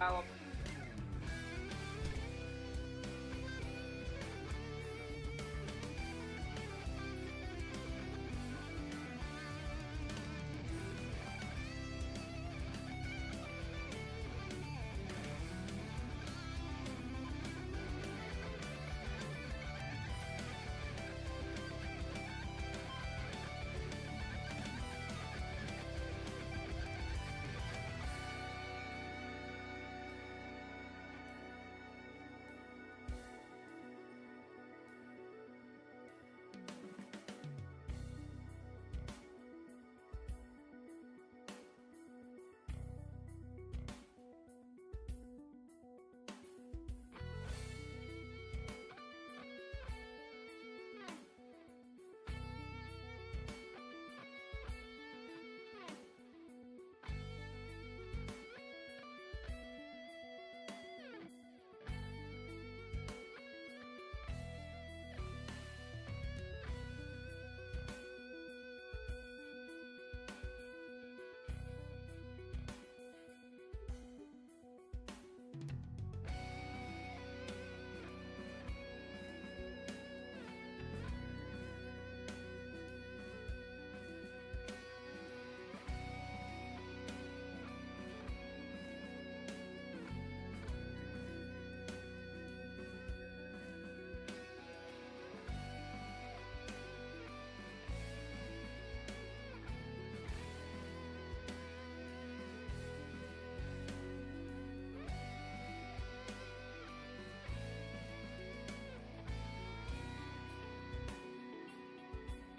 develop.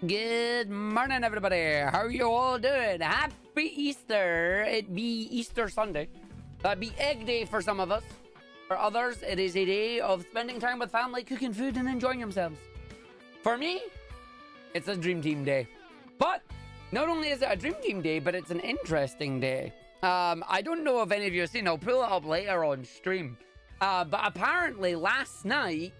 Good morning, everybody. How are you all doing? Happy Easter. It be Easter Sunday. That'd be Egg Day for some of us. For others, it is a day of spending time with family, cooking food, and enjoying themselves. For me, it's a Dream Team Day. But not only is it a Dream Team Day, but it's an interesting day. I don't know if any of you have seen. I'll pull it up later on stream. But apparently, last night,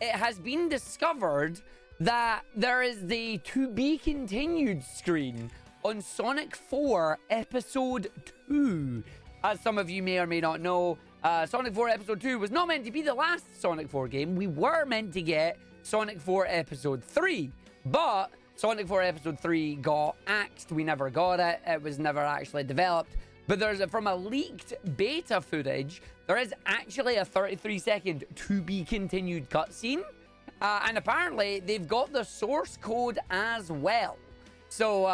it has been discovered that there is the to be continued screen on Sonic 4 Episode 2. As some of you may or may not know, Sonic 4 Episode 2 was not meant to be the last Sonic 4 game. We were meant to get Sonic 4 Episode 3, but Sonic 4 Episode 3 got axed. We never got it. It was never actually developed. But from a leaked beta footage, there is actually a 33-second to be continued cutscene. And apparently, they've got the source code as well. So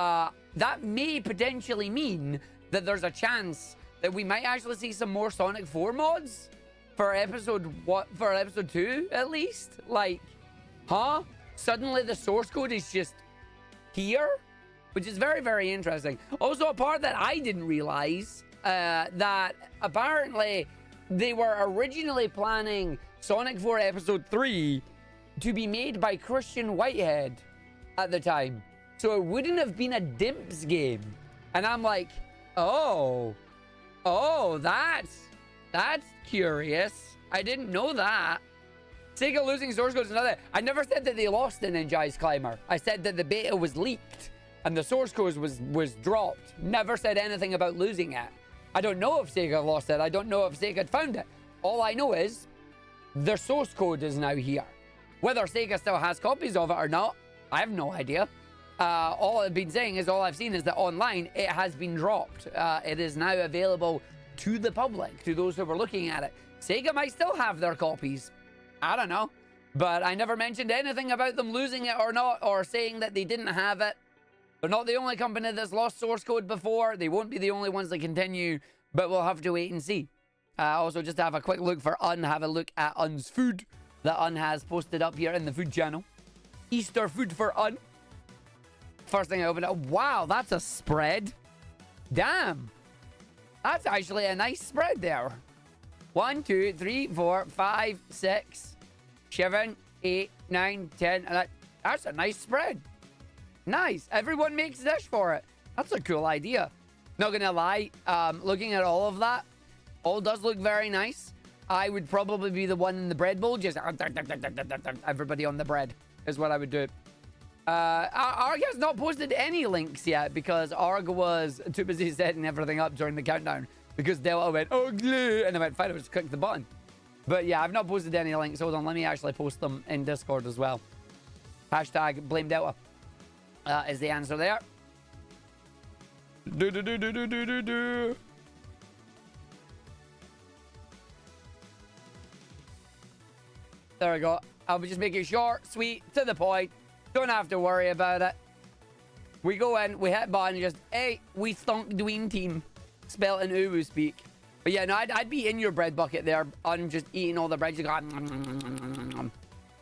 that may potentially mean that there's a chance that we might actually see some more Sonic 4 mods for episode 2, at least. Like, huh? Suddenly the source code is just here? Which is very, very interesting. Also, a part that I didn't realize, that apparently they were originally planning Sonic 4 Episode 3 to be made by Christian Whitehead at the time. So it wouldn't have been a Dimps game. And I'm like, oh, that's curious. I didn't know that. Sega losing source code is another. I never said that they lost an Ninja's Climber. I said that the beta was leaked and the source code was dropped. Never said anything about losing it. I don't know if Sega lost it. I don't know if Sega found it. All I know is their source code is now here. Whether Sega still has copies of it or not, I have no idea. All I've been saying is, all I've seen is that online, it has been dropped. It is now available to the public, to those who were looking at it. Sega might still have their copies. I don't know. But I never mentioned anything about them losing it or not, or saying that they didn't have it. They're not the only company that's lost source code before. They won't be the only ones that continue, but we'll have to wait and see. Also, just to have a quick look for Un, have a look at Un's food that Un has posted up here in the food channel. Easter food for Un. First thing I opened up. Wow, that's a spread. Damn. That's actually a nice spread there. 1, 2, 3, 4, 5, 6, 7, 8, 9, 10. That's a nice spread. Nice. Everyone makes a dish for it. That's a cool idea. Not gonna lie. Looking at all of that, all does look very nice. I would probably be the one in the bread bowl. Just everybody on the bread is what I would do. Arg has not posted any links yet because Arg was too busy setting everything up during the countdown. because Delta went, ugly, and I went, fine, I just click the button. But yeah, I've not posted any links. Hold on, let me actually post them in Discord as well. Hashtag blame Delta is the answer there. There we go. I'll just make it short, sweet, to the point. Don't have to worry about it. We go in, we hit button, just, hey, we thunk Dream Team. Spell in Uwu speak. But yeah, no, I'd be in your bread bucket there. I'm just eating all the bread. You go,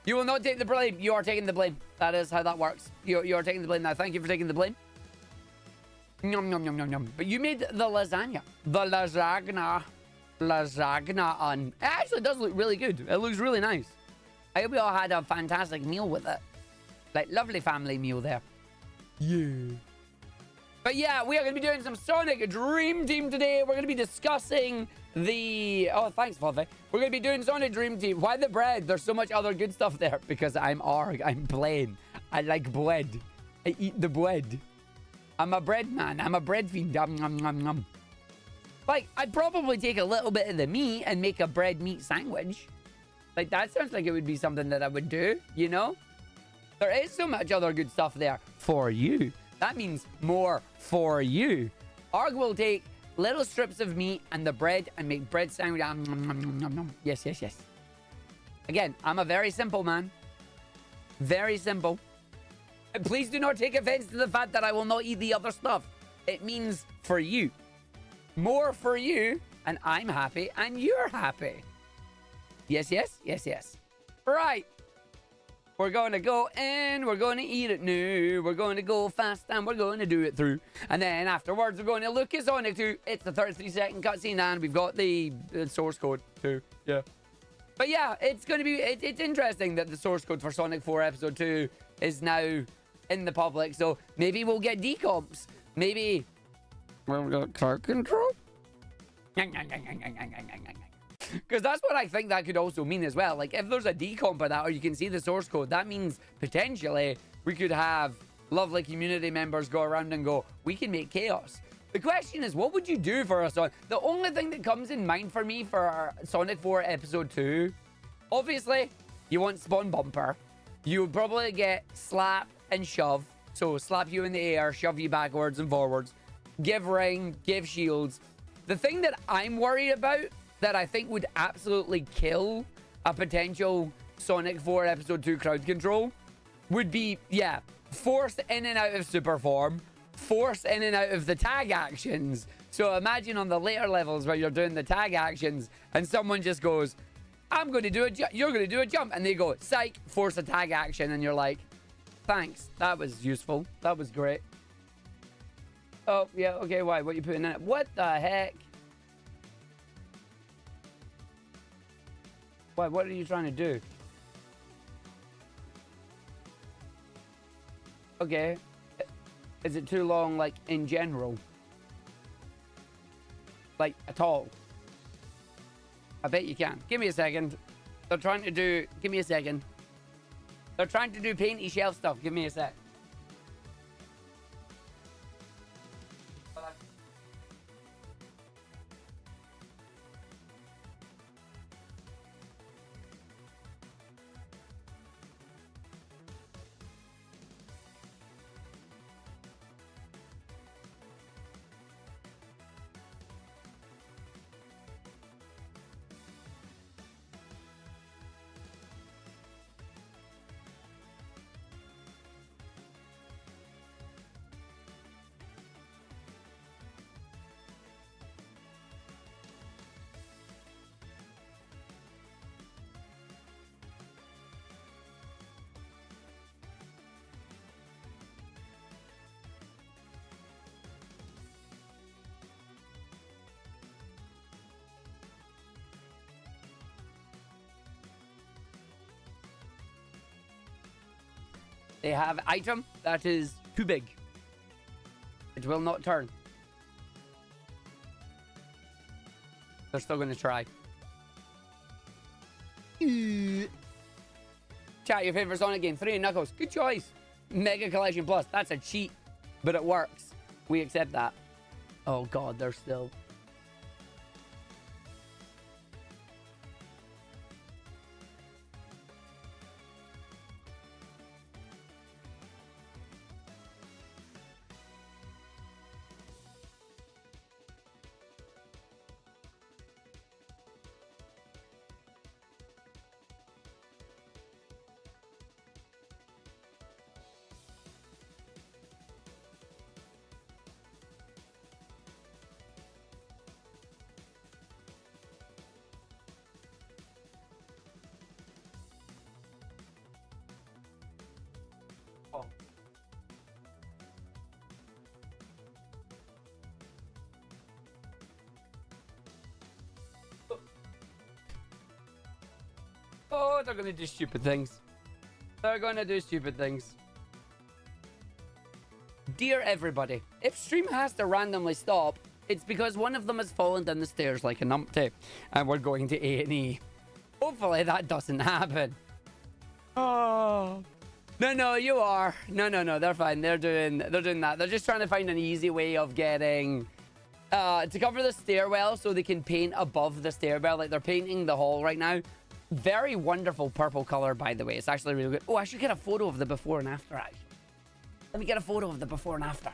you will not take the blame. You are taking the blame. That is how that works. You are taking the blame now. Thank you for taking the blame. Yum, yum, yum, yum, yum. But you made the lasagna. The lasagna. Lasagna on. It actually does look really good. It looks really nice. I hope we all had a fantastic meal with it. Like, lovely family meal there. Yeah. But yeah, we are going to be doing some Sonic Dream Team today. We're going to be discussing the... Oh, thanks, Fluffy. We're going to be doing Sonic Dream Team. Why the bread? There's so much other good stuff there. Because I'm Arg. I'm plain. I like bread. I eat the bread. I'm a bread man. I'm a bread fiend. Nom, nom, nom, nom. Like, I'd probably take a little bit of the meat and make a bread meat sandwich. Like, that sounds like it would be something that I would do, you know? There is so much other good stuff there for you. That means more for you. Arg will take little strips of meat and the bread and make bread sandwich. Nom, nom, nom, nom, nom. Yes, yes, yes. Again, I'm a very simple man. Very simple. And please do not take offense to the fact that I will not eat the other stuff. It means for you. More for you, and I'm happy, and you're happy. Yes, yes, yes, yes. Right. We're going to go in, we're going to eat it now, we're going to go fast, and we're going to do it through. And then afterwards, we're going to look at Sonic 2. It's the 33-second cutscene, and we've got the source code too. Yeah. But yeah, it's going to be, it's interesting that the source code for Sonic 4 Episode 2 is now in the public. So maybe we'll get decomps. Maybe we'll get car control. Because that's what I think that could also mean as well. Like, if there's a decomp of that, or you can see the source code, that means potentially we could have lovely community members go around and go, we can make chaos. The question is, what would you do for a Sonic? The only thing that comes in mind for me for Sonic 4 Episode 2, obviously, you want Spawn Bumper. You would probably get Slap and Shove. So, slap you in the air, shove you backwards and forwards. Give Ring, give Shields. The thing that I'm worried about, that I think would absolutely kill a potential Sonic 4 Episode 2 crowd control, would be, yeah, force in and out of super form, force in and out of the tag actions. So imagine on the later levels where you're doing the tag actions and someone just goes, I'm going to do a jump, you're going to do a jump, and they go, psych, force a tag action, and you're like, thanks, that was useful, that was great. Oh, yeah, okay, why? What are you putting in it? What the heck? Why, what are you trying to do? Okay. Is it too long, like, in general? Like, at all? I bet you can. Give me a second. They're trying to do... Give me a second. They're trying to do painty shelf stuff. Give me a sec. They have item that is too big. It will not turn. They're still going to try. Chat, your favorite Sonic game? 3 Knuckles. Good choice. Mega Collection Plus. That's a cheat, but it works. We accept that. Oh god, they're still... Oh, they're gonna do stupid things. They're gonna do stupid things. Dear everybody, if stream has to randomly stop, it's because one of them has fallen down the stairs like a numpty, and we're going to A&E. Hopefully that doesn't happen. Oh. No, you are. No, they're fine. They're doing that. They're just trying to find an easy way of getting to cover the stairwell so they can paint above the stairwell. Like, they're painting the hall right now. Very wonderful purple color, by the way. It's actually really good. Oh, I should get a photo of the before and after, actually. Let me get a photo of the before and after.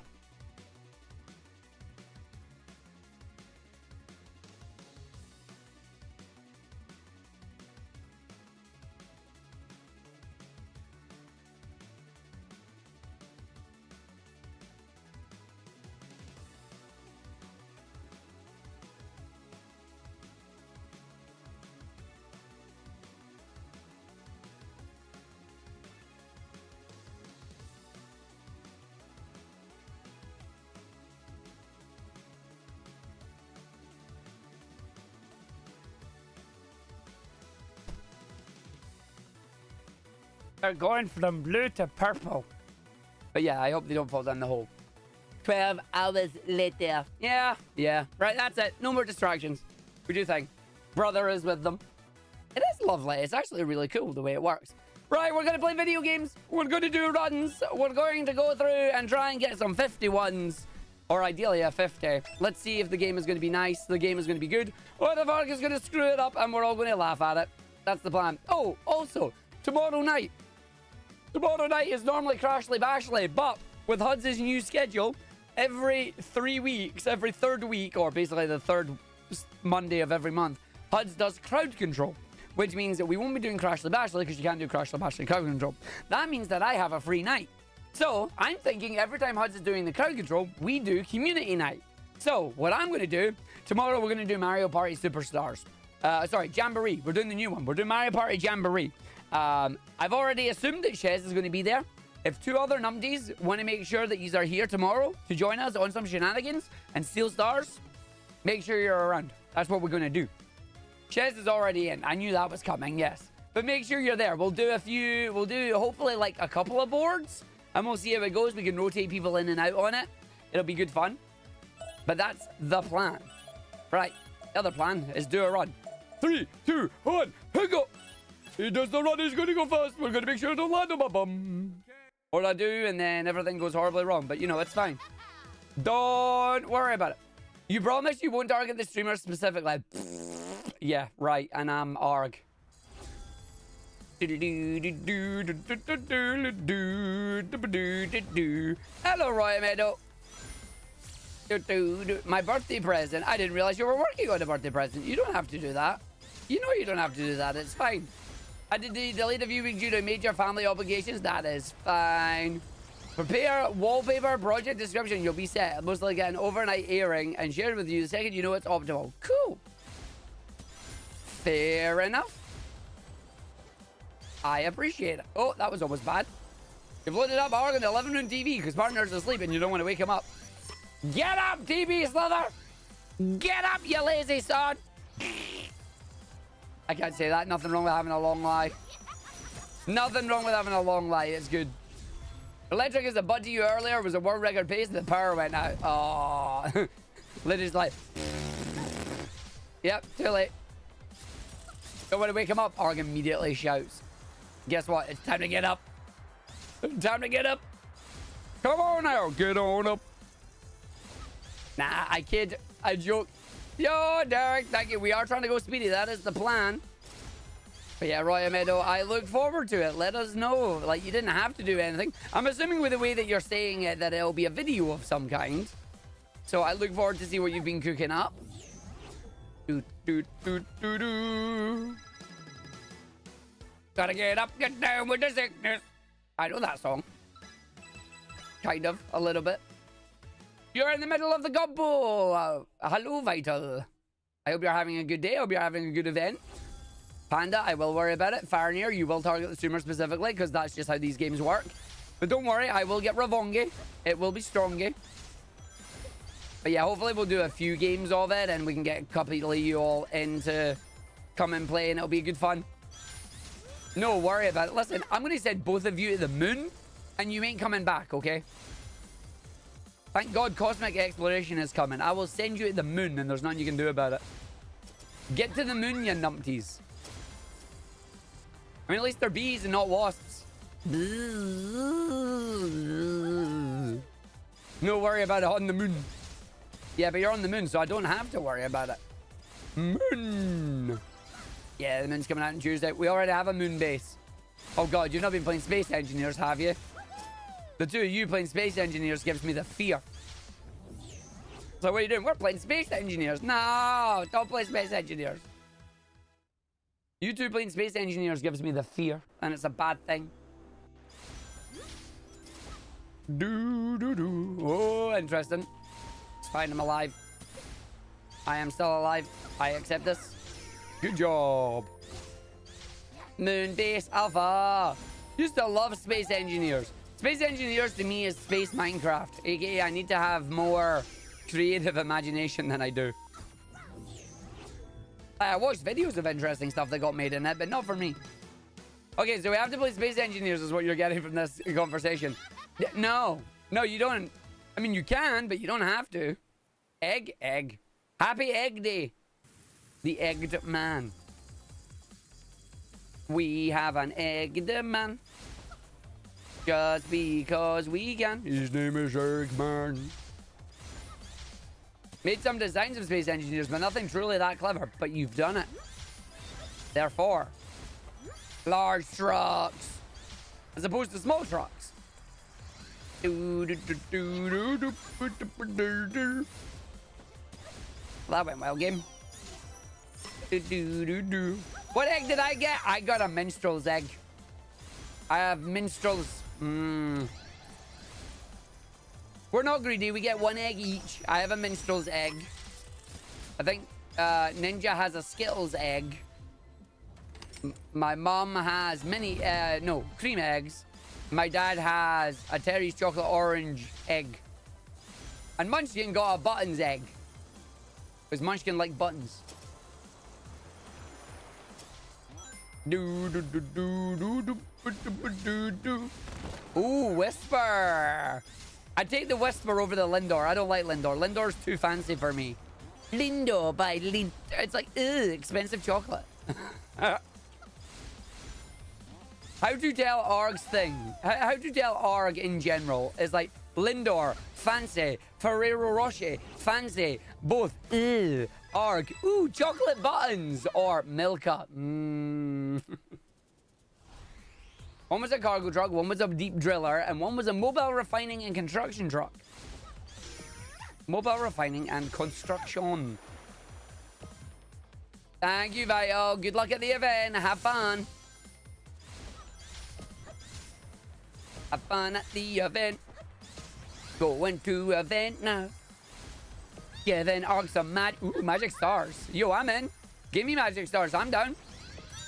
They're going from blue to purple. But yeah, I hope they don't fall down the hole. 12 hours later. Yeah. Right, that's it. No more distractions. We do thing. Brother is with them. It is lovely. It's actually really cool the way it works. Right, we're going to play video games. We're going to do runs. We're going to go through and try and get some 51s. Or ideally a 50. Let's see if the game is going to be nice. The game is going to be good. Or the Varg is going to screw it up and we're all going to laugh at it. That's the plan. Oh, also, tomorrow night. Tomorrow night is normally Crashly Bashly, but with HUD's new schedule, every 3 weeks, every third week, or basically the third Monday of every month, HUD's does crowd control, which means that we won't be doing Crashly Bashly because you can't do Crashly Bashly crowd control. That means that I have a free night. So I'm thinking every time HUD's is doing the crowd control, we do community night. So what I'm going to do, tomorrow we're going to do Mario Party Superstars. Sorry, Jamboree. We're doing the new one. We're doing Mario Party Jamboree. I've already assumed that Shez is going to be there. If two other numpties want to make sure that you are here tomorrow to join us on some shenanigans and steal stars, make sure you're around. That's what we're going to do. Shez is already in. I knew that was coming, yes. But make sure you're there. We'll do hopefully like a couple of boards, and we'll see how it goes. We can rotate people in and out on it. It'll be good fun. But that's the plan. Right. The other plan is do a run. 3, 2, 1, and go. He does the run, he's going to go fast. We're going to make sure I don't land on my bum. Or I do, and then everything goes horribly wrong. But, you know, it's fine. Don't worry about it. You promise you won't target the streamer specifically. Yeah, right. And I'm Arg. Hello, Roy Meadow. My birthday present. I didn't realize you were working on a birthday present. You don't have to do that. You know you don't have to do that. It's fine. I did delete a viewing due to major family obligations. That is fine. Prepare wallpaper project description. You'll be set. Most likely get an overnight airing and shared with you the second you know it's optimal. Cool. Fair enough. I appreciate it. Oh, that was almost bad. You've loaded up Argick 11 noon TV because partner's asleep and you don't want to wake him up. Get up, TV Slither! Get up, you lazy son! I can't say that. Nothing wrong with having a long lie. Nothing wrong with having a long lie. It's good. Electric is a bud to you earlier. Was a world record pace and the power went out. Oh. Liddy's like... Yep, too late. Don't want to wake him up. Arg immediately shouts. Guess what? It's time to get up. Time to get up. Come on now. Get on up. Nah, I kid. I joke. Yo, Derek, thank you. We are trying to go speedy. That is the plan. But yeah, Roy Meadow, I look forward to it. Let us know. Like, you didn't have to do anything. I'm assuming with the way that you're saying it that it'll be a video of some kind. So I look forward to see what you've been cooking up. Do, do, do, do, do. Gotta get up, get down with the sickness. I know that song. Kind of, a little bit. You're in the middle of the gobbo. Hello, Vital. I hope you're having a good day. I hope you're having a good event. Panda, I will worry about it. Farnier, you will target the streamer specifically because that's just how these games work. But don't worry, I will get Ravongi. It will be strongy. But yeah, hopefully we'll do a few games of it and we can get a couple of you all in to come and play and it'll be good fun. No worry about it. Listen, I'm going to send both of you to the moon, and you ain't coming back, okay? Thank God cosmic exploration is coming. I will send you to the moon, and there's nothing you can do about it. Get to the moon, you numpties. I mean, at least they're bees and not wasps. No worry about it on the moon. Yeah, but you're on the moon, so I don't have to worry about it. Moon. Yeah, the moon's coming out on Tuesday. We already have a moon base. Oh God, you've not been playing Space Engineers, have you? The two of you playing Space Engineers gives me the fear. So what are you doing? We're playing Space Engineers. No, don't play Space Engineers. You two playing Space Engineers gives me the fear, and it's a bad thing. Oh, interesting. It's fine, I'm alive. I am still alive. I accept this. Good job. Moon Base Alpha. Used to love Space Engineers. Space Engineers to me is Space Minecraft. AKA, I need to have more creative imagination than I do. I watched videos of interesting stuff that got made in it, but not for me. Okay, so we have to play Space Engineers is what you're getting from this conversation. No. No, you don't. I mean, you can, but you don't have to. Egg. Happy Egg Day. The Egged Man. We have an Egged Man. Just because we can. His name is Eggman. Made some designs of Space Engineers, but nothing truly that clever. But you've done it. Therefore, large trucks as opposed to small trucks. That went well, game. What egg did I get? I got a minstrel's egg. I have minstrels. We're not greedy. We get one egg each. I have a minstrel's egg. I think Ninja has a Skittles egg. My mom has cream eggs. My dad has a Terry's chocolate orange egg. And Munchkin got a Buttons egg. Because Munchkin like buttons. Ooh, Whisper. I take the Whisper over the Lindor. I don't like Lindor. Lindor's too fancy for me. Lindor by Lind. It's like, expensive chocolate. How to tell Arg's thing? How to tell Arg in general is like Lindor, fancy. Ferrero Rocher, fancy. Both, Arg, ooh, chocolate buttons. Or Milka. One was a cargo truck, one was a deep driller, and one was a mobile refining and construction truck. Mobile refining and construction. Thank you, Vio. Good luck at the event. Have fun. Have fun at the event. Going to event now. Giving Arg some magic stars. Yo, I'm in. Give me magic stars. I'm down.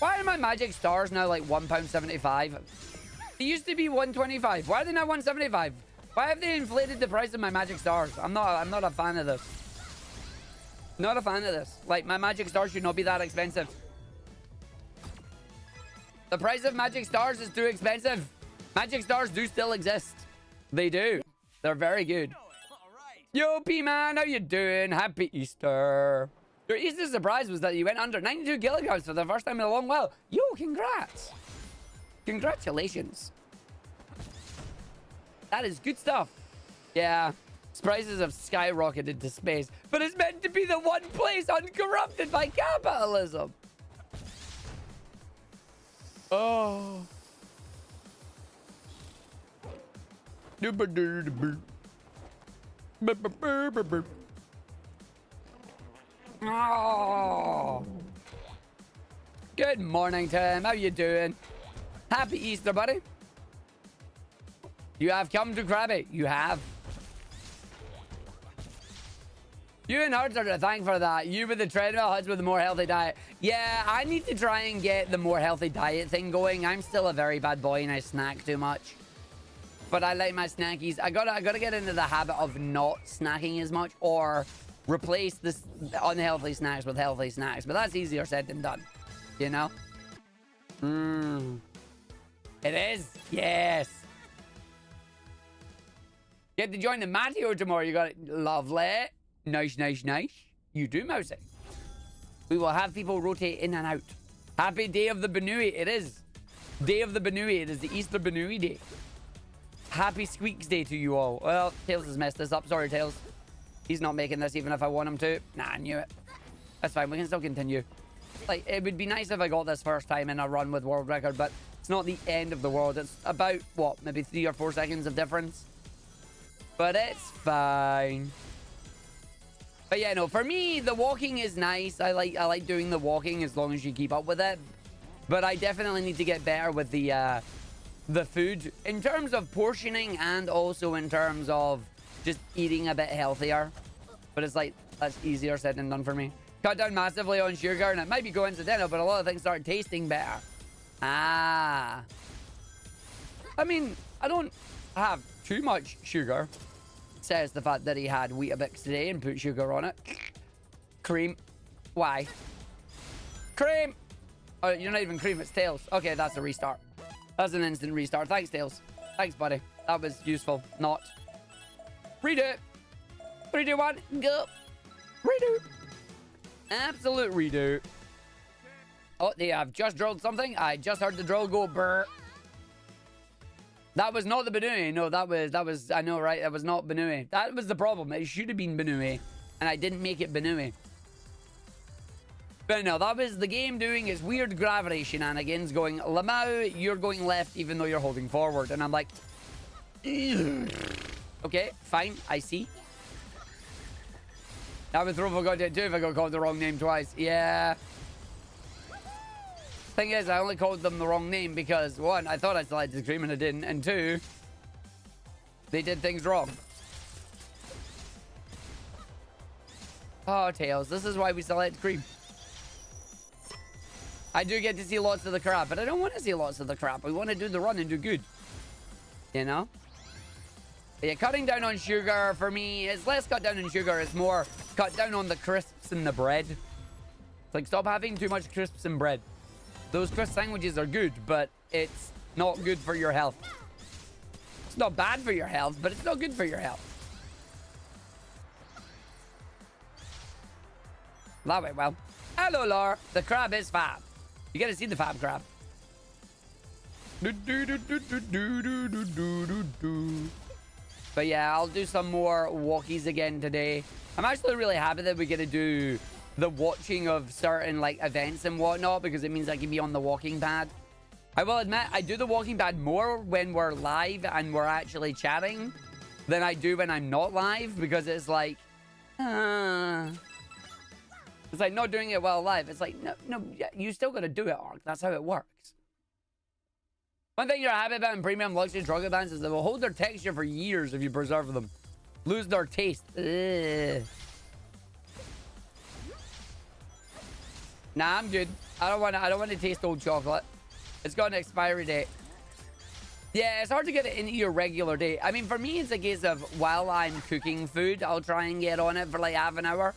Why are my magic stars now like £1.75? They used to be £1.25. Why are they now £1.75? Why have they inflated the price of my magic stars? I'm not a fan of this. Not a fan of this. Like, my magic stars should not be that expensive. The price of magic stars is too expensive. Magic stars do still exist. They do. They're very good. Yo, P-Man, how you doing? Happy Easter. Your Easter surprise was that you went under 92 kilograms for the first time in a long while. Yo, congrats. Congratulations. That is good stuff. Yeah, prices have skyrocketed to space, but it's meant to be the one place uncorrupted by capitalism. Oh. Oh. Good morning, Tim. How you doing? Happy Easter, buddy. You have come to Krabby. You have. You and Hertz are to thank for that. You with the treadmill, Hertz with the more healthy diet. Yeah, I need to try and get the more healthy diet thing going. I'm still a very bad boy and I snack too much. But I like my snackies. I gotta get into the habit of not snacking as much or replace this unhealthy snacks with healthy snacks. But that's easier said than done. You know? It is. Yes. Get to join the Mateo tomorrow. You got it. Lovely. Nice, nice, nice. You do, Mousy. We will have people rotate in and out. Happy day of the Benui. It is. Day of the Benui. It is the Easter Benui day. Happy Squeaks Day to you all. Well, Tails has messed this up. Sorry, Tails. He's not making this even if I want him to. Nah, I knew it. That's fine. We can still continue. Like, it would be nice if I got this first time in a run with world record, but it's not the end of the world. It's about, what, maybe 3 or 4 seconds of difference. But it's fine. But yeah, no, for me, the walking is nice. I like doing the walking as long as you keep up with it. But I definitely need to get better with the food in terms of portioning and also in terms of just eating a bit healthier. But it's like, that's easier said than done for me. Cut down massively on sugar, and it might be coincidental, but a lot of things start tasting better. Ah. I mean, I don't have too much sugar. Says the fact that he had Weetabix today and put sugar on it. Cream. Why? Cream! Oh, you're not even cream, it's Tails. Okay, that's a restart. That's an instant restart. Thanks, Tails. Thanks, buddy. That was useful. Not. Redo. 3, 2, 1, go. Redo. Absolute redo. Oh, I've just drilled something. I just heard the drill go brr. That was not the Benui. No, that was, I know, right? That was not Benui. That was the problem. It should have been Benui, and I didn't make it Benui. But no, that was the game doing its weird gravity shenanigans, going, Lamau, you're going left even though you're holding forward. And I'm like, okay, fine, I see. That would throw forgot it too if I got called the wrong name twice. Yeah. Thing is, I only called them the wrong name because, 1, I thought I selected Cream and I didn't, and 2, they did things wrong. Oh, Tails, this is why we select Cream. I do get to see lots of the crap, but I don't want to see lots of the crap. We want to do the run and do good. You know? But yeah, cutting down on sugar for me is less cut down on sugar. It's more cut down on the crisps and the bread. It's like, stop having too much crisps and bread. Those crisp sandwiches are good, but it's not good for your health. It's not bad for your health, but it's not good for your health. That went well. Hello, Laura. The crab is fab. You gotta see the fab crab. But yeah, I'll do some more walkies again today. I'm actually really happy that we get to do the watching of certain like events and whatnot, because it means I can be on the walking pad. I will admit, I do the walking pad more when we're live and we're actually chatting than I do when I'm not live, because it's like, it's like not doing it while live. It's like, no, you still gotta do it, Ark. That's how it works. One thing you're happy about in premium luxury chocolate bands is they will hold their texture for years if you preserve them. Lose their taste. Ugh. Nah, I'm good. I don't want to taste old chocolate. It's got an expiry date. Yeah, it's hard to get it into your regular day. I mean, for me, it's a case of while I'm cooking food, I'll try and get on it for like half an hour.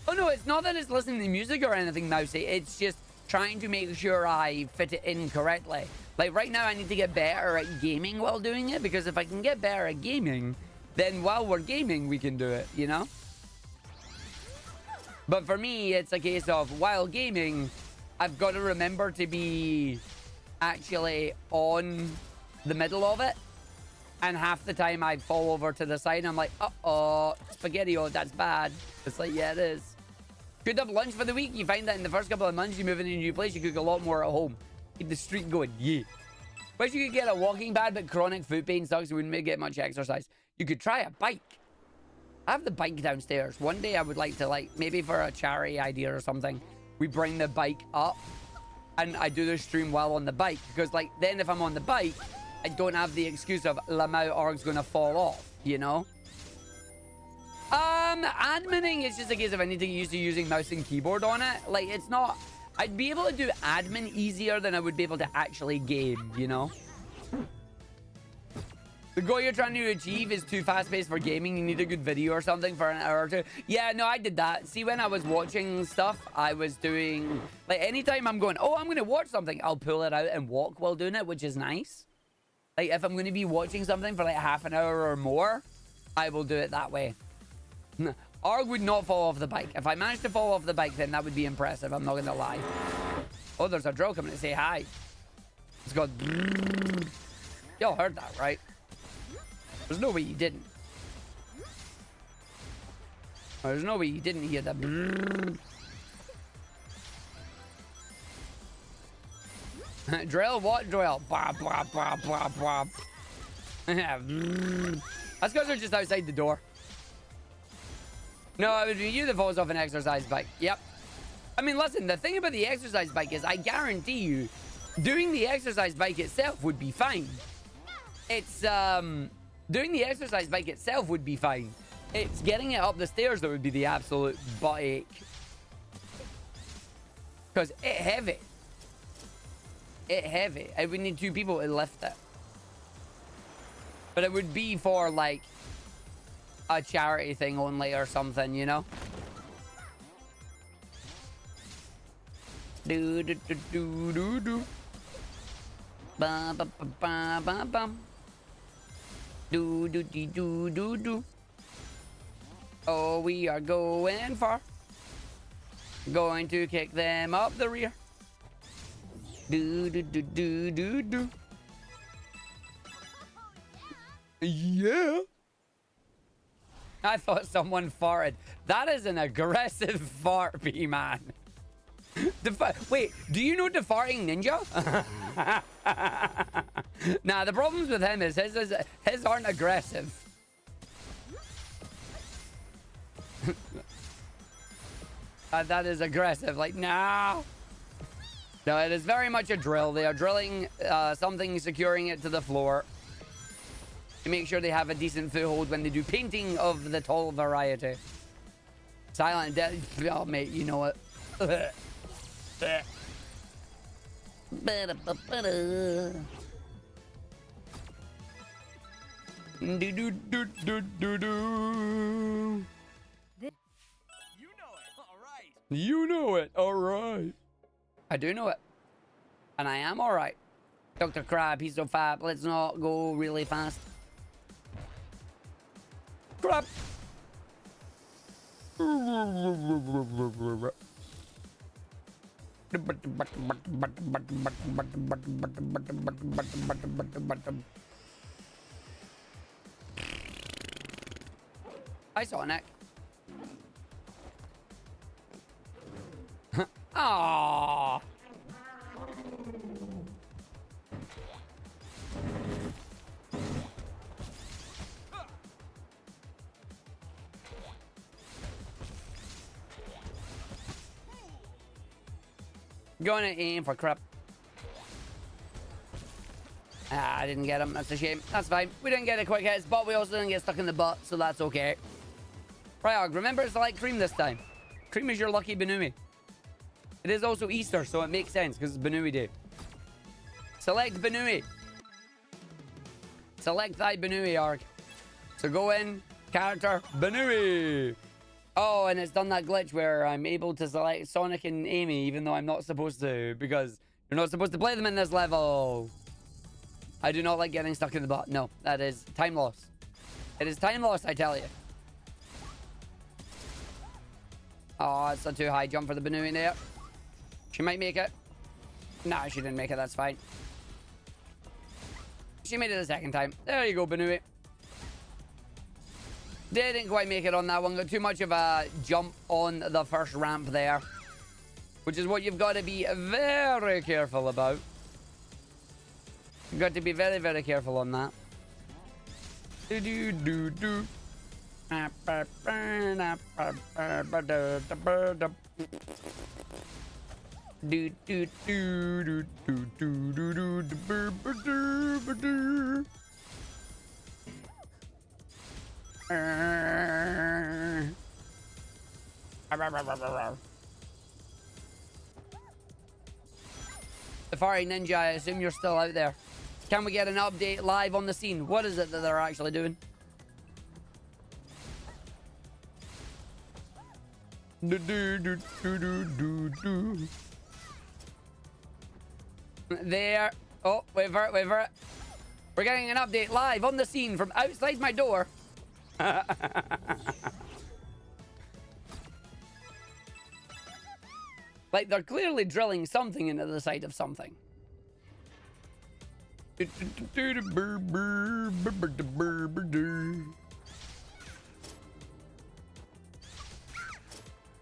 Oh no, it's not that it's listening to music or anything, Mousy. It's just trying to make sure I fit it in correctly. Like right now, I need to get better at gaming while doing it, because if I can get better at gaming, then while we're gaming, we can do it, you know? But for me, it's a case of while gaming, I've got to remember to be actually on the middle of it. And half the time I fall over to the side and I'm like, uh-oh, spaghetti-o, that's bad. It's like, yeah, it is. Good up lunch for the week. You find that in the first couple of months you move into a new place, you cook a lot more at home. Keep the streak going, yeah. Wish you could get a walking pad, but chronic foot pain sucks. You wouldn't get much exercise. You could try a bike. I have the bike downstairs. One day I would like to, like, maybe for a charity idea or something, we bring the bike up and I do the stream while on the bike. Because, like, then if I'm on the bike, I don't have the excuse of Lamau Org's gonna fall off, you know? Adminning is just a case of I need to get used to using mouse and keyboard on it. Like, it's not... I'd be able to do admin easier than I would be able to actually game, you know? The goal you're trying to achieve is too fast-paced for gaming. You need a good video or something for an hour or two. Yeah, no, I did that. See, when I was watching stuff, I was doing... Like, anytime I'm going, oh, I'm going to watch something, I'll pull it out and walk while doing it, which is nice. Like, if I'm going to be watching something for, like, half an hour or more, I will do it that way. Arg would not fall off the bike. If I managed to fall off the bike, then that would be impressive. I'm not going to lie. Oh, there's a drill coming to say hi. It's got... Y'all heard that, right? There's no way you didn't. There's no way you didn't hear that. Drill? What drill? Bob, bob, bob, bob, bob. That's because they're just outside the door. No, it would be you that falls off an exercise bike. Yep. I mean, listen, the thing about the exercise bike is I guarantee you doing the exercise bike itself would be fine. It's, doing the exercise bike itself would be fine. It's getting it up the stairs that would be the absolute butt ache. Because it's heavy. It's heavy. I would need 2 people to lift it. But it would be for, like, a charity thing only or something, you know? Do do do do do do. Ba ba ba ba ba bum. Do do do do do do. Oh, we are going far. Going to kick them up the rear. Do do do do do do. Yeah. I thought someone farted. That is an aggressive fart, B-man. Wait, do you know the farting ninja? Nah, the problems with him is his aren't aggressive. That is aggressive. Like, no. No, it is very much a drill. They are drilling something, securing it to the floor to make sure they have a decent foothold when they do painting of the tall variety. Silent death. Oh, mate, you know what? Do do do do do do. You know it, all right. You know it, all right. I do know it, and I am all right. Dr. Crab, he's so fat. Let's not go really fast. Crab. Hi, Sonic. Aww. Going to aim for crap. Ah, I didn't get him. That's a shame. That's fine. We didn't get a quick hit, but we also didn't get stuck in the butt, so that's okay. Right, Arg, remember to select Cream this time. Cream is your lucky Banui. It is also Easter, so it makes sense because it's Banui Day. Select Banui. Select thy Banui, Arg. So go in, character, Banui. Oh, and it's done that glitch where I'm able to select Sonic and Amy, even though I'm not supposed to, because you're not supposed to play them in this level. I do not like getting stuck in the butt. No, that is time loss. It is time loss, I tell you. Oh, it's a too high jump for the Banui there. She might make it. Nah, she didn't make it. That's fine. She made it the second time. There you go, Banui. Didn't quite make it on that one. Got too much of a jump on the first ramp there, which is what you've got to be very careful about. You've got to be very, very careful on that. Do do do do. Do do do do do do do do. Safari Ninja, I assume you're still out there. Can we get an update live on the scene? What is it that they're actually doing? There. Oh, wait for it, wait for it. We're getting an update live on the scene from outside my door. Like, they're clearly drilling something into the side of something.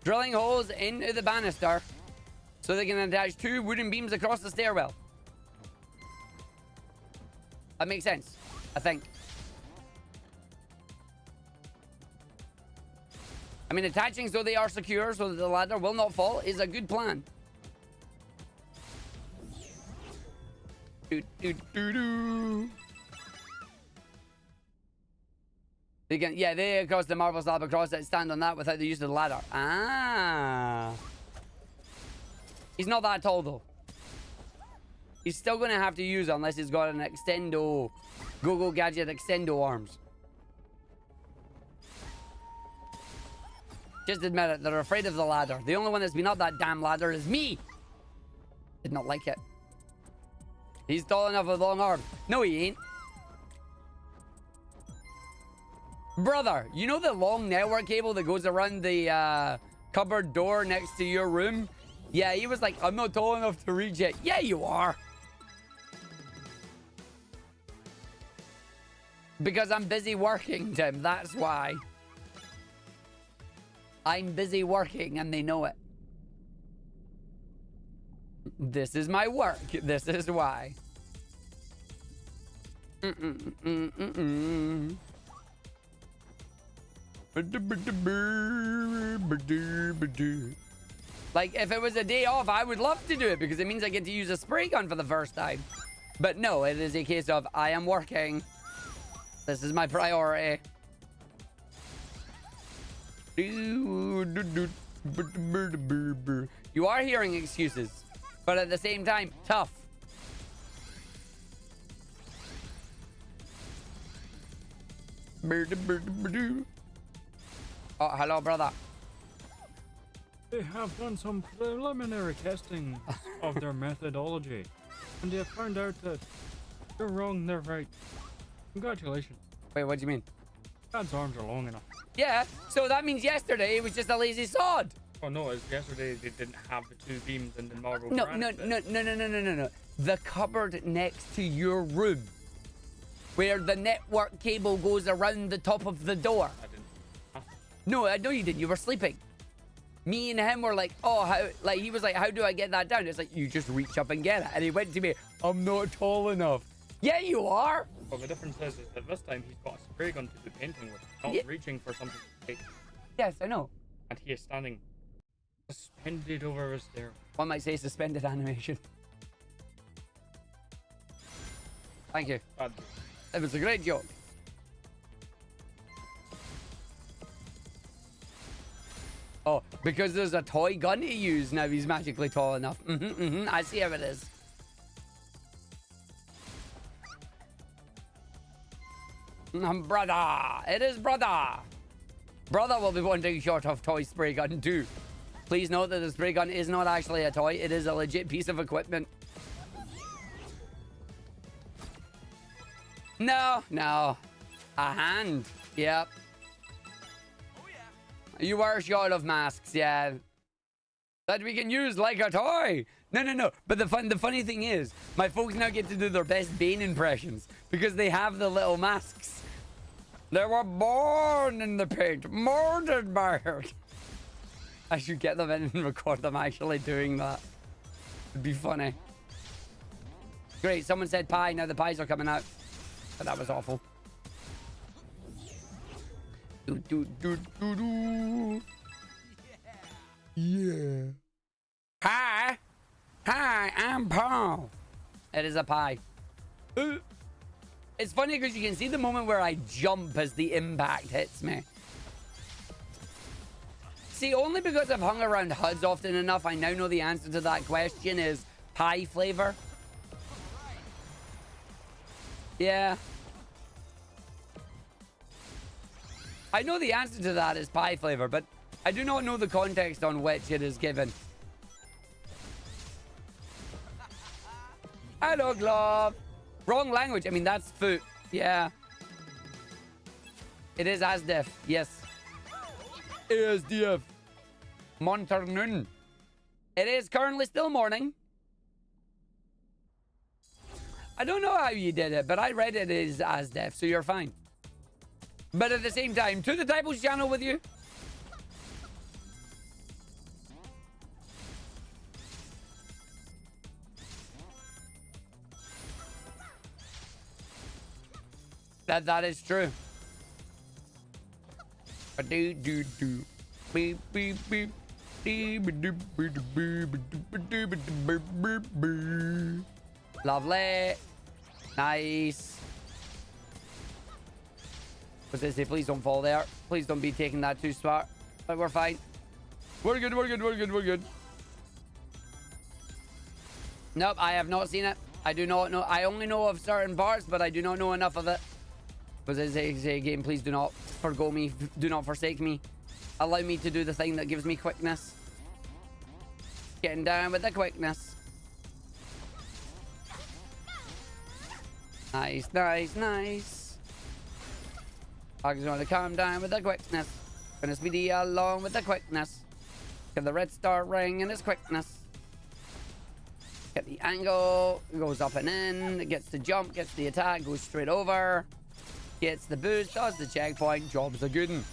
Drilling holes into the banister so they can attach 2 wooden beams across the stairwell. That makes sense, I think. I mean, attaching so they are secure so that the ladder will not fall is a good plan. They can, yeah, they across the marble slab across it, stand on that without the use of the ladder. Ah. He's not that tall though. He's still going to have to use it unless he's got an extendo, go-go gadget extendo arms. Just admit it, they're afraid of the ladder. The only one that's been up that damn ladder is me. Did not like it. He's tall enough with long arms. No, he ain't. Brother, you know the long network cable that goes around the cupboard door next to your room? Yeah, he was like, I'm not tall enough to reach it. Yeah, you are. Because I'm busy working, Tim. That's why. I'm busy working and they know it. This is my work. This is why. Like, if it was a day off, I would love to do it because it means I get to use a spray gun for the first time. But no, it is a case of I am working. This is my priority. You are hearing excuses, but at the same time, tough. Oh, hello, brother. They have done some preliminary testing of their methodology, and they have found out that you're wrong, they're right. Congratulations. Wait, what do you mean? Dad's arms are long enough. Yeah, so that means yesterday it was just a lazy sod. Oh no, yesterday they didn't have the 2 beams and the marble. No. The cupboard next to your room, where the network cable goes around the top of the door. I didn't. Huh? No, I know you didn't. You were sleeping. Me and him were like, oh, how? Like, he was like, how do I get that down? It's like, you just reach up and get it. And he went to me, I'm not tall enough. Yeah, you are. Well, the difference is that this time he's got a spray gun to do painting with, not reaching for something to take. Yes, I know. And he is standing suspended over his stair. One might say suspended animation. Thank you. It was a great joke. Oh, because there's a toy gun to use now he's magically tall enough. I see how it is. Brother! It is brother! Brother will be wanting short of toy spray gun too. Please note that the spray gun is not actually a toy. It is a legit piece of equipment. No. A hand. Yep. You are short of masks, yeah. That we can use like a toy. No. But the funny thing is, my folks now get to do their best Bane impressions because they have the little masks. They were born in the paint, molded by it. I should get them in and record them actually doing that. It'd be funny. Great, someone said pie. Now the pies are coming out. But that was awful. Yeah. Hi, I'm Paul. It is a pie. It's funny because you can see the moment where I jump as the impact hits me. See, only because I've hung around HUDs often enough, I now know the answer to that question is pie flavor. Yeah. I know the answer to that is pie flavor, but I do not know the context on which it is given. Hello, Glove. Wrong language. I mean, that's food. Yeah. It is ASDF. Yes. ASDF. Monternoon. It is currently still morning. I don't know how you did it, but I read it as ASDF, so you're fine. But at the same time, to the Typos channel with you. That is true. Do do do. Beep beep beep. Lovely. Nice. What's this say? Please don't fall there. Please don't be taking that too smart. But we're fine. We're good, we're good, we're good, we're good. Nope, I have not seen it. I do not know. I only know of certain parts, but I do not know enough of it. But as I say again, please do not forgo me. Do not forsake me. Allow me to do the thing that gives me quickness. Getting down with the quickness. Nice, nice, nice. I'm going to calm down with the quickness. Gonna speedy along with the quickness. Get the red star ring in his quickness. Get the angle. Goes up and in. Gets the jump. Gets the attack. Goes straight over. Gets the boost. Does the checkpoint. Job's a good one.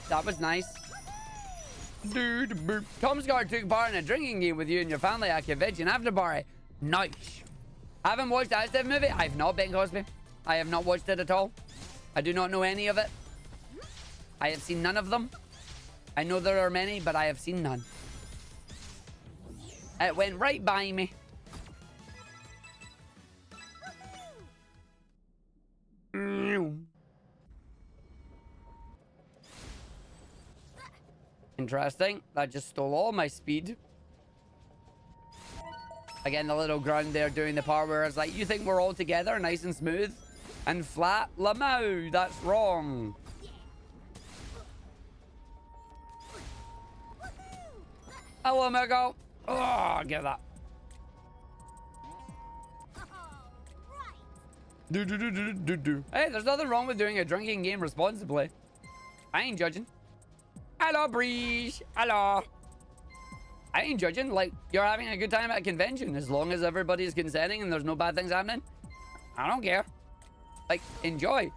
That was nice. Tom's Guard took part in a drinking game with you and your family at Convention after party. Nice. Haven't watched that Steve movie. I've not been Cosby. I have not watched it at all. I do not know any of it. I have seen none of them. I know there are many, but I have seen none. It went right by me. Interesting. That just stole all my speed. Again, the little grunt there doing the part where it's like, you think we're all together, nice and smooth and flat? Lamau, that's wrong. Hello, Mego. Oh, get that. Hey, there's nothing wrong with doing a drinking game responsibly. I ain't judging. Hello, Breeze. Hello. I ain't judging. Like, you're having a good time at a convention. As long as everybody's consenting and there's no bad things happening, I don't care. Like, enjoy.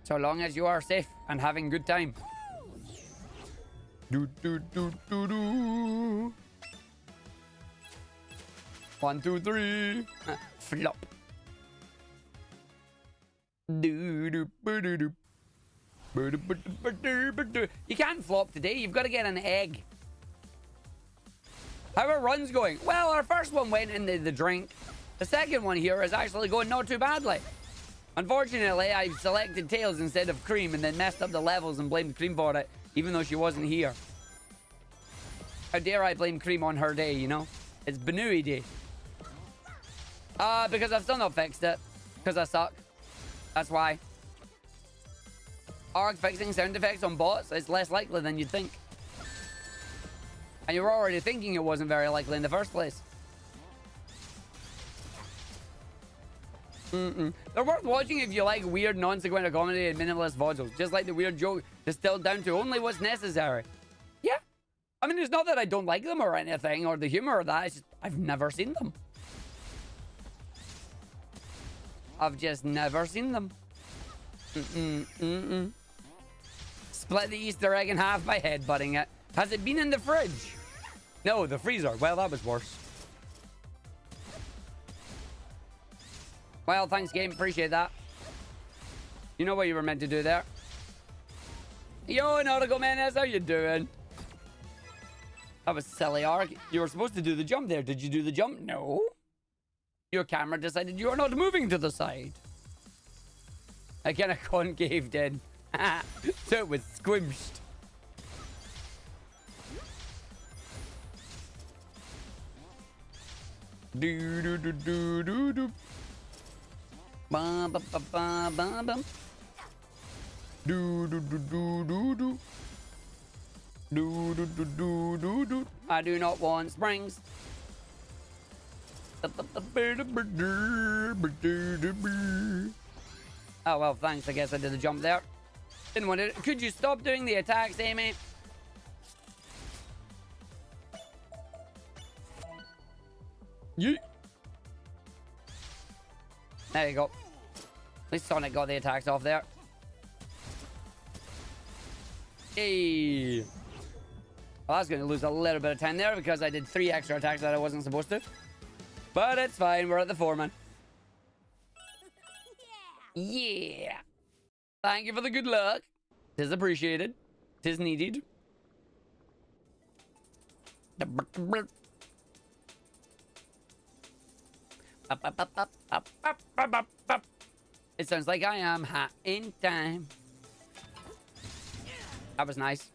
So long as you are safe and having good time. Do, do, do, do, do. 1, 2, 3. Flop. Do, do, do, do, do. You can't flop today. You've got to get an egg. How are runs going? Well, our first one went into the drink. The second one here is actually going not too badly. Unfortunately, I selected Tails instead of Cream and then messed up the levels and blamed Cream for it, even though she wasn't here. How dare I blame Cream on her day, you know? It's Banui Day. Because I've still not fixed it. Because I suck. That's why. Arg fixing sound effects on bots is less likely than you'd think. And you were already thinking it wasn't very likely in the first place. They're worth watching if you like weird, non-sequential comedy and minimalist vods. Just like the weird joke distilled down to only what's necessary. Yeah. I mean, it's not that I don't like them or anything, or the humor or that. It's just, I've never seen them. I've just never seen them. Split the Easter egg in half by headbutting it. Has it been in the fridge? No, the freezer. Well, that was worse. Well, thanks, game. Appreciate that. You know what you were meant to do there. Yo, Nautical Menace, how you doing? That was silly, Arg. You were supposed to do the jump there. Did you do the jump? No. Your camera decided you are not moving to the side. I kind of concaved in. So it was squished. Do do do do do do. Bum bum bum bum bum bum. Do do do do do do. Do do do do do do. I do not want springs. Oh well, thanks. I guess I did a jump there. Didn't want it. Could you stop doing the attacks, Amy? Yeet. There you go. At least Sonic got the attacks off there. Hey. Well, I was going to lose a little bit of time there because I did 3 extra attacks that I wasn't supposed to. But it's fine. We're at the 4, man. Yeah. Thank you for the good luck. Tis appreciated. Tis needed. It sounds like I am hot in time. That was nice.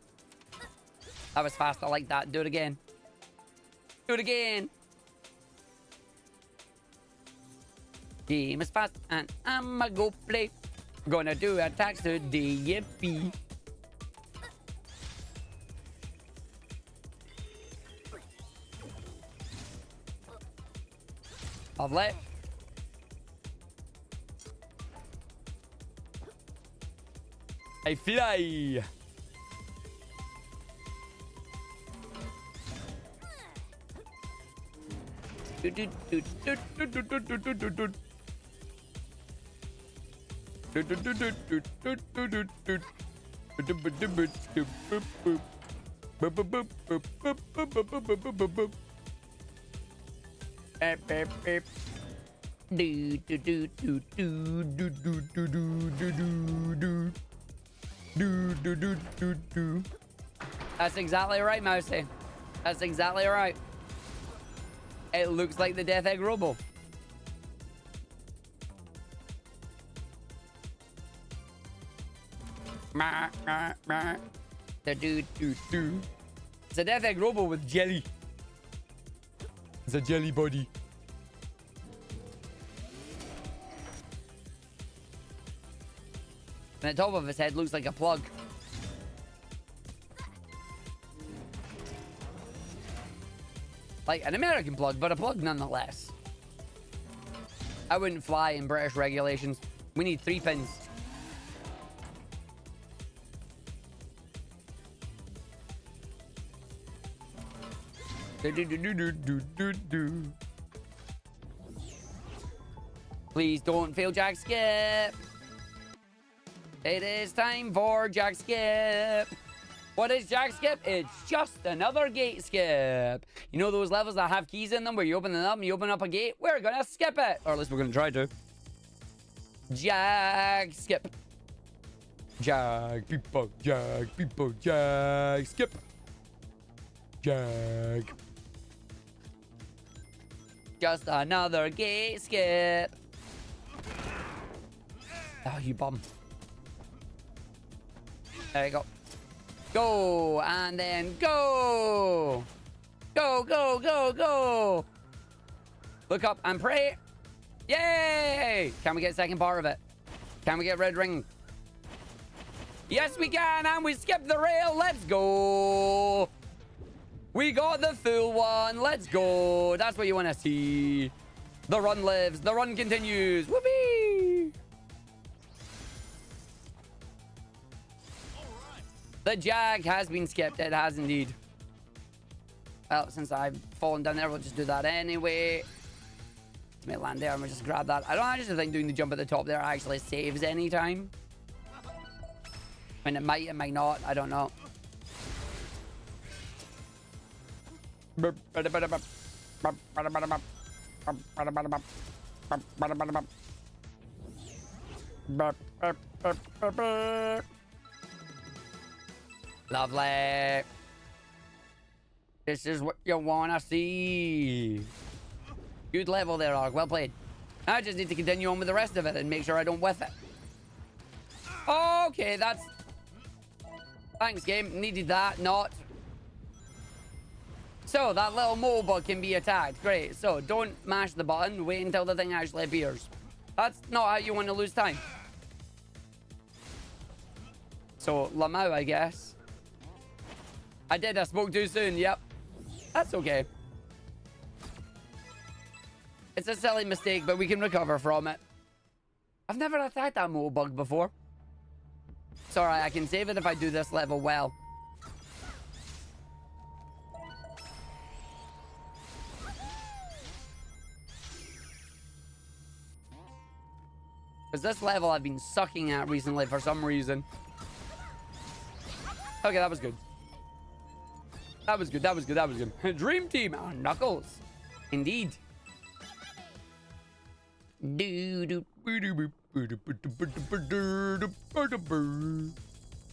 That was fast. I like that. Do it again. Do it again. Game is fast and I'ma go play. Gonna do attacks today, yippee. Lovely. I fly. That's exactly right, Mousy. That's exactly right. It looks like the Death Egg Robo. It's a Death Egg Robo with jelly. It's a jelly body. And the top of his head looks like a plug. Like an American plug, but a plug nonetheless. I wouldn't fly in British regulations. We need 3 pins. Please don't fail Jack Skip. It is time for Jack Skip. What is Jack Skip? It's just another gate skip. You know those levels that have keys in them where you open them up and you open up a gate? We're gonna skip it. Or at least we're gonna try to. Jack Skip. Jack people, Jack people, Jack Skip. Jack. Just another gate skip. Oh, you bum. There you go. Go, and then go. Go, go, go, go. Look up and pray. Yay! Can we get second part of it? Can we get red ring? Yes, we can, and we skipped the rail. Let's go. We got the full one. Let's go. That's what you want to see. The run lives. The run continues. Whoopee! The jag has been skipped. It has indeed. Well, since I've fallen down there, we'll just do that anyway. Let me land there and we'll just grab that. I don't actually think doing the jump at the top there actually saves any time. I mean, it might not. I don't know. Lovely. This is what you want to see. Good level there, Arg. Well played. I just need to continue on with the rest of it and make sure I don't whiff it. Okay, that's... Thanks, game. Needed that. Not. So that little mole bug can be attacked. Great. So don't mash the button. Wait until the thing actually appears. That's not how you want to lose time. So Lamau, I guess. I spoke too soon. Yep. That's okay. It's a silly mistake, but we can recover from it. I've never attacked that mole bug before. It's alright, I can save it if I do this level well. Because this level I've been sucking at recently for some reason. Okay, that was good. That was good, that was good, that was good. Dream Team on Knuckles. Indeed.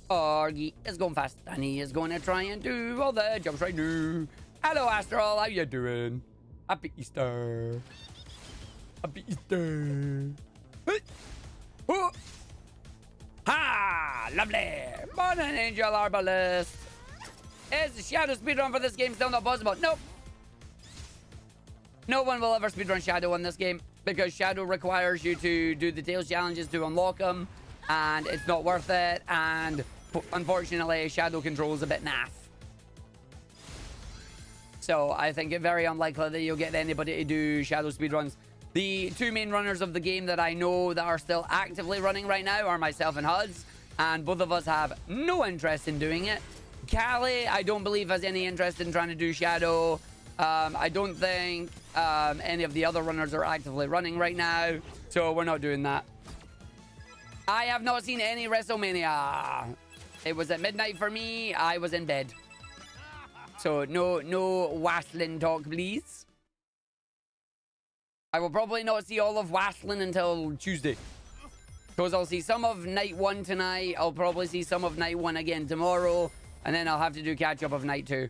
Argick is going fast and he is going to try and do all the jumps right now. Hello Astral, how you doing? Happy Easter. Happy Easter. Ha! Lovely. Morning, Angel Arbalist. Is the Shadow speedrun for this game still not possible? Nope. No one will ever speedrun Shadow in this game because Shadow requires you to do the Tails challenges to unlock them, and it's not worth it. And unfortunately, Shadow control is a bit naff. So I think it's very unlikely that you'll get anybody to do Shadow speedruns. The two main runners of the game that I know that are still actively running right now are myself and Huds, and both of us have no interest in doing it. Callie, I don't believe has any interest in trying to do Shadow. I don't think any of the other runners are actively running right now, so we're not doing that. I have not seen any WrestleMania. It was at midnight for me. I was in bed. So no Waslin talk, please. I will probably not see all of Waslin until Tuesday. Because I'll see some of night 1 tonight. I'll probably see some of night 1 again tomorrow. And then I'll have to do catch up of night 2.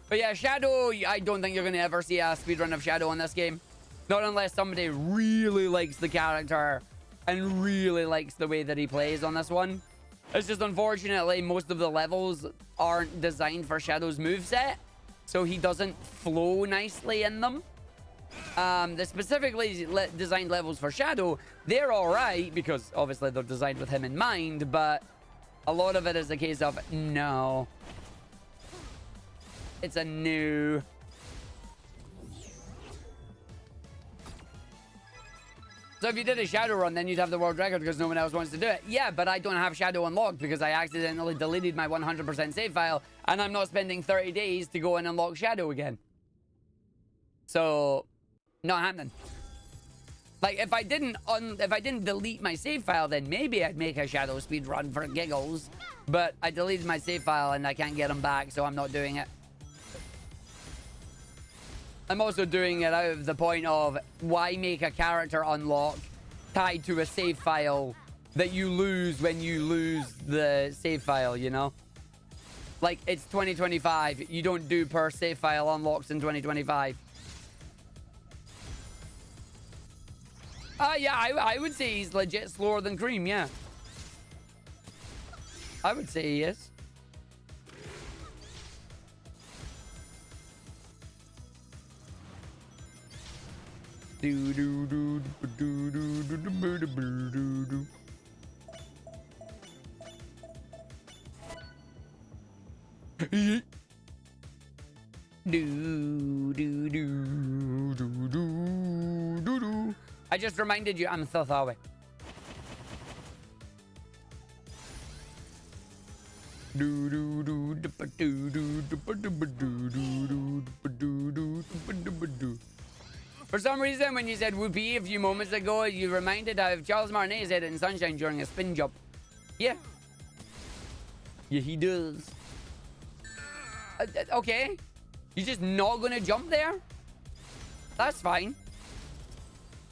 But yeah, Shadow, I don't think you're going to ever see a speedrun of Shadow in this game. Not unless somebody really likes the character and really likes the way that he plays on this one. It's just unfortunately most of the levels aren't designed for Shadow's moveset. So he doesn't flow nicely in them. The specifically designed levels for Shadow, they're alright because obviously they're designed with him in mind, but a lot of it is a case of no. It's a no. So if you did a Shadow run, then you'd have the world record because no one else wants to do it. Yeah, but I don't have Shadow unlocked because I accidentally deleted my 100% save file, and I'm not spending 30 days to go and unlock Shadow again. So, not happening. Like, if I didn't delete my save file, then maybe I'd make a Shadow speed run for giggles. But I deleted my save file and I can't get them back, so I'm not doing it. I'm also doing it out of the point of why make a character unlock tied to a save file that you lose when you lose the save file, you know? Like, it's 2025. You don't do per save file unlocks in 2025. Yeah, I would say he's legit slower than Cream, yeah. I would say he is. I just reminded you, I'm so sorry. For some reason, when you said whoopee a few moments ago, you reminded of Charles Martinet said it in Sunshine during a spin jump. Yeah. Yeah, he does. Okay. You're just not gonna jump there? That's fine.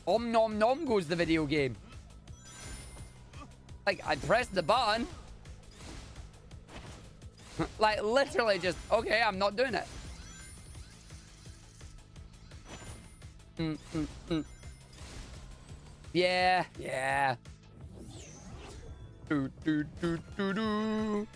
Om nom nom goes the video game. Like, I pressed the button. Like, literally just, okay, I'm not doing it. Yeah, yeah. Do, do, do, do, do.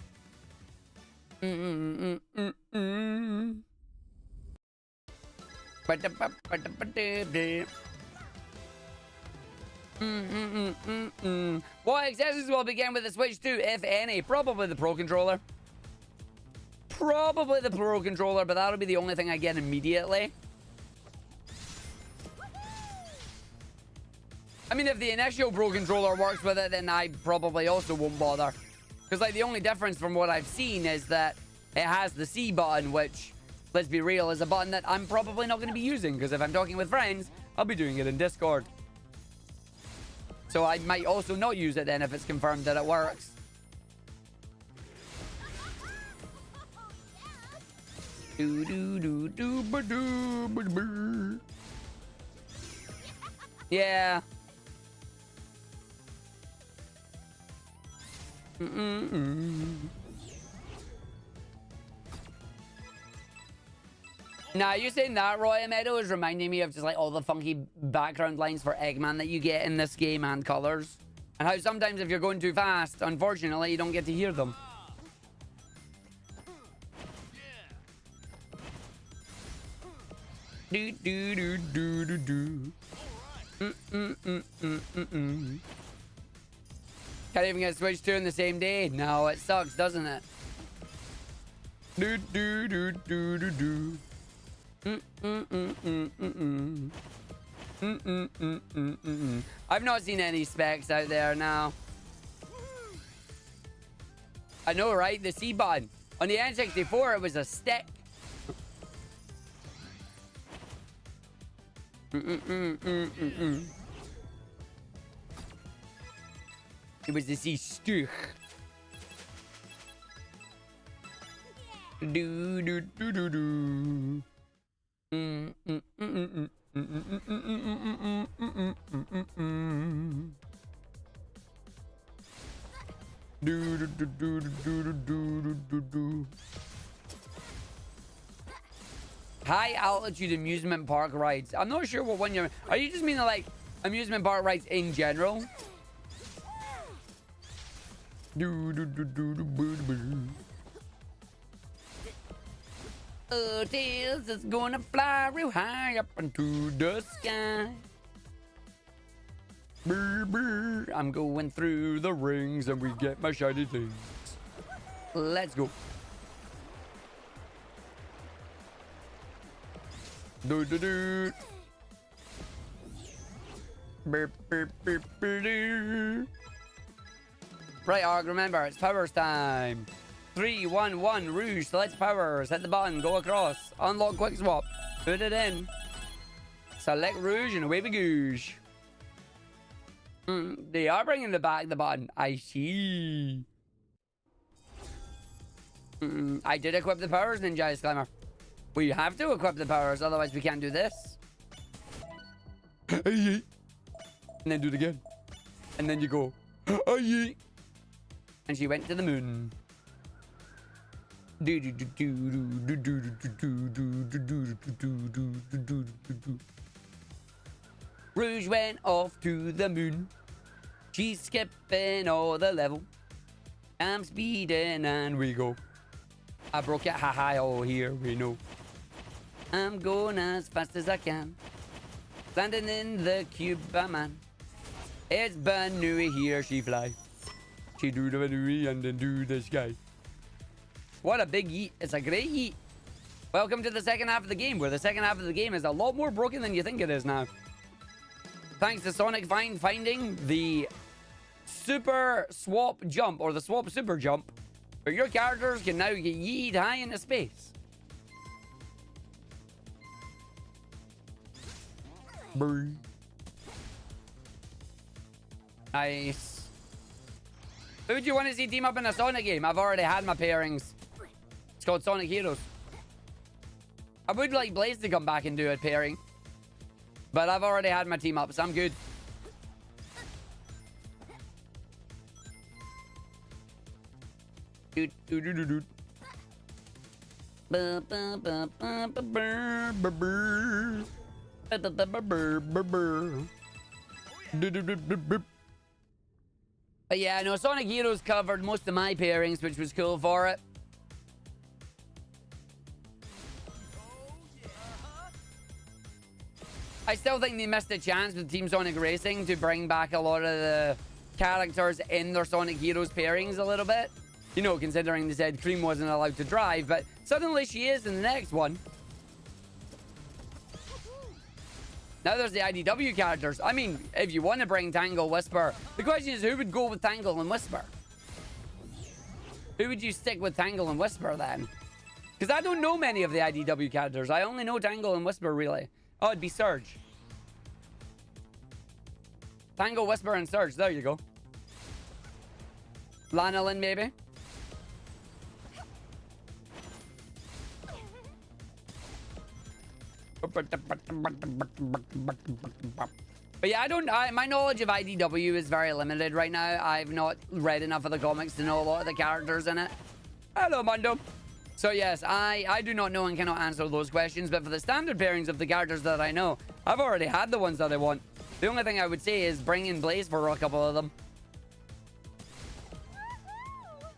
What accessories will begin with the Switch 2, if any? Probably the Pro Controller. Probably the Pro Controller, but that'll be the only thing I get immediately. I mean, if the initial Pro Controller works with it, then I probably also won't bother. Because, like, the only difference from what I've seen is that it has the C button, which, let's be real, is a button that I'm probably not going to be using. Because if I'm talking with friends, I'll be doing it in Discord. So I might also not use it then if it's confirmed that it works. Yeah. Nah, you saying that, Roy Meadow, is reminding me of just like all the funky background lines for Eggman that you get in this game and Colors. And how sometimes if you're going too fast, unfortunately, you don't get to hear them. Do do do do do do. Can't even get Switch 2 in the same day. No, it sucks, doesn't it? Do do do do do do. I've not seen any specs out there now. I know, right? The C button. On the N64, it was a stick. It was the C stick. Do do do do do. Do do do do do do do do do. High altitude amusement park rides. I'm not sure what one you're. Are you just meaning like amusement park rides in general? Do do do do do do do. Tails is gonna fly real high up into the sky. Brr, brr. I'm going through the rings and we get my shiny things. Let's go. Do do do. Burp, burp, burp, burp, do. Right, Arg, remember, it's powers time. 3, 2, 1, Rouge, select powers, hit the button, go across, unlock quick swap, put it in, select Rouge, and away we goosh. They are bringing the button, I see. I did equip the powers, Ninja Exclaimer. We have to equip the powers, otherwise we can't do this. And then do it again. And then you go, and she went to the moon. Rouge went off to the moon. She's skipping all the level. I'm speeding and we go. I broke it, haha, oh here we know. I'm going as fast as I can. Landing in the cube, man. It's Banui, here she fly. She do the Banui and then do the sky. What a big yeet. It's a great yeet. Welcome to the second half of the game, where the second half of the game is a lot more broken than you think it is now. Thanks to Sonic finding the super swap jump, or the swap super jump, where your characters can now get yeeted high into space. Brr. Nice. Who would you want to see team up in a Sonic game? I've already had my pairings. It's called Sonic Heroes. I would like Blaze to come back and do a pairing, but I've already had my team up, so I'm good. Do do do do do. But yeah, no, Sonic Heroes covered most of my pairings, which was cool for it. I still think they missed a chance with Team Sonic Racing to bring back a lot of the characters in their Sonic Heroes pairings a little bit. You know, considering they said Cream wasn't allowed to drive, but suddenly she is in the next one. Now there's the IDW characters. I mean, if you want to bring Tangle, Whisper, the question is who would go with Tangle and Whisper? Who would you stick with Tangle and Whisper then? Because I don't know many of the IDW characters. I only know Tangle and Whisper, really. Oh, it'd be Surge. Tangle, Whisper, and Surge. There you go. Lanolin, maybe? But yeah, my knowledge of IDW is very limited right now. I've not read enough of the comics to know a lot of the characters in it. Hello, Mundo. So yes, I do not know and cannot answer those questions, but for the standard pairings of the characters that I know, I've already had the ones that I want. The only thing I would say is bring in Blaze for a couple of them.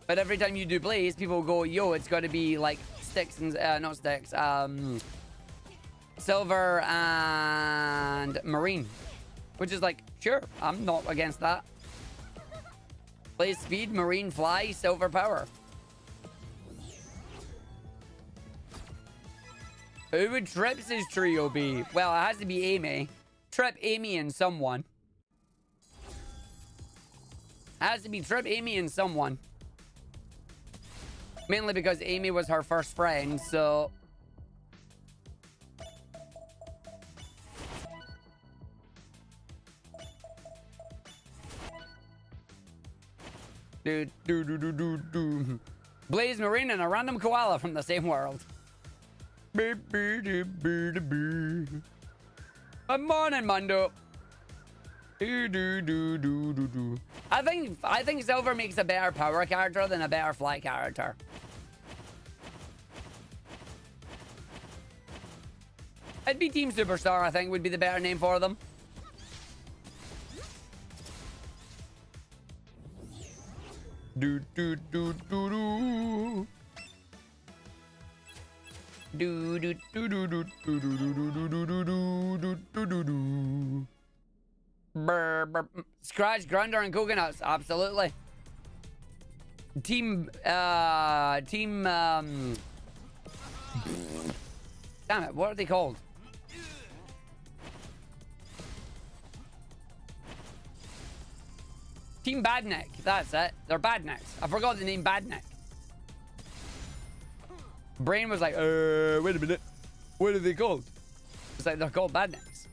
But every time you do Blaze, people go, yo, it's got to be like Sticks and, not Sticks, Silver and Marine. Which is like, sure, I'm not against that. Blaze Speed, Marine Fly, Silver Power. Who would Trips' trio be? Well, it has to be Amy. Trip, Amy, and someone. It has to be Trip, Amy, and someone. Mainly because Amy was her first friend, so... Blaze, Marine, and a random koala from the same world. Good morning, Mundo. I think Silver makes a better power character than a better fly character. It'd be Team Superstar, I think, would be the better name for them. Scratch, Grunder, and Coconuts, absolutely. Damn it, what are they called? Team Badneck, that's it. They're Badnecks. I forgot the name Badneck. Brain was like, wait a minute. What are they called? It's like, they're called Badnecks.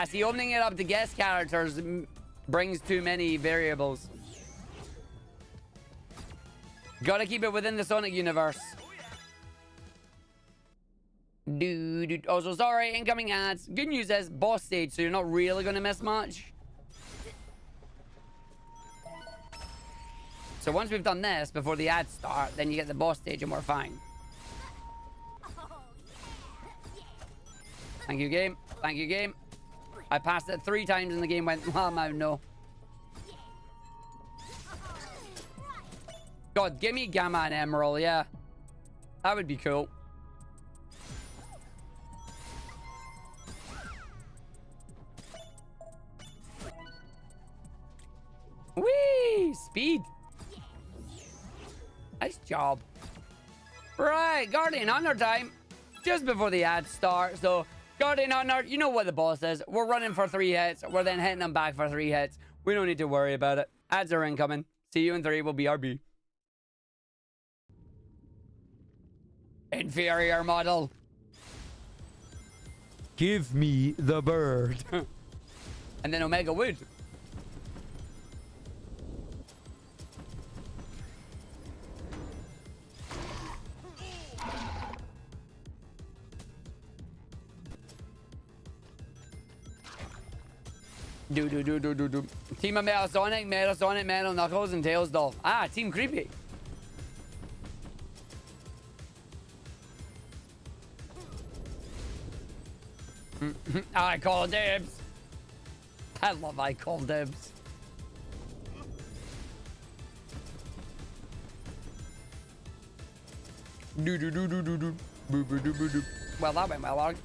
See, opening it up to guest characters brings too many variables. Gotta keep it within the Sonic universe. Dude. Also, sorry, incoming ads. Good news is boss stage, so you're not really gonna miss much. So once we've done this before the ads start, then you get the boss stage and we're fine. Thank you, game. Thank you, game. I passed it 3 times and the game went, oh no. God, give me Gamma and Emerald, yeah. That would be cool. Whee! Speed. Nice job. Right, Guardian Honor time. Just before the ads start. So, Guardian Honor, you know what the boss is. We're running for 3 hits. We're then hitting them back for 3 hits. We don't need to worry about it. Ads are incoming. See you in 3. We'll BRB. Inferior model. Give me the bird. And then Omega would. Do. Team of Metal Sonic, Metal Knuckles, and Tails Doll. Ah, Team Creepy. I call dibs. I love I call dibs. Do do do do do do. Boo boo do boo do. Well, that went well, Arg.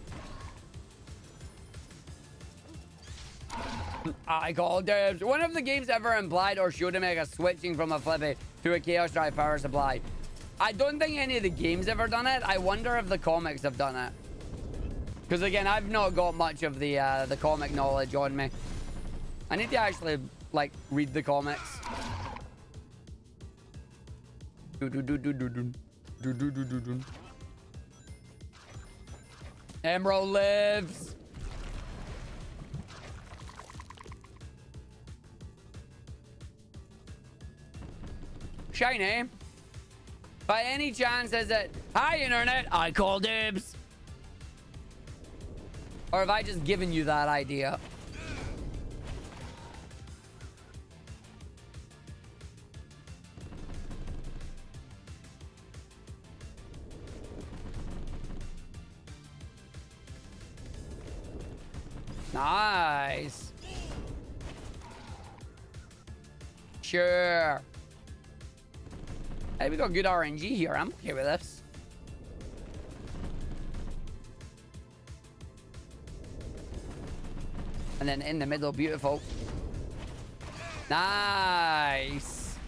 I call dibs. One of the games ever implied or showed him a switching from a flippy to a chaos drive power supply. I don't think any of the games ever done it. I wonder if the comics have done it. Because again, I've not got much of the comic knowledge on me. I need to actually like read the comics. Do do do do do do do do do do do. Emerald lives. Shiny. By any chance, is it, hi internet, I call dibs? Or have I just given you that idea? Nice. Sure. Hey, we got good RNG here. I'm okay with this. And then in the middle, beautiful. Nice.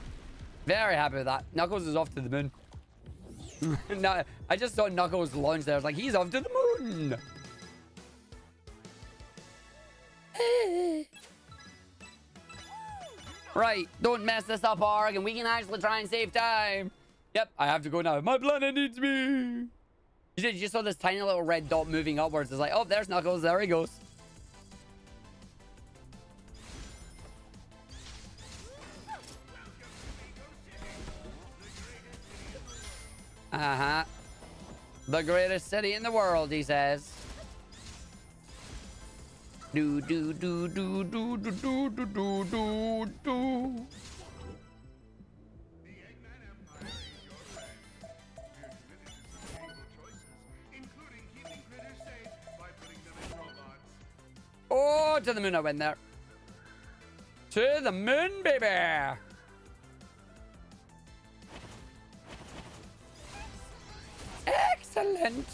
Very happy with that. Knuckles is off to the moon. No, I just saw Knuckles launch there. I was like, he's off to the moon. Right, don't mess this up, Arg, and we can actually try and save time. Yep, I have to go now. My planet needs me. You just saw this tiny little red dot moving upwards. It's like, oh, there's Knuckles. There he goes. Uh-huh. The greatest city in the world, he says. Do do do do do do do do do do do. Oh, to the moon I went there. To the moon, baby. Excellent.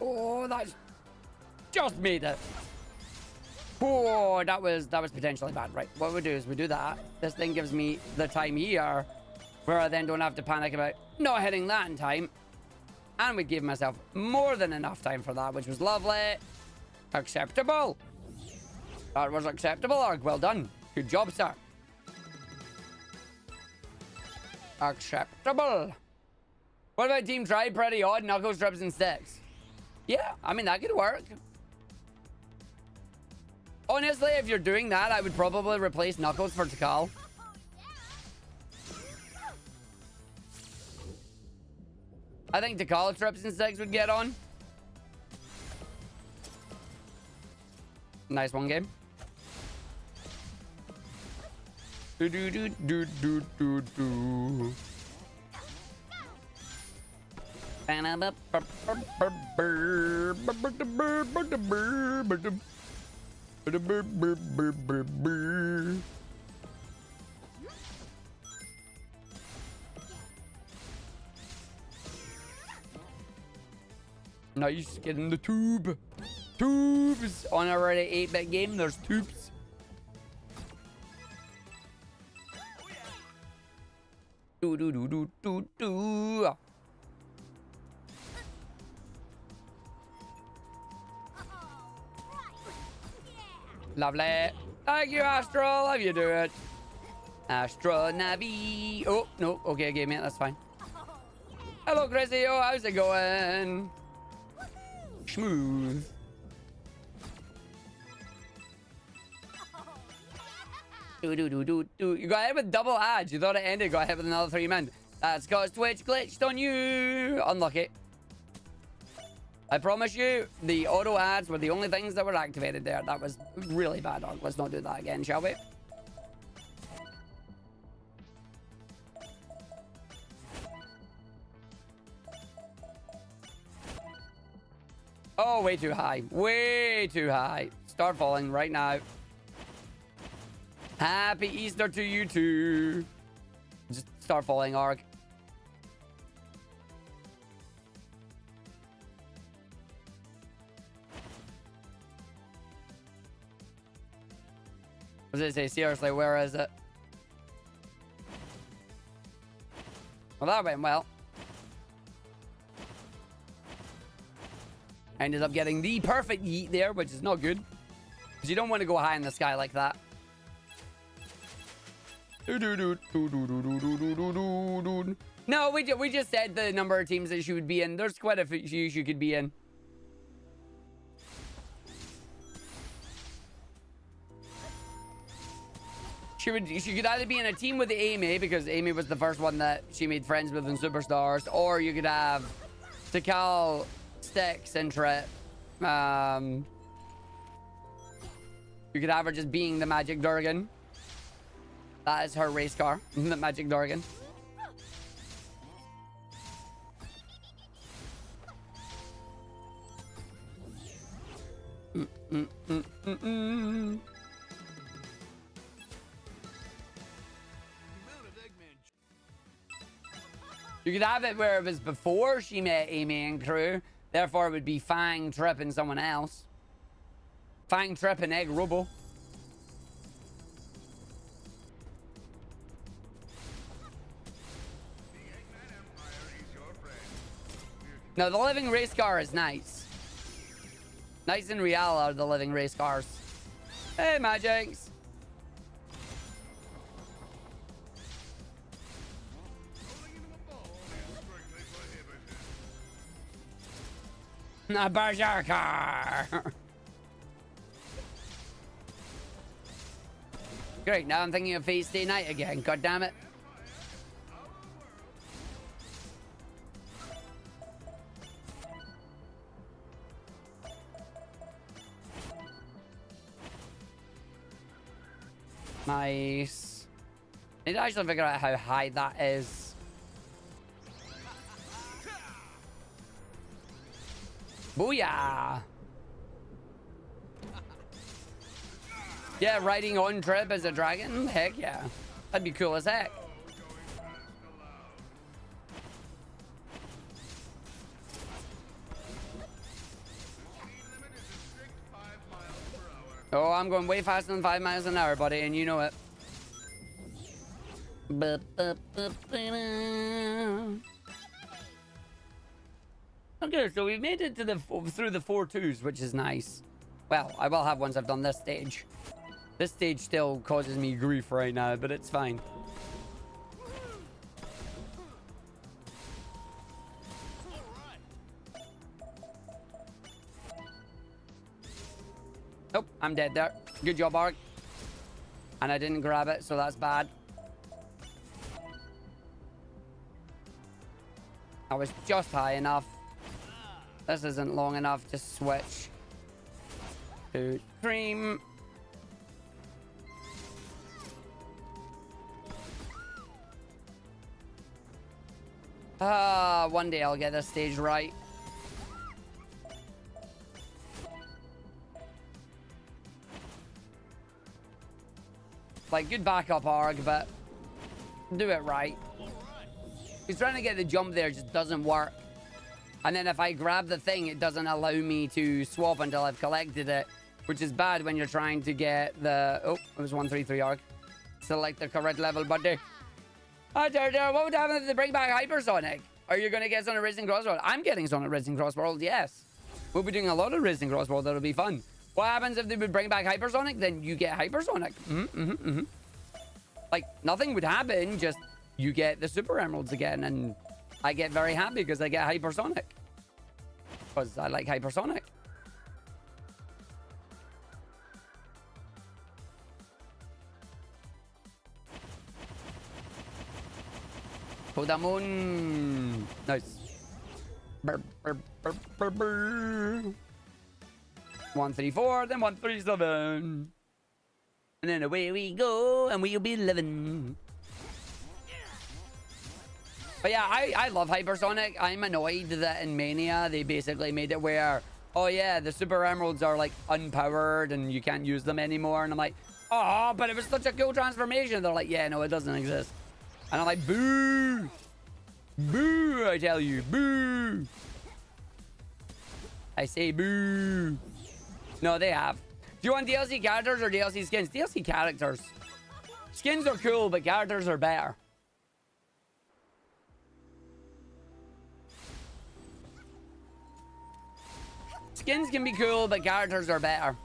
Oh, that's just made it. Oh, that was potentially bad. Right, what we do is we do that. This thing gives me the time here where I then don't have to panic about not hitting that in time. And we gave myself more than enough time for that, which was lovely. Acceptable. That was acceptable, Arg. Well done. Good job, sir. Acceptable. What about Team Try? Pretty odd. Knuckles, Strips, and Sticks. Yeah, I mean, that could work. Honestly, if you're doing that, I would probably replace Knuckles for Tikal. I think Tikal, Strips, and Sticks would get on. Nice one, game. Do do do do do do do. Nice, get in the tube. Tubes on a already 8-bit game. There's tubes. Do do do do do do. Lovely. Thank you, Astral. How you doing? Astral Navi. Oh, no. Okay, game mate. That's fine. Hello, Chrissy. Oh, how's it going? Smooth. Do do do do do. You got hit with double ads. You thought it ended. Got hit with another 3 men. That's because Twitch glitched on you. Unlucky. I promise you, the auto ads were the only things that were activated there. That was really bad. Let's not do that again, shall we? Oh, way too high. Way too high. Start falling right now. Happy Easter to you too. Just start falling, Arg. What does it say? Seriously, where is it? Well, that went well. I ended up getting the perfect yeet there, which is not good. Because you don't want to go high in the sky like that. No, we just said the number of teams that she would be in. There's quite a few she could be in. She could either be in a team with Amy, because Amy was the first one that she made friends with in Superstars, or you could have Tikal, Styx, and Trip. You could have her just being the Magic Durgan. That is her race car, the Magic Durgan. You could have it where it was before she met Amy and crew. Therefore, it would be Fang, Trip, and someone else. Fang, Trip, and Egg Robo. No, the living race car is nice. Nice and real are the living race cars. Hey, Magics. A berserker. Great, now I'm thinking of Feast Day Night again. God damn it. Nice. I need to actually figure out how high that is. Booyah! Yeah, riding on Trip as a dragon? Heck yeah. That'd be cool as heck. Oh, I'm going way faster than 5 miles an hour, buddy, and you know it. Okay, so we've made it to through the 4-2s, which is nice. Well, I will have once I've done this stage. This stage still causes me grief right now, but it's fine. Nope, I'm dead there. Good job, Arg. And I didn't grab it, so that's bad. I was just high enough. This isn't long enough to switch to Dream. One day I'll get this stage right. Like, good backup, Arg, but do it right. He's trying to get the jump there, just doesn't work. And then if I grab the thing, it doesn't allow me to swap until I've collected it, which is bad when you're trying to get the... Oh, it was 133 Arg. Select the correct level, buddy. What would happen if they bring back Hypersonic? Are you going to get Sonic Racing Cross World? I'm getting Sonic Racing Cross World, yes. We'll be doing a lot of Racing Cross World. That'll be fun. What happens if they would bring back Hypersonic? Then you get Hypersonic. Like, nothing would happen, just you get the Super Emeralds again, and I get very happy because I get Hypersonic. Because I like Hypersonic. To the moon. Nice. Burr, burr, burr, burr, burr. 134, then 137. And then away we go, and we'll be living. But yeah, I love Hypersonic. I'm annoyed that in Mania, they basically made it where oh yeah, the super emeralds are like unpowered and you can't use them anymore. And I'm like, oh, but it was such a cool transformation. They're like, yeah, no, it doesn't exist. And I'm like, boo. Boo, I tell you, boo. I say boo. No, they have. Do you want DLC characters or DLC skins? DLC characters. Skins are cool, but characters are better. Skins can be cool, but characters are better.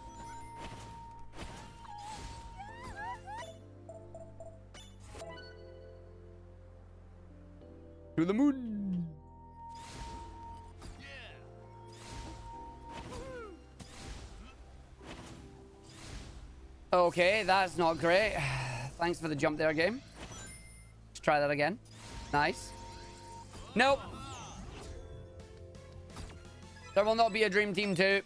To the moon. Okay, that's not great. Thanks for the jump there, game. Let's try that again. Nice. Nope. There will not be a Dream Team 2.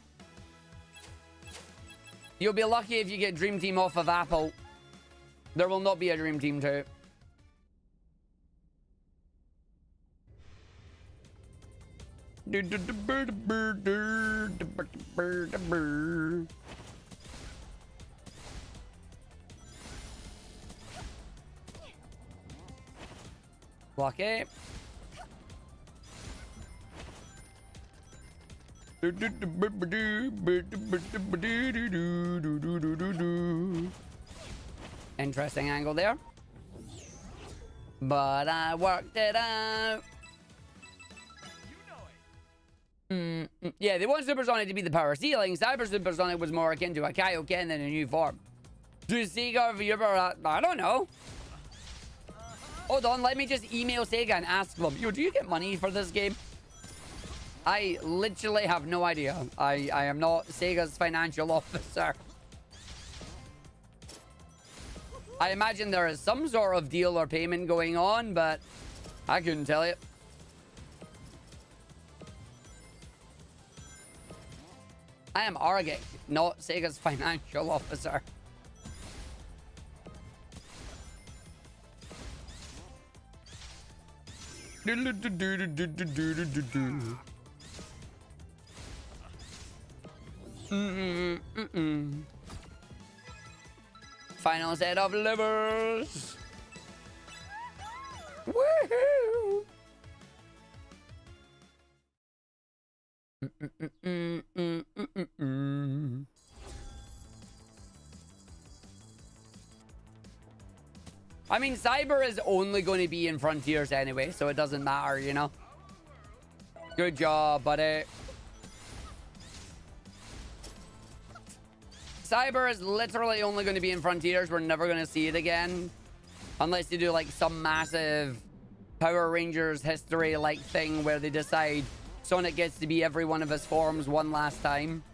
You'll be lucky if you get Dream Team off of Apple. There will not be a Dream Team 2. Lucky. Interesting angle there. But I worked it out. Yeah, they want Supersonic to be the power ceiling. Cyber Supersonic was more akin to a Kaioken than a new form. Do Sega Viewer? I don't know. Hold on, let me just email Sega and ask them. Yo, do you get money for this game? I literally have no idea. I am not Sega's financial officer. I imagine there is some sort of deal or payment going on, but I couldn't tell you. I am Argick, not Sega's financial officer. Final set of levels. Woohoo! I mean, Cyber is only going to be in Frontiers anyway, so it doesn't matter, you know? Good job, buddy. Cyber is literally only going to be in Frontiers. We're never going to see it again. Unless they do, like, some massive Power Rangers history-like thing where they decide Sonic gets to be every one of his forms one last time.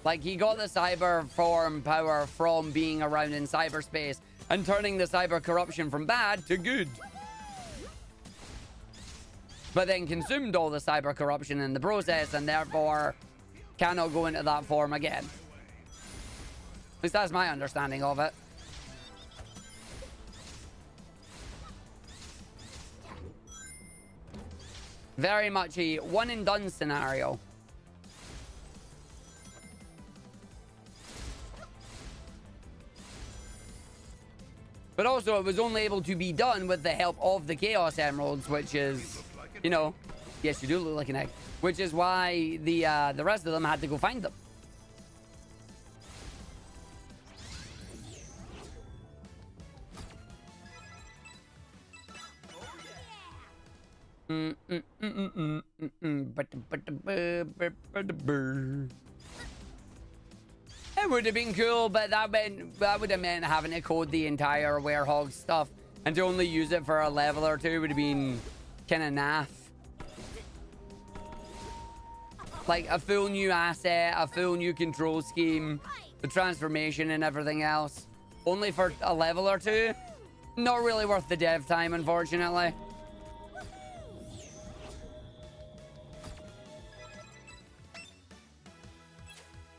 Like, he got the cyber form power from being around in cyberspace and turning the cyber corruption from bad to good. But then consumed all the cyber corruption in the process and therefore cannot go into that form again. At least that's my understanding of it. Very much a one and done scenario. But also it was only able to be done with the help of the Chaos Emeralds, which is, you know, yes, you do look like an egg. Which is why the rest of them had to go find them. It would have been cool, but that would have meant having to code the entire Werehog stuff, and to only use it for a level or two would have been kind of naff. Like a full new asset, a full new control scheme, the transformation and everything else, only for a level or two. Not really worth the dev time, unfortunately.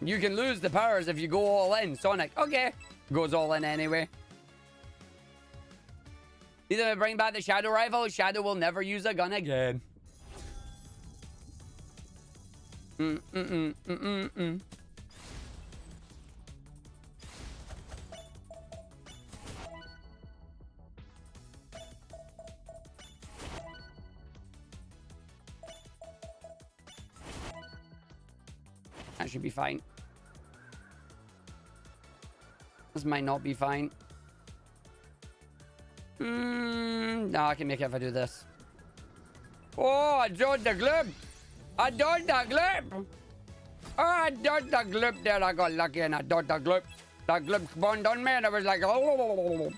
You can lose the powers if you go all in. Sonic, okay. Goes all in anyway. Either bring back the Shadow Rifle, Shadow will never use a gun again. That should be fine. This might not be fine. No, I can make it if I do this. Oh, I dodged the glib. I dodged the glib. Oh, I dodged the glib there. I got lucky and I dodged the glib. That glib spawned on me and I was like, oh.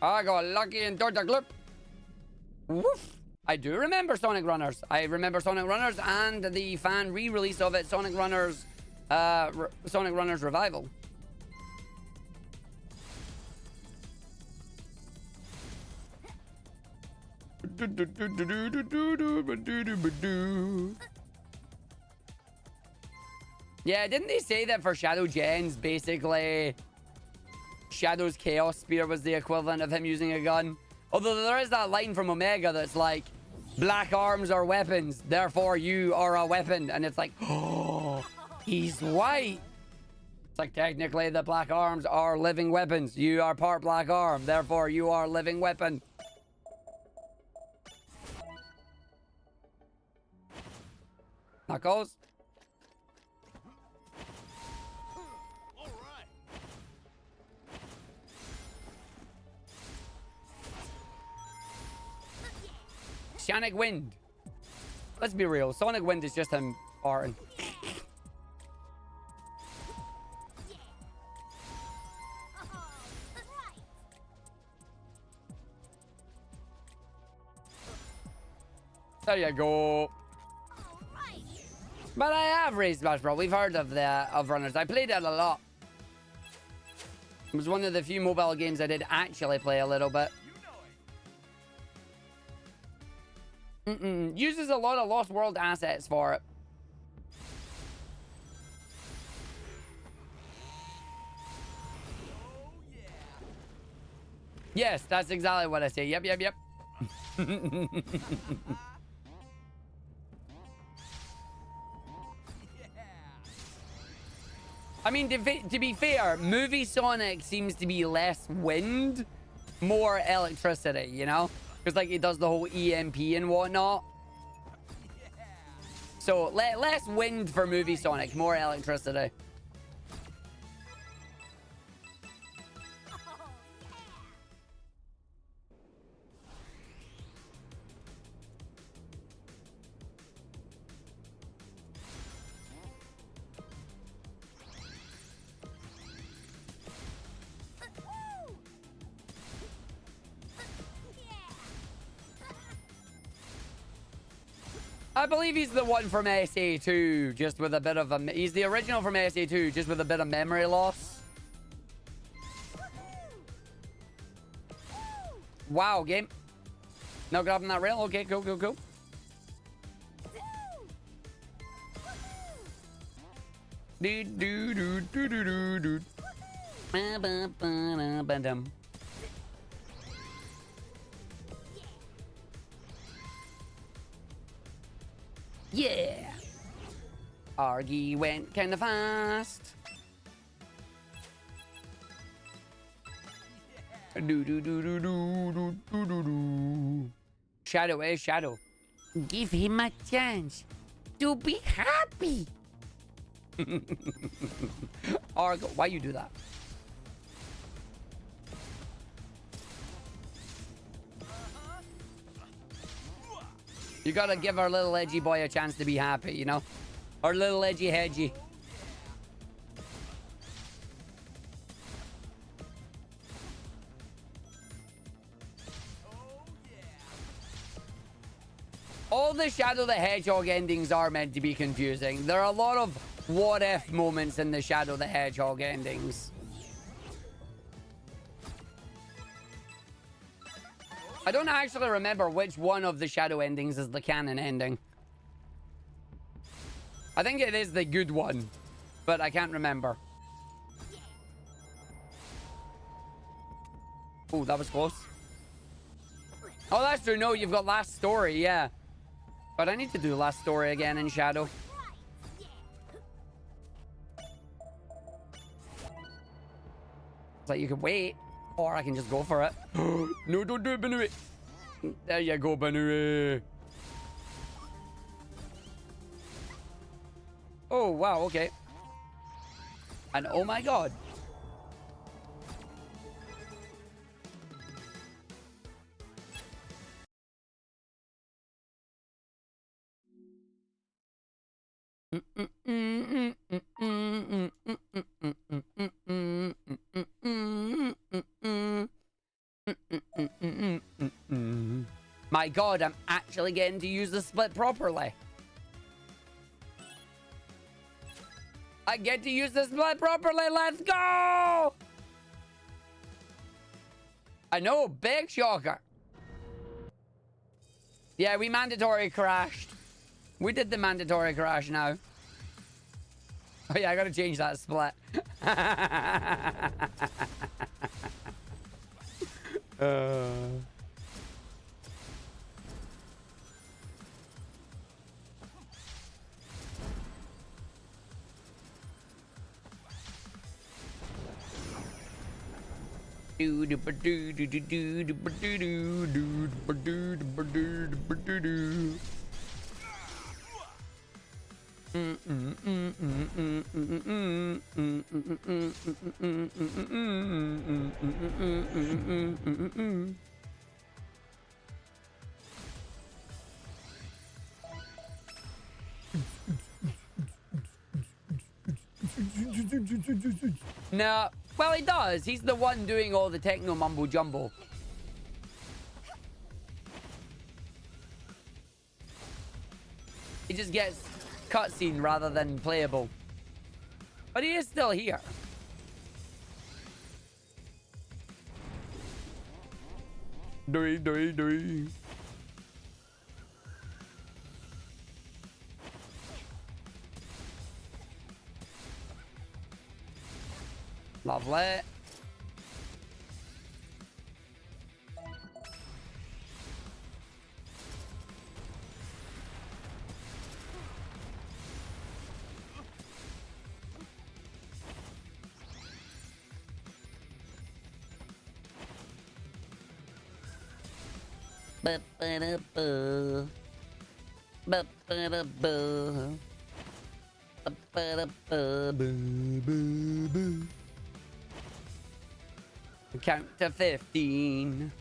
I got lucky and dodged the glib. Woof. I do remember Sonic Runners. I remember Sonic Runners and the fan re-release of it, Sonic Runners Revival. Yeah, didn't they say that for Shadow Gens, basically Shadow's Chaos Spear was the equivalent of him using a gun? Although there is that line from Omega that's like, black arms are weapons, therefore you are a weapon. And it's like, oh, he's white. It's like, technically the black arms are living weapons. You are part black arm, therefore you are living weapon. Knuckles. Sonic Wind. Let's be real. Sonic Wind is just him farting. There you go. But I have raised Smash Bros. We've heard of Runners. I played it a lot. It was one of the few mobile games I did actually play a little bit. Uses a lot of Lost World assets for it. Yes, that's exactly what I say. Yep. I mean, to be fair, movie Sonic seems to be less wind, more electricity, you know? Because, like, it does the whole EMP and whatnot. So, less wind for movie Sonic, more electricity. I believe he's the one from SA2, just with a bit of a... He's the original from SA2, just with a bit of memory loss. Wow, game. No grabbing that rail? Okay, cool. Yeah. Argy went kinda fast. Shadow is Shadow. Give him a chance to be happy. Argo, why you do that? You gotta give our little edgy boy a chance to be happy, you know? Our little edgy hedgy. All the Shadow the Hedgehog endings are meant to be confusing. There are a lot of what-if moments in the Shadow the Hedgehog endings. I don't actually remember which one of the Shadow endings is the canon ending. I think it is the good one. but I can't remember. Oh, that was close. Oh, that's true. No, you've got last story, yeah. But I need to do last story again in Shadow. It's like you can wait, or I can just go for it. No, don't do it, Banui. There you go, Banui. Oh, wow, okay. And oh my god. My god, I'm actually getting to use the split properly. I get to use the split properly. Let's go! I know, big shocker. Yeah, we mandatory crashed. We did the mandatory crash now. Oh yeah, I gotta change that split. No, well, he does. He's the one doing all the techno mumbo jumbo. He just gets cutscene rather than playable. But he is still here. Doi. Lovely. Ba-ba-da-boo. Ba-ba-da-boo. Ba-ba-da-boo. Count to 15.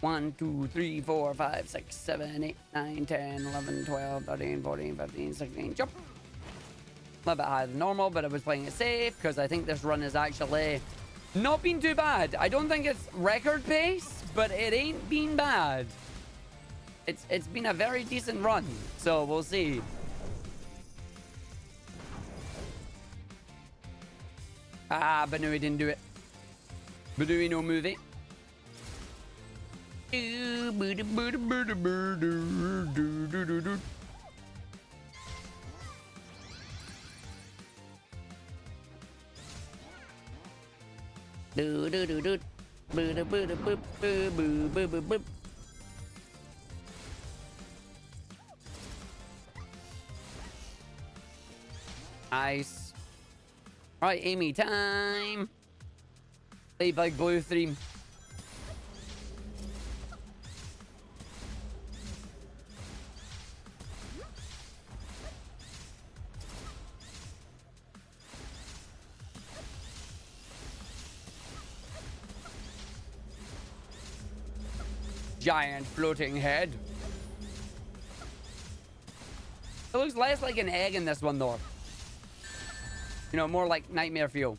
1, 2, 3, 4, 5, 6, 7, 8, 9, 10, 11, 12, 13, 14, 15, 16. Jump. A little bit higher than normal, but I was playing it safe because I think this run is actually not been too bad. I don't think it's record pace, but it ain't been bad. It's been a very decent run, so we'll see. Ah, but no, he didn't do it. But do we no movie? Nice. Right, Amy time. Play like blue theme. Giant floating head. It looks less like an egg in this one though. You know, more like nightmare fuel.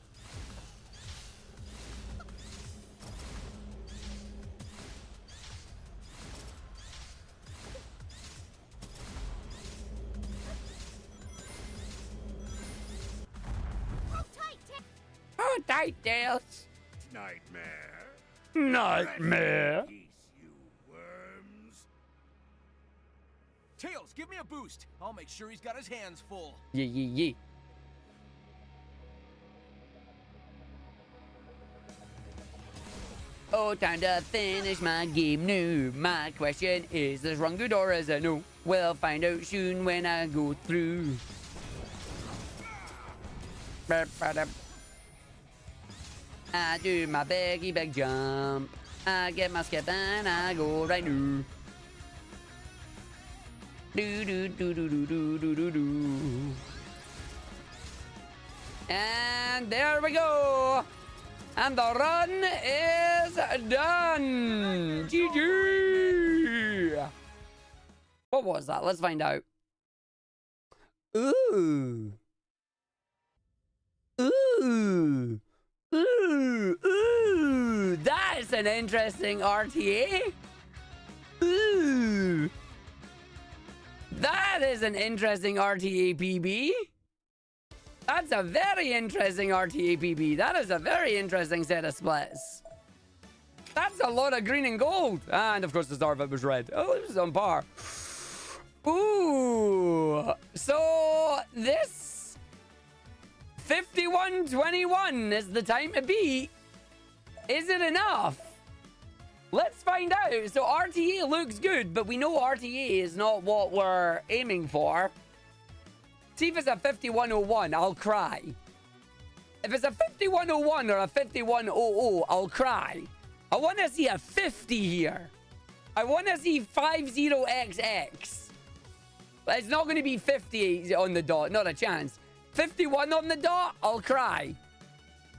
Oh, tight tails. Nightmare. Nightmare. Peace, you worms. Tails, give me a boost. I'll make sure he's got his hands full. Yeah. Oh, time to finish my game now. My question is this run good or is it no? We'll find out soon when I go through. I do my big jump. I get my skip and I go right now. Do do do do do do do do do. And there we go. And the run is done. GG. What was that? Let's find out. Ooh. Ooh. Ooh. Ooh. That's an interesting RTA. Ooh. That is an interesting RTA PB. That's a very interesting RTA PB. That is a very interesting set of splits. That's a lot of green and gold. And of course the star of it was red. Oh, it was on par. Ooh. So this 51-21 is the time to beat. Is it enough? Let's find out. So RTA looks good, but we know RTA is not what we're aiming for. See if it's a 5101, I'll cry. If it's a 5101 or a 5100, I'll cry. I want to see a 50 here. I want to see 50XX. But it's not going to be 50 on the dot, not a chance. 51 on the dot, I'll cry.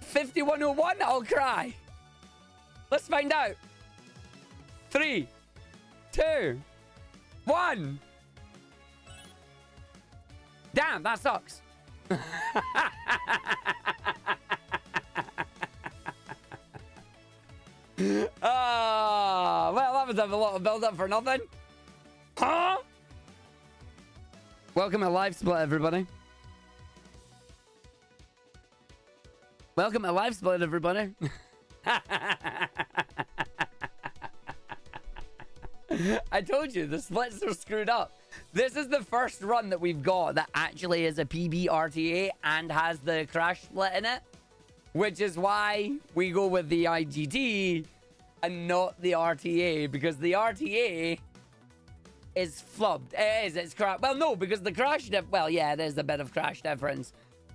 5101, I'll cry. Let's find out. 3, 2, 1. Damn, that sucks. Well, that was a lot of build-up for nothing. Huh? Welcome to Live Split, everybody. Welcome to Live Split, everybody. I told you, the splits are screwed up. This is the first run that we've got that actually is a PB RTA and has the crash split in it. Which is why we go with the IGT and not the RTA. Because the RTA is flubbed. It is, it's crap. Well, no, because the crash... Well, yeah, there's a bit of crash difference.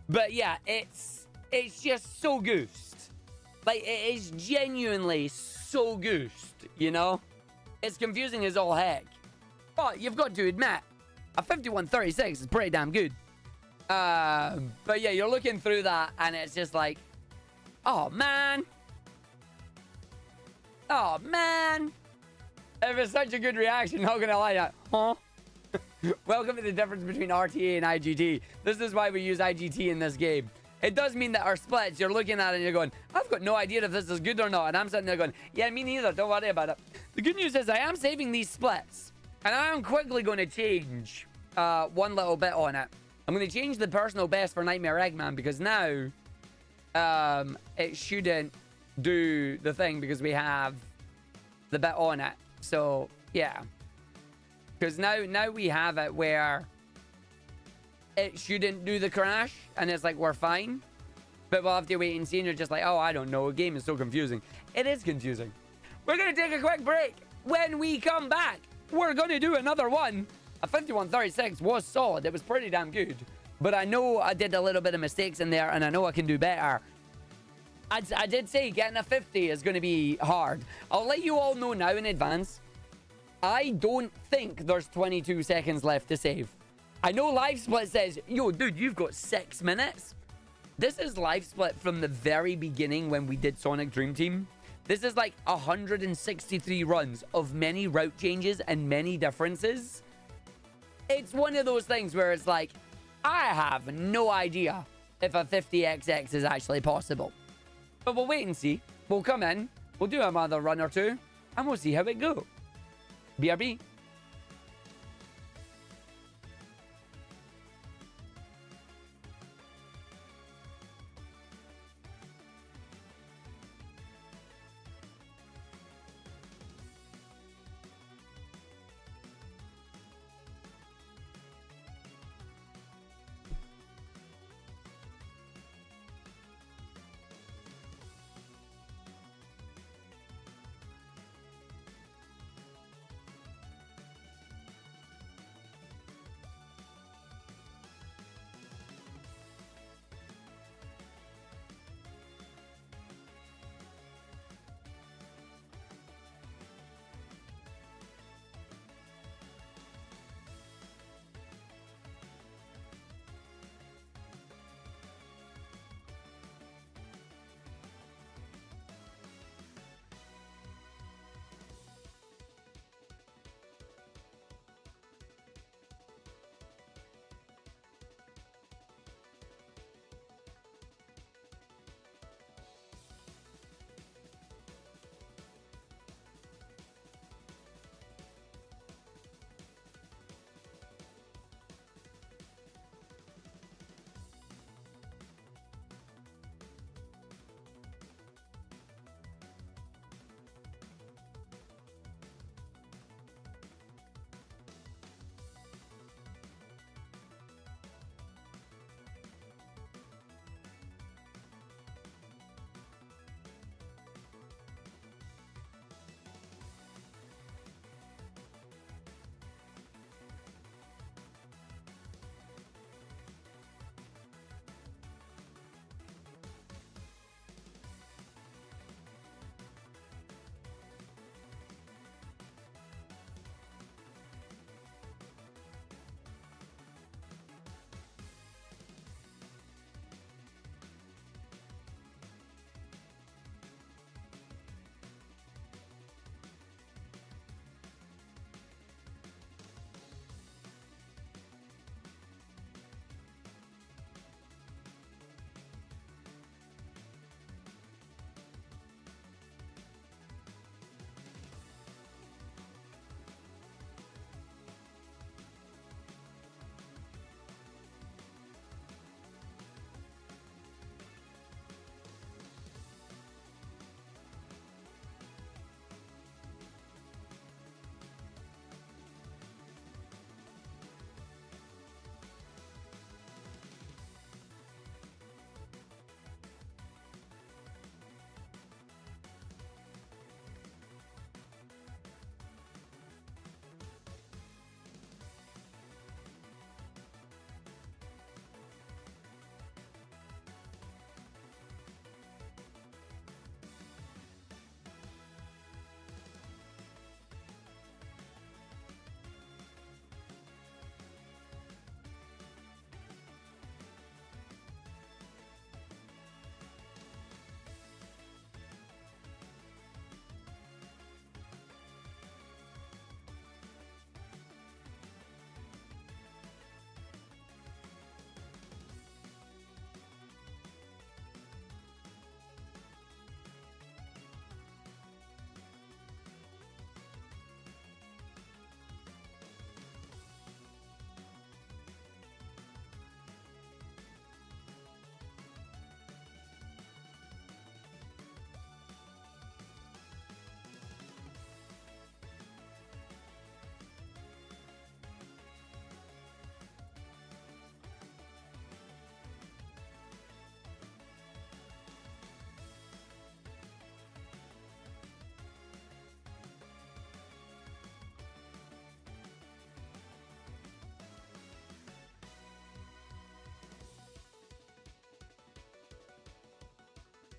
But yeah, it's just so goosed. Like, it is genuinely so goosed, you know? It's confusing as all heck. But you've got to admit, a 5136 is pretty damn good. But yeah, you're looking through that and it's just like, oh man. Oh man. It was such a good reaction, not gonna lie. Huh? Welcome to the difference between RTA and IGT. This is why we use IGT in this game. It does mean that our splits, you're looking at it and you're going, I've got no idea if this is good or not. And I'm sitting there going, yeah, me neither. Don't worry about it. The good news is I am saving these splits. And I am quickly going to change one little bit on it. I'm going to change the personal best for Nightmare Eggman because now it shouldn't do the thing because we have the bit on it. So, yeah. Because now we have it where it shouldn't do the crash and it's like we're fine. But we'll have to wait and see and you're just like, oh, I don't know. The game is so confusing. It is confusing. We're going to take a quick break. When we come back, we're going to do another one. A 5136 was solid. It was pretty damn good. But I know I did a little bit of mistakes in there, and I know I can do better. I did say getting a 50 is going to be hard. I'll let you all know now in advance. I don't think there's 22 seconds left to save. I know Live Split says, yo, dude, you've got 6 minutes. This is Live Split from the very beginning when we did Sonic Dream Team. This is like 163 runs of many route changes and many differences. It's one of those things where it's like, I have no idea if a 50XX is actually possible. But we'll wait and see. We'll come in, we'll do another run or two, and we'll see how it goes. BRB.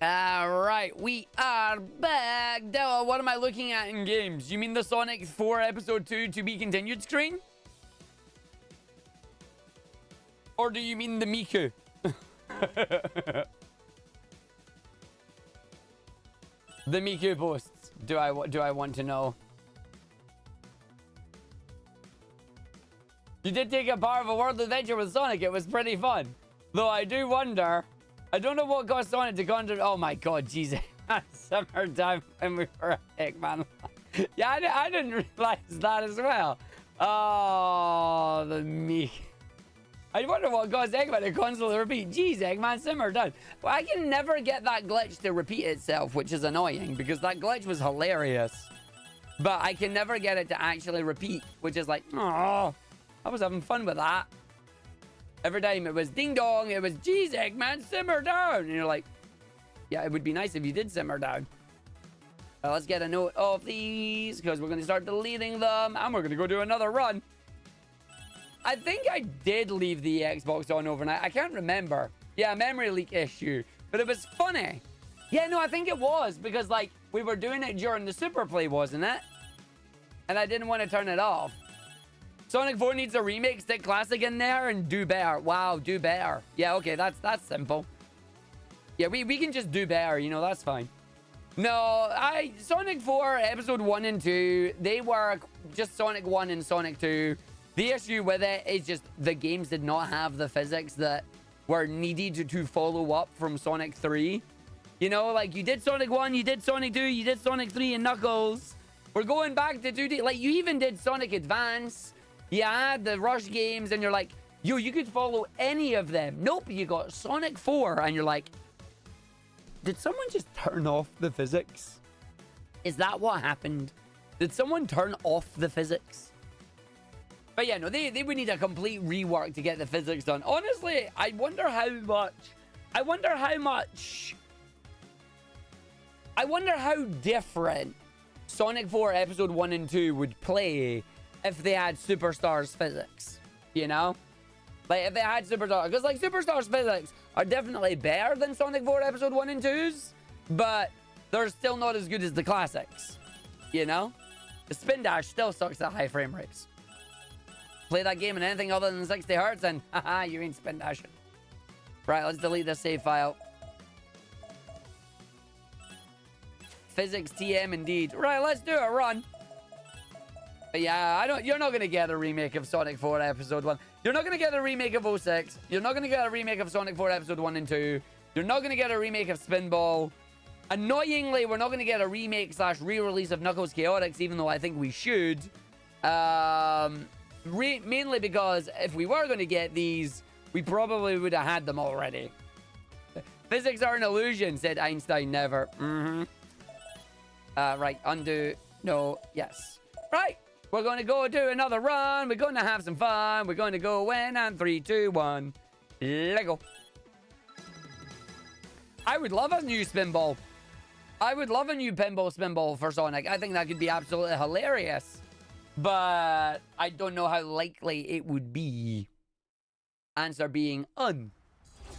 Alright, we are back. Della, what am I looking at in games? You mean the Sonic 4 Episode 2 to be continued screen? Or do you mean the Miku? The Miku posts. Do I want to know? You did take a part of a world adventure with Sonic. It was pretty fun. Though I do wonder. I don't know what caused Sonic to conjure. Oh my god, Jesus. Summertime when we were Eggman. Yeah, I didn't realize that as well. Oh, the Miku. I wonder what caused Eggman to constantly repeat. Jeez, Eggman, simmer down. Well, I can never get that glitch to repeat itself, which is annoying because that glitch was hilarious. But I can never get it to actually repeat, which is like, oh, I was having fun with that. Every time it was ding dong, it was, jeez, Eggman, simmer down. And you're like, yeah, it would be nice if you did simmer down. Let's get a note of these because we're going to start deleting them and we're going to go do another run. I think I did leave the Xbox on overnight. I can't remember. Yeah, memory leak issue. But it was funny. Yeah, no, I think it was because, like, we were doing it during the Super Play, wasn't it? And I didn't want to turn it off. Sonic 4 needs a remake. Stick classic in there and do better. Wow, do better. Yeah, okay, that's simple. Yeah, we can just do better, you know, that's fine. No, Sonic 4 Episode 1 and 2, they were just Sonic 1 and Sonic 2. The issue with it is just the games did not have the physics that were needed to follow up from Sonic 3. You know, like you did Sonic 1, you did Sonic 2, you did Sonic 3 and Knuckles. We're going back to 2D. Like you even did Sonic Advance. You had the Rush games and you're like, yo, you could follow any of them. Nope, you got Sonic 4 and you're like, did someone just turn off the physics? Is that what happened? Did someone turn off the physics? But yeah, no, they would need a complete rework to get the physics done. Honestly, I wonder how different Sonic 4 Episode 1 and 2 would play if they had Superstars physics, you know? Like, if they had Superstars, because, like, Superstars physics are definitely better than Sonic 4 Episode 1 and 2's, but they're still not as good as the classics, you know? The spin dash still sucks at high frame rates. Play that game in anything other than 60 hertz and haha, you ain't spin dashing. Right, let's delete this save file. Physics TM indeed. Right, let's do a run. But yeah, you're not gonna get a remake of Sonic 4 Episode 1. You're not gonna get a remake of 06. You're not gonna get a remake of Sonic 4 Episode 1 and 2. You're not gonna get a remake of Spinball. Annoyingly, we're not gonna get a remake / re-release of Knuckles Chaotix, even though I think we should. Mainly because if we were going to get these, we probably would have had them already. Physics are an illusion, said Einstein. Never. Right, undo. No, yes. Right, we're going to go do another run. We're going to have some fun. We're going to go in on 3, 2, 1. Lego. I would love a new Spinball. I would love a new Spinball for Sonic. I think that could be absolutely hilarious. But I don't know how likely it would be. Answer being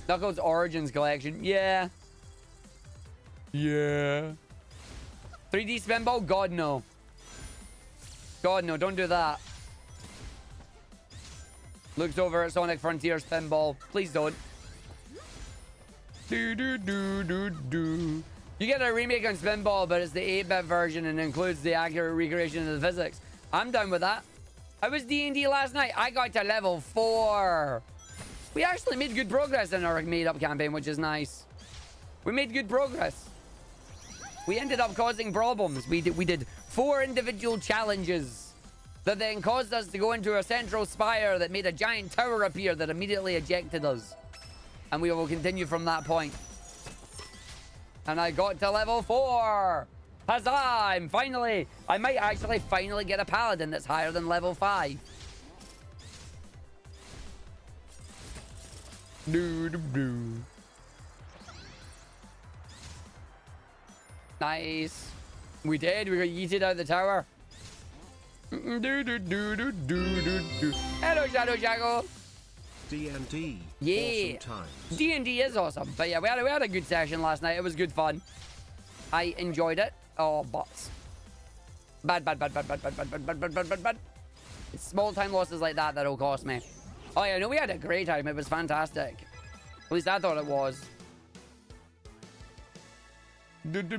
Knuckles Origins Collection. Yeah. Yeah. 3D Spinball? God, no. God, no. Don't do that. Looks over at Sonic Frontier Spinball. Please don't. You get a remake on Spinball, but it's the 8-bit version and includes the accurate recreation of the physics. I'm done with that. I was D&D last night. I got to level 4. We actually made good progress in our made-up campaign, which is nice. We made good progress. We ended up causing problems. We did 4 individual challenges that then caused us to go into a central spire that made a giant tower appear that immediately ejected us. And we will continue from that point. And I got to level 4. Huzzah! I might actually finally get a paladin that's higher than level 5. Nice. We did. We got yeeted out the tower. Hello, Shadow Shackle. D&D. Yeah. Awesome times. D&D is awesome. But yeah, we had a good session last night. It was good fun. I enjoyed it. Oh, bots. Bad. It's small time losses like that that'll cost me. Oh yeah, no, we had a great time. It was fantastic. At least I thought it was. But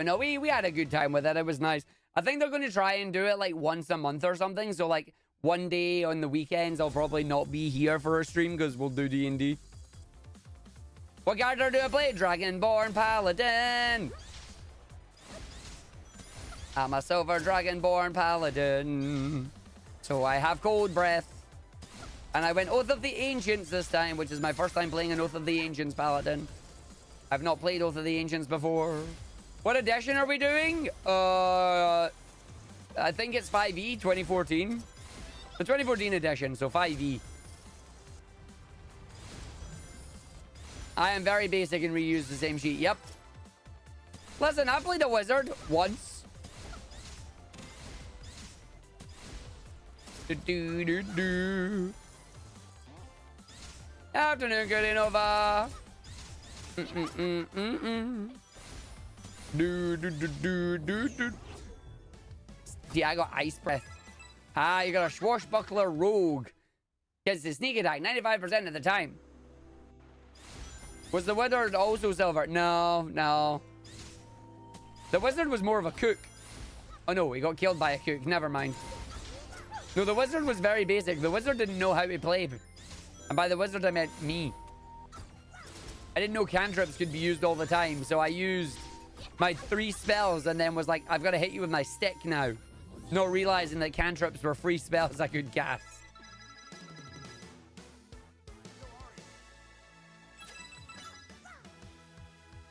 no, we had a good time with it. It was nice. I think they're going to try and do it like once a month or something. So like one day on the weekends, I'll probably not be here for a stream because we'll do D&D. What character do I play? Dragonborn Paladin. I'm a silver Dragonborn Paladin. So I have cold breath. And I went Oath of the Ancients this time, which is my first time playing an Oath of the Ancients Paladin. I've not played Oath of the Ancients before. What edition are we doing? I think it's 5e 2014. The 2014 edition, so 5e. I am very basic and reuse the same sheet. Yep. Listen, I played a wizard once. Afternoon, good over. Yeah, I got ice breath. Ah, you got a swashbuckler rogue. Gets the sneak attack 95% of the time. Was the wizard also silver? No. The wizard was more of a cook. Oh no, he got killed by a cook. Never mind. No, the wizard was very basic. The wizard didn't know how to play. And by the wizard, I meant me. I didn't know cantrips could be used all the time, so I used my 3 spells and then was like, I've got to hit you with my stick now. Not realizing that cantrips were free spells I could cast.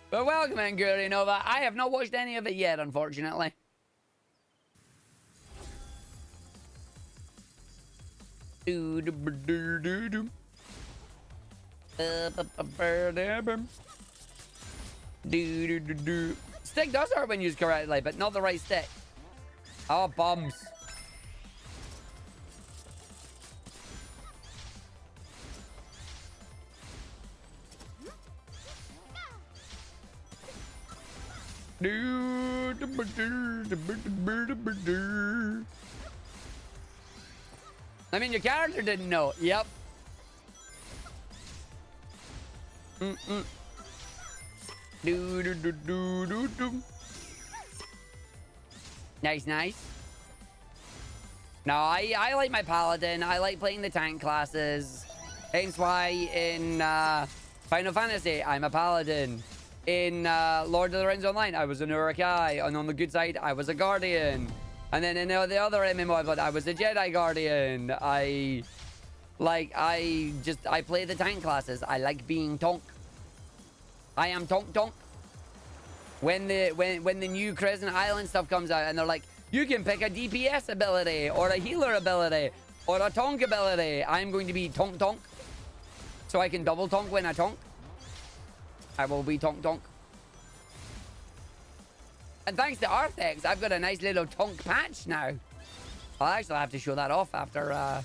But welcome in, Guri Nova. I have not watched any of it yet, unfortunately. Stick does hurt when used correctly, but not the right stick. Oh, bombs. I mean, your character didn't know. Yep. Nice. No, I like my paladin. I like playing the tank classes. Hence why in Final Fantasy, I'm a paladin. In Lord of the Rings Online, I was an Uruk-hai. And on the good side, I was a guardian. And then in the other MMO, I was a Jedi Guardian. I play the tank classes. I like being Tonk. I am Tonk. When the new Crescent Island stuff comes out and they're like, you can pick a DPS ability or a healer ability or a Tonk ability, I'm going to be Tonk. So I can double Tonk when I Tonk. I will be Tonk. And thanks to Arthex, I've got a nice little Tonk patch now. I'll actually have to show that off after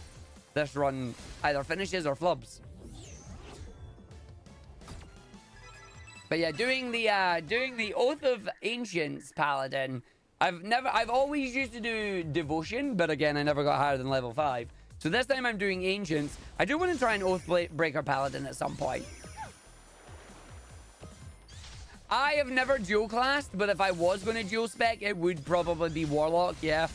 this run either finishes or flubs. But yeah, doing the Oath of Ancients Paladin, I've always used to do Devotion, but again, I never got higher than level 5. So this time I'm doing Ancients. I do want to try an Oathbreaker Paladin at some point. I have never dual classed, but if I was going to dual spec, it would probably be Warlock, yeah.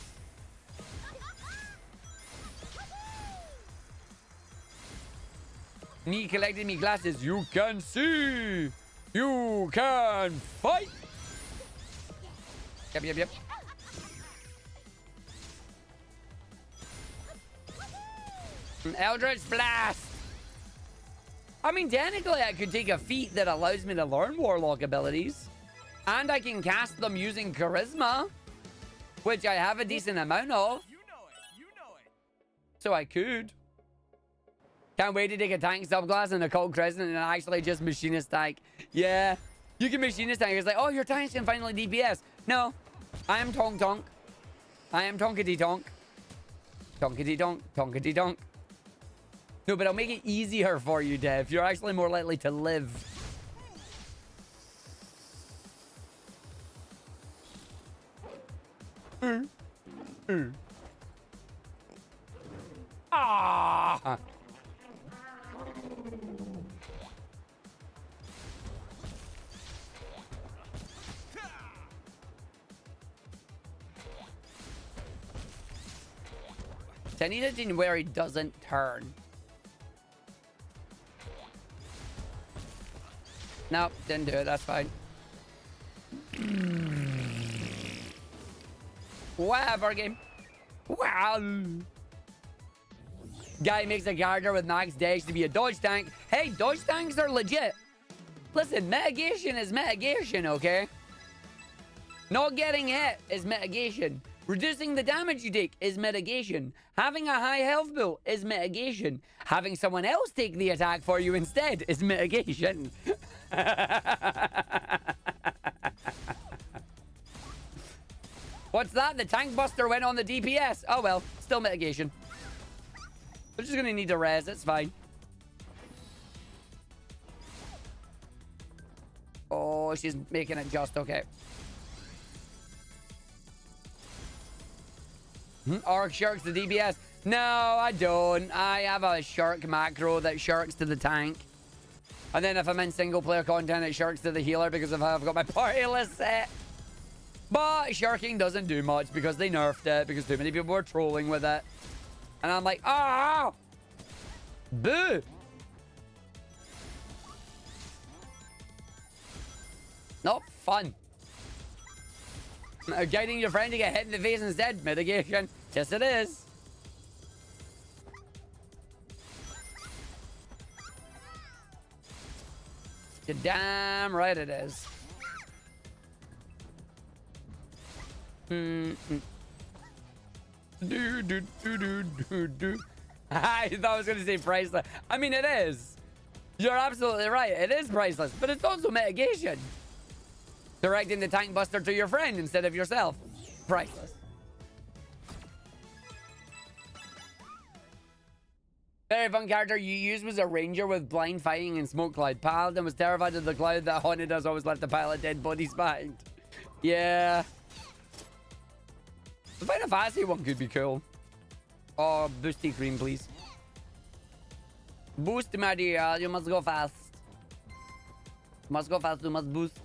Me collecting me glasses. You can see. You can fight. Yep. Eldritch Blast. I mean, technically, I could take a feat that allows me to learn Warlock abilities. And I can cast them using Charisma, which I have a decent amount of. You know it. So I could. Can't wait to take a tank subclass and a Cold Crescent and actually just Machinist tank. Yeah, you can Machinist tank. It's like, oh, your tanks can finally DPS. No, I am Tonk. I am Tonkity Tonk. Tonkity Tonk. No, but I'll make it easier for you, Dev. You're actually more likely to live. Ah! So I need a thing where he doesn't turn. Nope, didn't do it. That's fine. Whatever, game. Wow. Guy makes a character with max dash to be a dodge tank. Hey, dodge tanks are legit. Listen, mitigation is mitigation, okay? Not getting hit is mitigation. Reducing the damage you take is mitigation. Having a high health pool is mitigation. Having someone else take the attack for you instead is mitigation. What's that? The tank buster went on the DPS. Oh well, still mitigation. We're just gonna need to res. It's fine. Oh, she's making it just okay. Arc sharks the DPS. No, I don't. I have a shark macro that sharks to the tank. And then if I'm in single player content, it sharks to the healer because of how I've got my party list set. But sharking doesn't do much because they nerfed it because too many people were trolling with it. And I'm like, ah! Boo! Not fun. Guiding your friend to get hit in the face instead. Mitigation. Yes, it is. You're damn right it is. I thought I was going to say priceless. I mean, it is. You're absolutely right. It is priceless, but it's also mitigation. Directing the tank buster to your friend instead of yourself. Priceless. Very fun character you used was a ranger with blind fighting and smoke cloud. Paladin was terrified of the cloud that haunted us, always left the pile of dead bodies behind. Yeah. The Final Fantasy one could be cool. Oh, boosty cream, please. Boost, my dear. You must go fast. Must go fast, you must boost.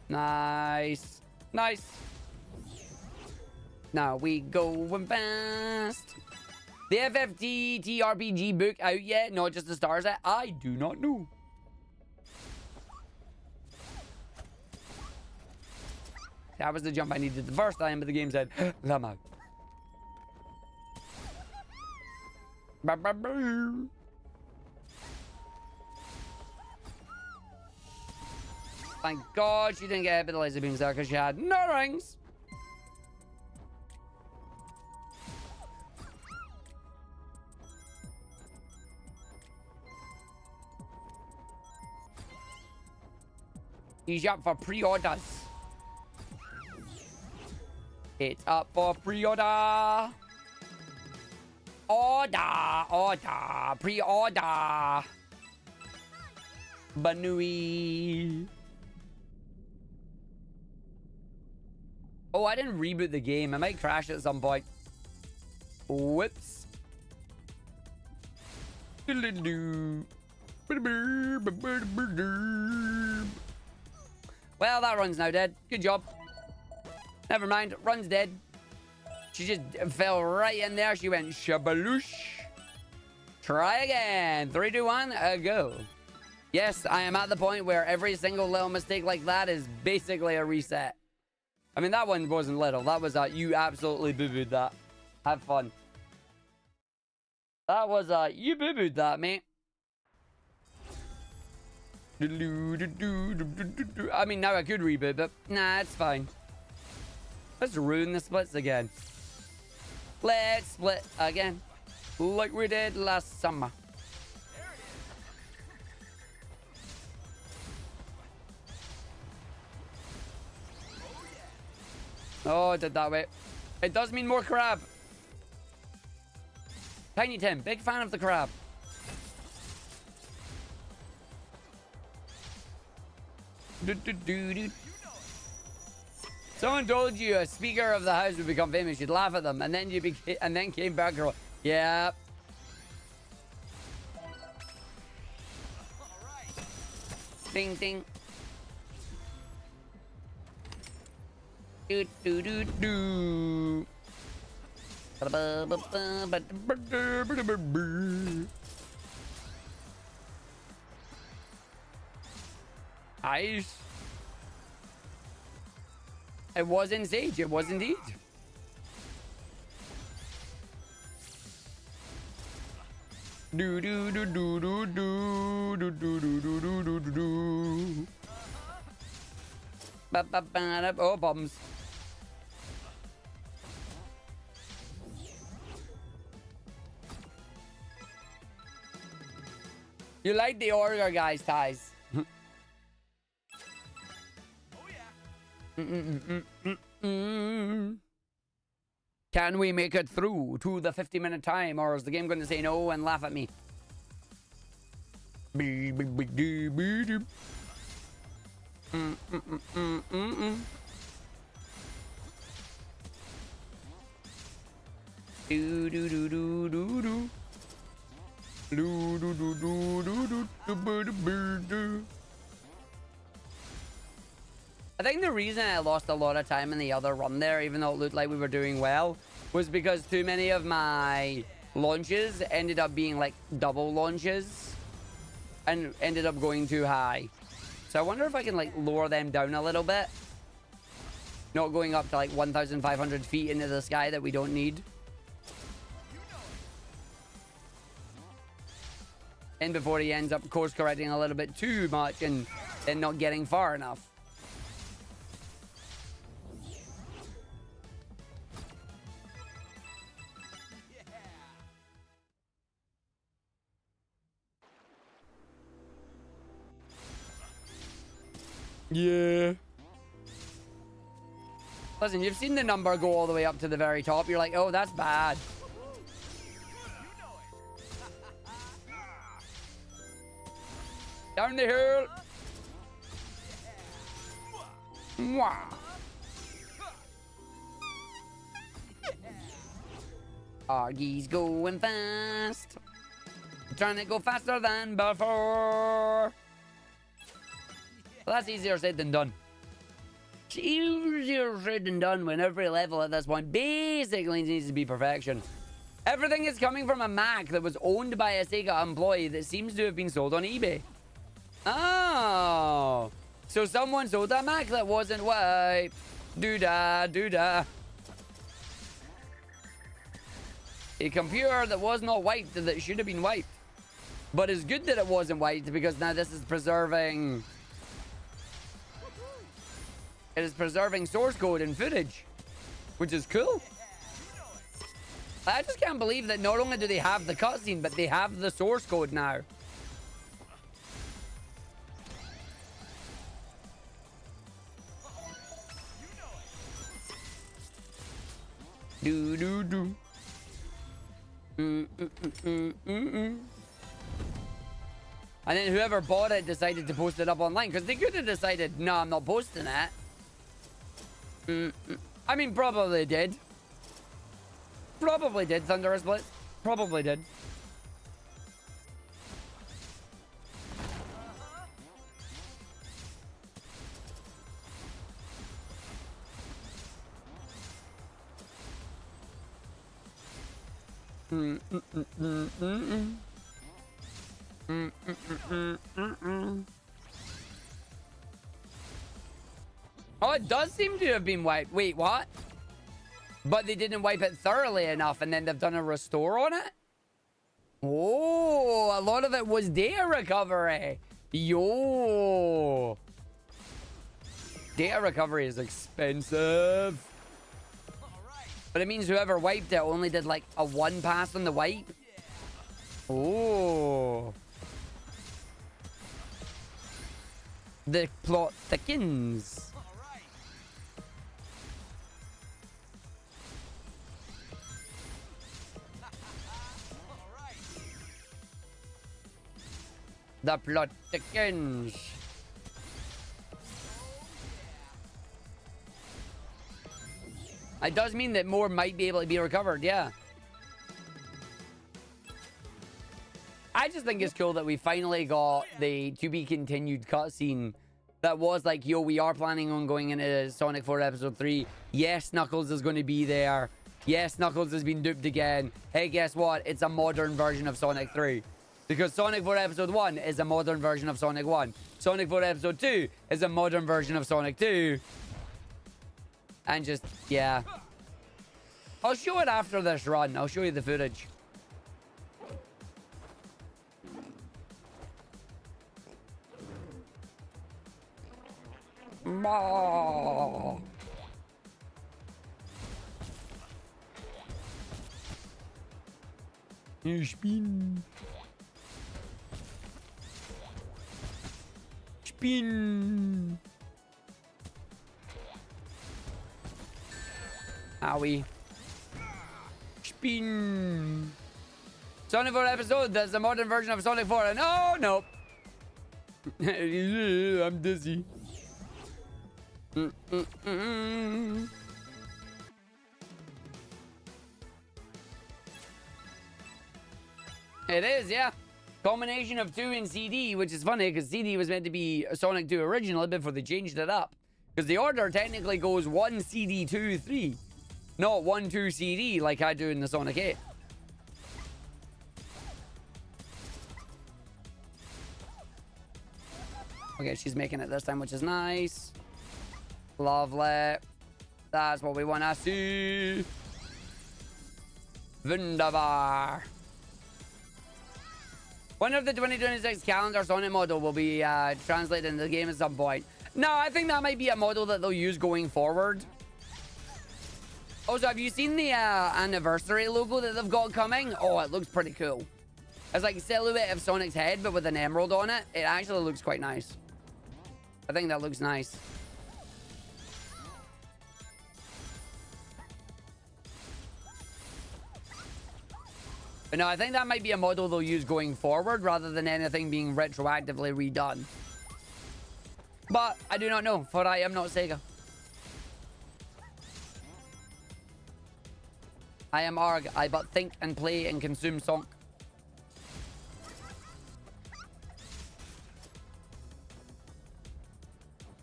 Nice. Nice. Now we going fast. The FFT TRPG book out yet? Not just the stars set? I do not know. That was the jump I needed the first time, but the game said, Lama. Thank God she didn't get hit by the laser beams there because she had no rings. He's up for pre-orders. It's up for pre-order. Order. Pre-order. Banui. Oh, I didn't reboot the game. I might crash at some point. Whoops. Well, that run's now dead. Good job. Never mind. Run's dead. She just fell right in there. She went shabaloosh. Try again. 3, 2, 1, go. Yes, I am at the point where every single little mistake like that is basically a reset. I mean, that one wasn't little. That was you absolutely boo-booed that. Have fun. That was you boo-booed that, mate. I mean, now I could reboot, but nah, it's fine. Let's ruin the splits again. Let's split again. Like we did last summer. Oh, it did that way. It does mean more crab. Tiny Tim, big fan of the crab. Someone told you a speaker of the house would become famous. You'd laugh at them, and then came back. Yeah. Ding ding. Do do do do. Nice. It was in Sage. It was indeed. Do do do do do do do do do do do do do do. Oh, bombs. You like the order, guys, ties. Can we make it through to the 50-minute time, or is the game going to say no and laugh at me? Do do do do do do. Do do do do do do do do. I think the reason I lost a lot of time in the other run there, even though it looked like we were doing well, was because too many of my launches ended up being like double launches and ended up going too high. So I wonder if I can like lower them down a little bit. Not going up to like 1,500 feet into the sky that we don't need. And before he ends up course correcting a little bit too much and then not getting far enough. Yeah. Listen, you've seen the number go all the way up to the very top. You're like, oh, that's bad. Down the hill. Mwah. Argy's going fast. Trying to go faster than before. Well, that's easier said than done. It's easier said than done when every level at this point basically needs to be perfection. Everything is coming from a Mac that was owned by a Sega employee that seems to have been sold on eBay. Oh. So someone sold a Mac that wasn't wiped. Doo-da, doo-da. A computer that was not wiped that should have been wiped. But it's good that it wasn't wiped because now this is preserving... It is preserving source code and footage, which is cool. I just can't believe that not only do they have the cutscene, but they have the source code now. Do do do. And then whoever bought it decided to post it up online because they could have decided, no, I'm not posting that. I mean, probably did. Probably did, Thunderous Blitz. Probably did. Oh, it does seem to have been wiped. Wait, what? But they didn't wipe it thoroughly enough and then they've done a restore on it? Oh, a lot of it was data recovery. Yo. Data recovery is expensive. But it means whoever wiped it only did like a one pass on the wipe. Oh. The plot thickens. The plot thickens. It does mean that more might be able to be recovered, yeah. I just think it's cool that we finally got the to be continued cutscene that was like, yo, we are planning on going into Sonic 4 Episode 3. Yes, Knuckles is going to be there. Yes, Knuckles has been duped again. Hey, guess what? It's a modern version of Sonic 3. Because Sonic 4 Episode 1 is a modern version of Sonic 1. Sonic 4 Episode 2 is a modern version of Sonic 2. And just, yeah. I'll show it after this run. I'll show you the footage. Oh. You spin. Spin. Owie. Spin. Sonic 4 episode. That's the modern version of Sonic 4. And oh, no. I'm dizzy. It is, yeah. Combination of 2 and CD, which is funny because CD was meant to be Sonic 2 originally before they changed it up. Because the order technically goes 1 CD 2 3, not 1 2 CD like I do in the Sonic 8. Okay, she's making it this time, which is nice. Lovely. That's what we want to see. Wunderbar. One of the 2026 calendar Sonic model will be translated into the game at some point. No, I think that might be a model that they'll use going forward. Also, have you seen the anniversary logo that they've got coming? Oh, it looks pretty cool. It's like a silhouette of Sonic's head, but with an emerald on it. It actually looks quite nice. I think that looks nice. But no, I think that might be a model they'll use going forward rather than anything being retroactively redone. But I do not know, for I am not Sega. I am Arg. I but think and play and consume Sonk.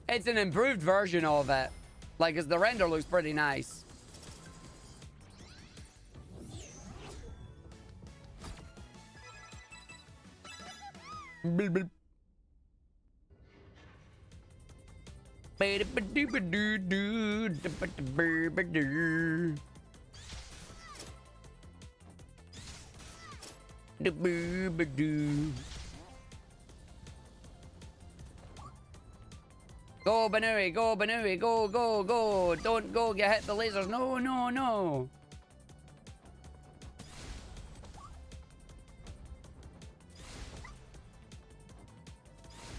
It's an improved version of it. Like, as the render looks pretty nice. Beep, beep. Go, Banui, go, Banui, go, go, go. Don't go, get hit the lasers. No, no, no.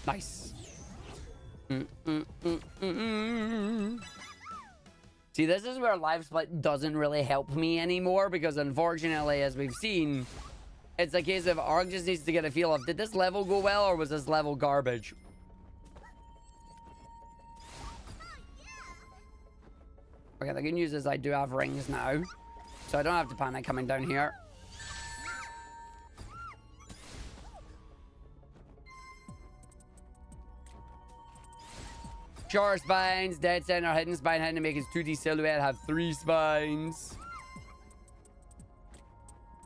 Nice. See, this is where live split doesn't really help me anymore because unfortunately, as we've seen, it's a case of Arg just needs to get a feel of, did this level go well or was this level garbage? Okay, the good news is I do have rings now, so I don't have to panic coming down here. Short spines, dead center, hidden spine, hidden to make his 2D silhouette have 3 spines.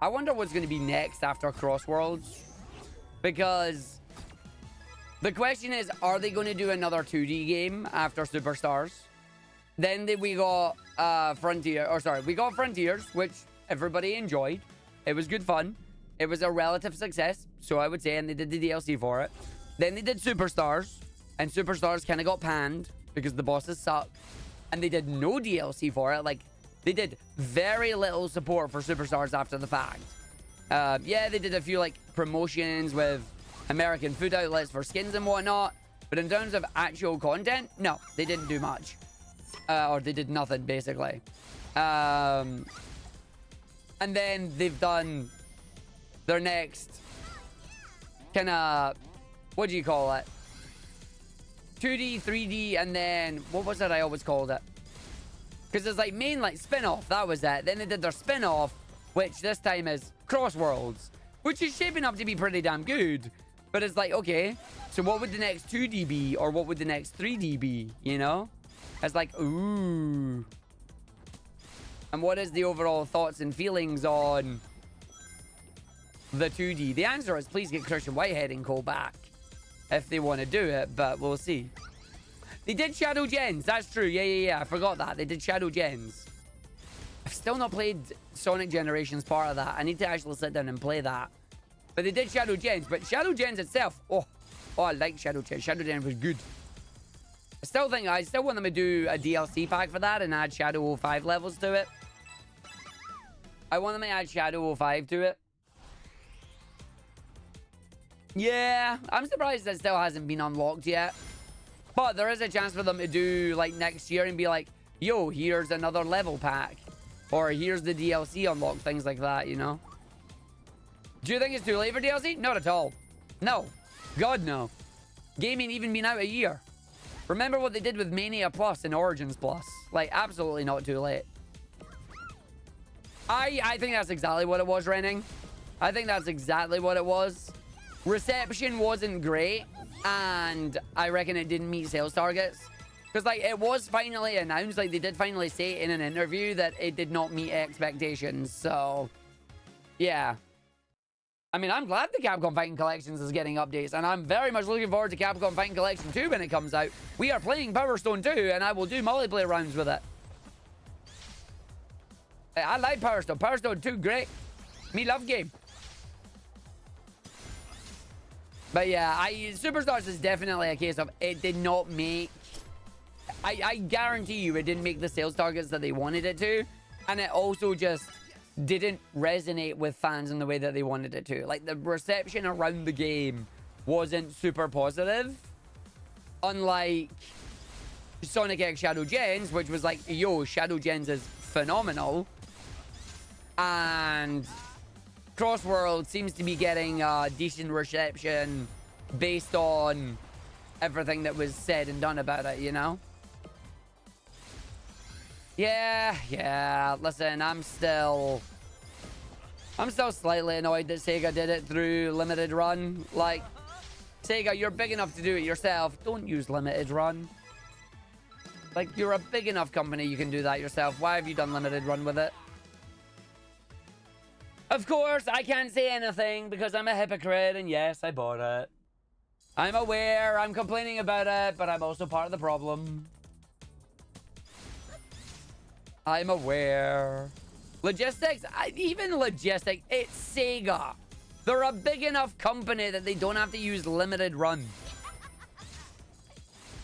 I wonder what's going to be next after Crossworlds. Because the question is, are they going to do another 2D game after Superstars? Then we got we got Frontiers, which everybody enjoyed. It was good fun. It was a relative success, so I would say, and they did the DLC for it. Then they did Superstars. And Superstars kind of got panned because the bosses suck. And they did no DLC for it. Like, they did very little support for Superstars after the fact. Yeah, they did a few, like, promotions with American food outlets for skins and whatnot. But in terms of actual content, no, they didn't do much. Or they did nothing, basically. And then they've done their next kind of what do you call it? 2D, 3D, and then what was it I always called it? Because it's like main like spin-off, that was it. Then they did their spin-off, which this time is Cross Worlds, which is shaping up to be pretty damn good. But it's like, okay, so what would the next 2D be, or what would the next 3D be, you know? It's like, ooh. And what is the overall thoughts and feelings on the 2D? The answer is please get Christian Whitehead and Co back if they want to do it, but we'll see. They did Shadow Gens, that's true. Yeah, I forgot that. They did Shadow Gens. I've still not played Sonic Generations part of that. I need to actually sit down and play that. But they did Shadow Gens, but Shadow Gens itself, oh, I like Shadow Gens. Shadow Gens was good. I still want them to do a DLC pack for that and add Shadow 05 levels to it. I want them to add Shadow 05 to it. Yeah, I'm surprised that still hasn't been unlocked yet. But there is a chance for them to do, like, next year and be like, yo, here's another level pack. Or here's the DLC unlock, things like that, you know? Do you think it's too late for DLC? Not at all. No. God, no. Game ain't even been out a year. Remember what they did with Mania Plus and Origins Plus. Like, absolutely not too late. I think that's exactly what it was, Renning. I think that's exactly what it was. Reception wasn't great, and I reckon it didn't meet sales targets. Because, like, it was finally announced, like, they did finally say in an interview that it did not meet expectations, so, yeah. I mean, I'm glad the Capcom Fighting Collections is getting updates, and I'm very much looking forward to Capcom Fighting Collection 2 when it comes out. We are playing Power Stone 2, and I will do multiplayer rounds with it. I like Power Stone. Power Stone 2, great. Me love game. But yeah, Superstars is definitely a case of it did not make... I guarantee you it didn't make the sales targets that they wanted it to. And it also just didn't resonate with fans in the way that they wanted it to. Like, the reception around the game wasn't super positive. Unlike Sonic X Shadow Gens, which was like, yo, Shadow Gens is phenomenal. And Cross World seems to be getting a decent reception based on everything that was said and done about it, you know? Yeah, listen, I'm still slightly annoyed that Sega did it through Limited Run. Like, Sega, you're big enough to do it yourself. Don't use Limited Run. Like, you're a big enough company, you can do that yourself. Why have you done Limited Run with it? Of course, I can't say anything because I'm a hypocrite, and yes, I bought it. I'm aware, I'm complaining about it, but I'm also part of the problem. I'm aware. Logistics? Even logistics, it's Sega. They're a big enough company that they don't have to use Limited Run.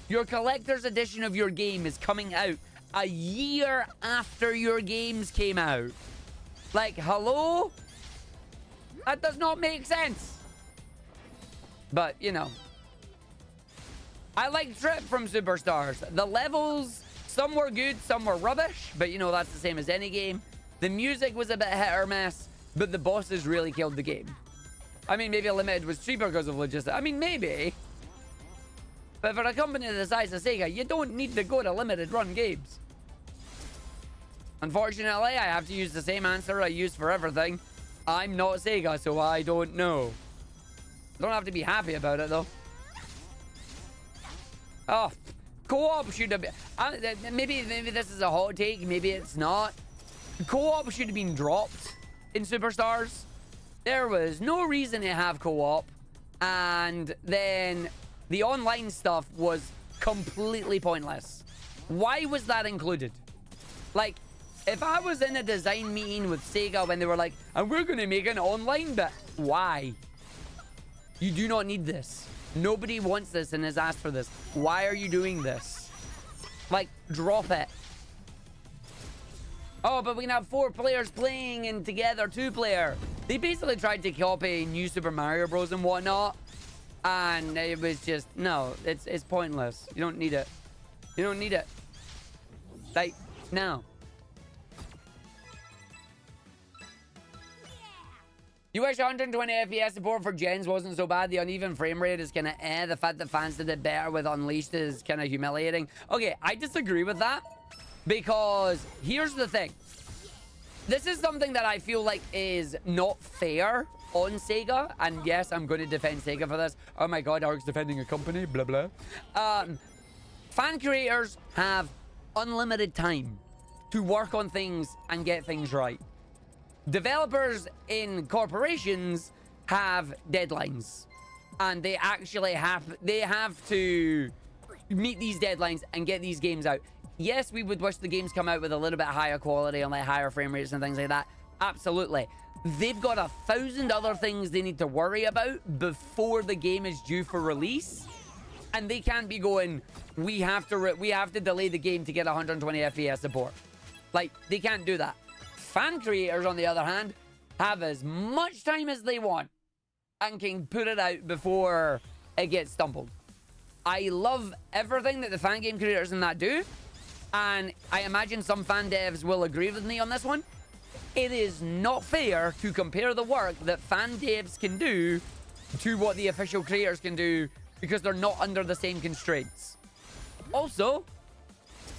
Your collector's edition of your game is coming out a year after your games came out. Like, hello? That does not make sense. But, you know. I like Trip from Superstars. The levels, some were good, some were rubbish. But, you know, that's the same as any game. The music was a bit hit or miss. But the bosses really killed the game. I mean, maybe Limited was cheaper because of logistics. I mean, maybe. But for a company the size of Sega, you don't need to go to Limited Run games. Unfortunately, I have to use the same answer I use for everything. I'm not Sega, so I don't know. Don't have to be happy about it, though. Oh, co-op should have been... maybe this is a hot take, maybe it's not. Co-op should have been dropped in Superstars. There was no reason to have co-op. And then the online stuff was completely pointless. Why was that included? Like... if I was in a design meeting with Sega when they were like, and we're going to make an online bit. Why? You do not need this. Nobody wants this and has asked for this. Why are you doing this? Like, drop it. Oh, but we can have 4 players playing and together 2-player. They basically tried to copy New Super Mario Bros. And whatnot. And it was just, no, it's pointless. You don't need it. You don't need it. Like, no. You wish 120 FPS support for gens wasn't so bad. The uneven frame rate is kind of The fact that fans did it better with Unleashed is kind of humiliating. Okay, I disagree with that. Because here's the thing. This is something that I feel like is not fair on Sega. And yes, I'm going to defend Sega for this. Oh my god, Arg's defending a company. Blah, blah. Fan creators have unlimited time to work on things and get things right. Developers in corporations have deadlines, and they actually have to meet these deadlines and get these games out. Yes, we would wish the games come out with a little bit higher quality and like higher frame rates and things like that. Absolutely. They've got 1,000 other things they need to worry about before the game is due for release, and they can't be going, we have to delay the game to get 120 FPS support. Like, they can't do that. Fan creators, on the other hand, have as much time as they want and can put it out before it gets stumbled. I love everything that the fan game creators and that do, and I imagine some fan devs will agree with me on this one. It is not fair to compare the work that fan devs can do to what the official creators can do because they're not under the same constraints. Also,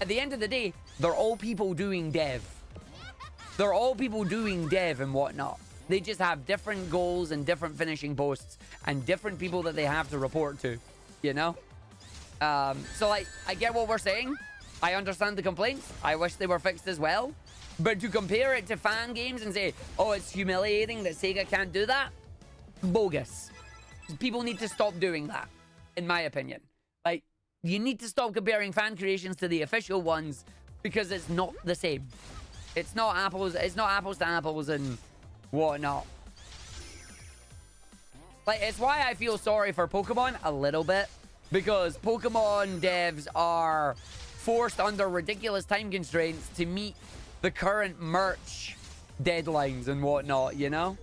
at the end of the day, they're all people doing dev. They're all people doing dev and whatnot. They just have different goals and different finishing posts and different people that they have to report to, you know? So, like, I get what we're saying. I understand the complaints. I wish they were fixed as well. But to compare it to fan games and say, oh, it's humiliating that Sega can't do that, bogus. People need to stop doing that, in my opinion. Like, you need to stop comparing fan creations to the official ones because it's not the same. It's not apples to apples and whatnot. Like, it's why I feel sorry for Pokemon a little bit, because Pokemon devs are forced under ridiculous time constraints to meet the current merch deadlines and whatnot, you know?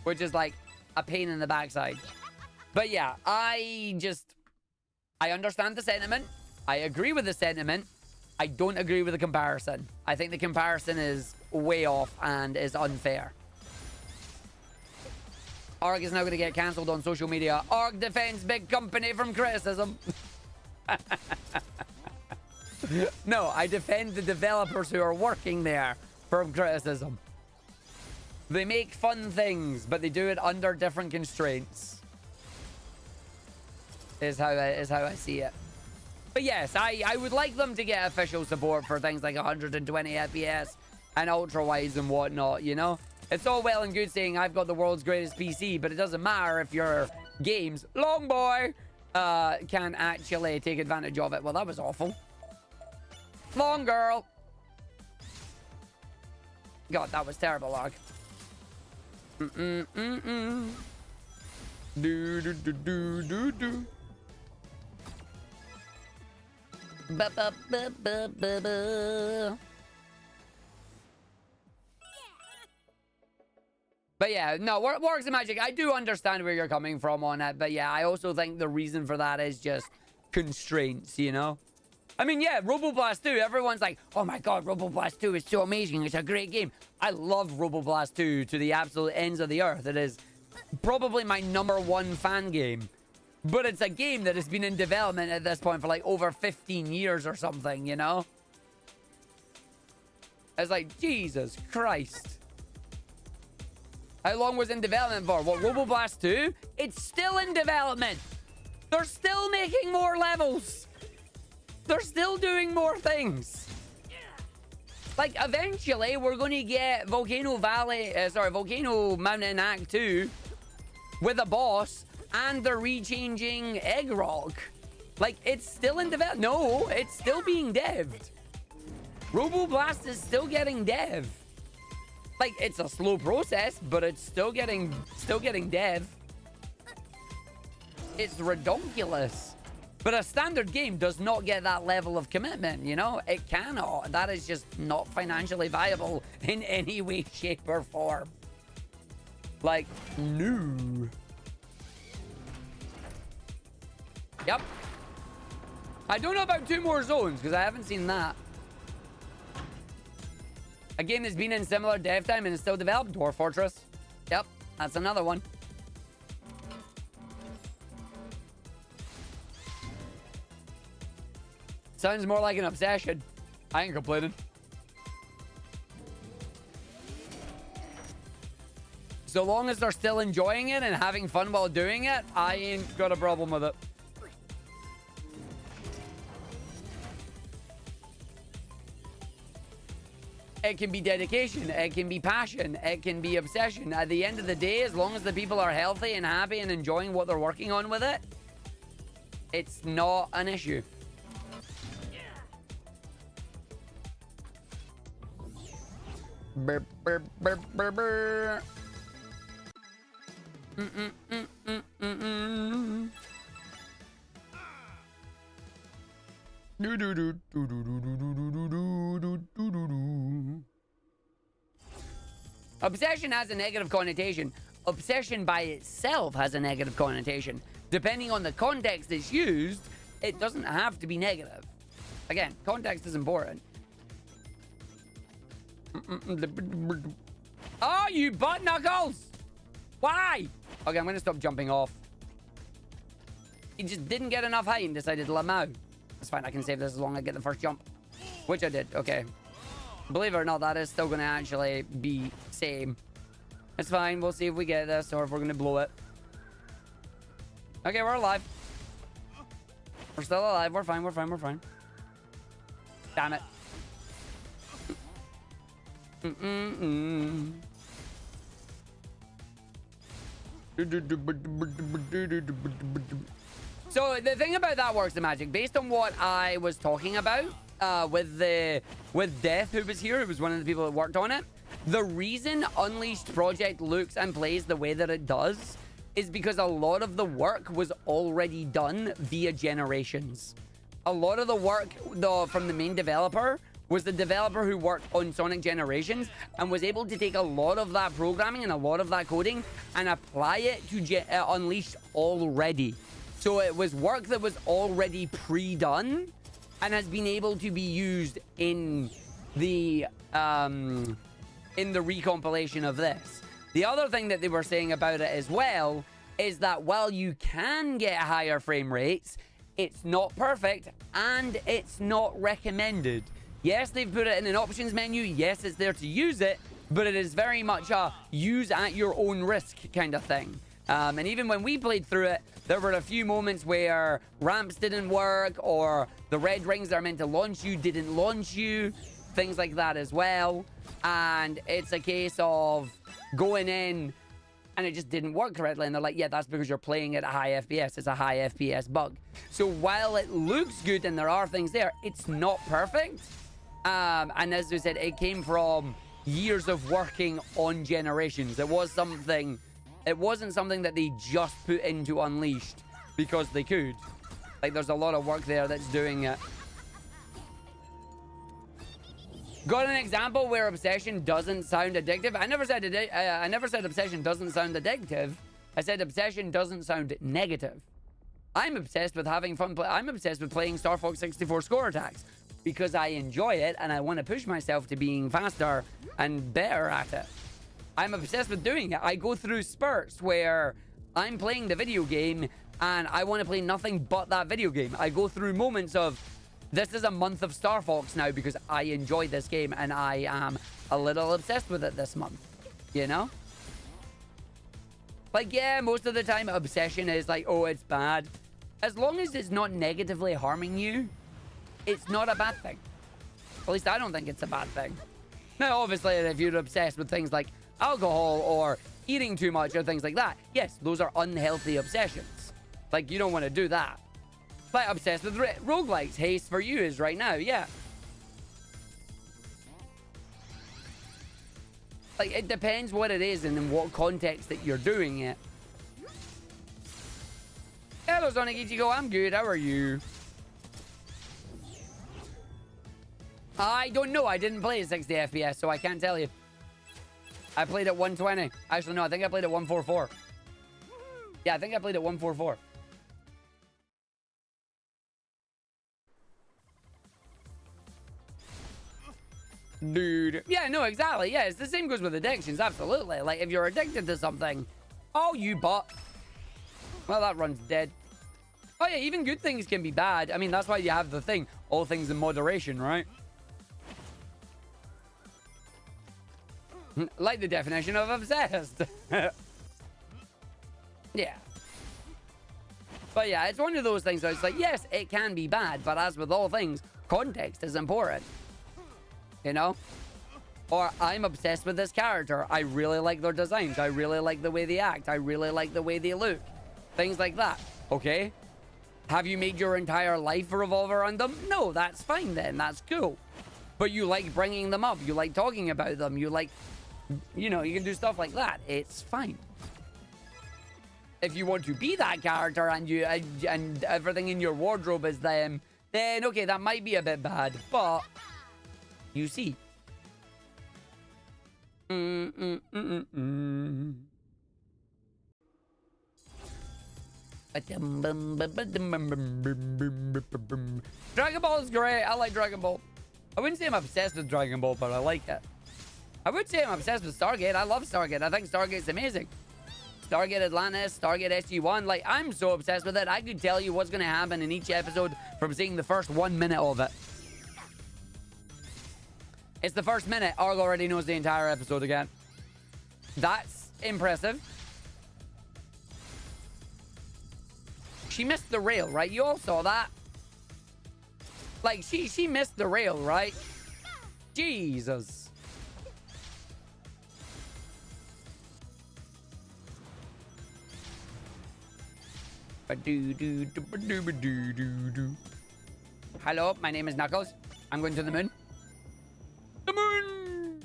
Which is like a pain in the backside. But yeah, I understand the sentiment. I agree with the sentiment. I don't agree with the comparison. I think the comparison is way off and is unfair. Arg is now going to get cancelled on social media. Arg defends big company from criticism. No, I defend the developers who are working there from criticism. They make fun things, but they do it under different constraints. Is how I see it. But yes, I would like them to get official support for things like 120 FPS and ultra-wides and whatnot, you know? It's all well and good saying I've got the world's greatest PC, but it doesn't matter if your games, long boy, can actually take advantage of it. Well, that was awful. Long girl. God, that was terrible, Arg. Do do do do do do. Ba ba ba ba ba ba. But yeah, no, Works of Magic, I do understand where you're coming from on it, but yeah, I also think the reason for that is just constraints, you know? I mean, yeah, Roboblast 2, everyone's like, oh my god, Roboblast 2 is so amazing, it's a great game. I love Roboblast 2 to the absolute ends of the earth. It is probably my #1 fan game. But it's a game that has been in development at this point for like over 15 years or something, you know? It's like, Jesus Christ. How long was it in development for? What, Roboblast 2? It's still in development. They're still making more levels. They're still doing more things. Like, eventually, we're going to get Volcano Mountain Act 2 with a boss, and they're rechanging Egg Rock. Like, it's still in development. No, it's still being devved. Roboblast is still getting dev. Like, it's a slow process, but it's still getting dev. It's redonkulous. But a standard game does not get that level of commitment, you know? It cannot. That is just not financially viable in any way, shape, or form. Like, no. Yep. I don't know about 2 more zones, because I haven't seen that. A game that's been in similar dev time and is still developed, Dwarf Fortress. That's another one. Sounds more like an obsession. I ain't complaining. So long as they're still enjoying it and having fun while doing it, I ain't got a problem with it. It can be dedication, it can be passion, it can be obsession. At the end of the day, as long as the people are healthy and happy and enjoying what they're working on with it, it's not an issue. Burr, burr, burr, burr, burr. Obsession has a negative connotation. Obsession by itself has a negative connotation. Depending on the context it's used, it doesn't have to be negative. Again, context is important. Oh, you butt knuckles! Why? Okay, I'm gonna stop jumping off. He just didn't get enough height and decided to let him out. That's fine, I can save this as long as I get the first jump. Which I did, okay. Believe it or not, that is still gonna actually be same. It's fine, we'll see if we get this or if we're gonna blow it. Okay, we're alive. We're still alive, we're fine, we're fine, we're fine. Damn it. So the thing about that works the magic, based on what I was talking about with Death, who was here, who was one of the people that worked on it, the reason Unleashed Project looks and plays the way that it does is because a lot of the work was already done via generations. A lot of the work from the main developer was the developer who worked on Sonic Generations and was able to take a lot of that programming and a lot of that coding and apply it to Unleashed already. So it was work that was already pre-done and has been able to be used in the recompilation of this. The other thing that they were saying about it as well is that while you can get higher frame rates, it's not perfect and it's not recommended. Yes, they've put it in an options menu. Yes, it's there to use it, but it is very much a use at your own risk kind of thing. And even when we played through it, there were a few moments where ramps didn't work or the red rings that are meant to launch you didn't launch you, things like that as well. And it's a case of going in and it just didn't work correctly. And they're like, yeah, that's because you're playing at a high FPS. It's a high FPS bug. So while it looks good and there are things there, it's not perfect. And as we said, it came from years of working on Generations. It wasn't something that they just put into Unleashed because they could. Like, there's a lot of work there that's doing it. Got an example where obsession doesn't sound addictive? I never said obsession doesn't sound addictive. I said obsession doesn't sound negative. I'm obsessed with having fun. I'm obsessed with playing Star Fox 64 score attacks because I enjoy it and I want to push myself to being faster and better at it. I'm obsessed with doing it. I go through spurts where I'm playing the video game and I want to play nothing but that video game. I go through moments of, this is a month of Star Fox now because I enjoy this game and I am a little obsessed with it this month, you know? Like, yeah, most of the time obsession is like, oh, it's bad. As long as it's not negatively harming you, it's not a bad thing. At least I don't think it's a bad thing. Now, obviously, if you're obsessed with things like alcohol or eating too much or things like that, yes, those are unhealthy obsessions. Like, you don't want to do that. Like, obsessed with roguelikes. Haste for you is right now, yeah. Like, it depends what it is and in what context that you're doing it. Hello, Sonic Ichigo. I'm good. How are you? I don't know. I didn't play at 60 FPS, so I can't tell you. I played at 120. Actually, no, I think I played at 144. Yeah, I think I played at 144. Dude. Yeah, no, exactly. Yeah, it's the same goes with addictions. Absolutely. Like, if you're addicted to something, oh, you butt. Well, that run's dead. Oh, yeah, even good things can be bad. I mean, that's why you have the thing. All things in moderation, right? Like the definition of obsessed. Yeah. But yeah, it's one of those things where it's like, yes, it can be bad, but as with all things, context is important. You know? Or I'm obsessed with this character. I really like their designs. I really like the way they act. I really like the way they look. Things like that. Okay? Have you made your entire life revolve around them? No, that's fine then. That's cool. But you like bringing them up. You like talking about them. You like, you know, you can do stuff like that. It's fine. If you want to be that character and you and everything in your wardrobe is them, then okay, that might be a bit bad. But you see. Dragon Ball is great. I like Dragon Ball. I wouldn't say I'm obsessed with Dragon Ball, but I like it. I would say I'm obsessed with Stargate. I love Stargate. I think Stargate's amazing. Stargate Atlantis, Stargate SG-1. Like, I'm so obsessed with it. I could tell you what's going to happen in each episode from seeing the first 1 minute of it. It's the first minute. Arg already knows the entire episode again. That's impressive. She missed the rail, right? You all saw that. Like, she missed the rail, right? Jesus. Hello, my name is Knuckles. I'm going to the moon. The moon!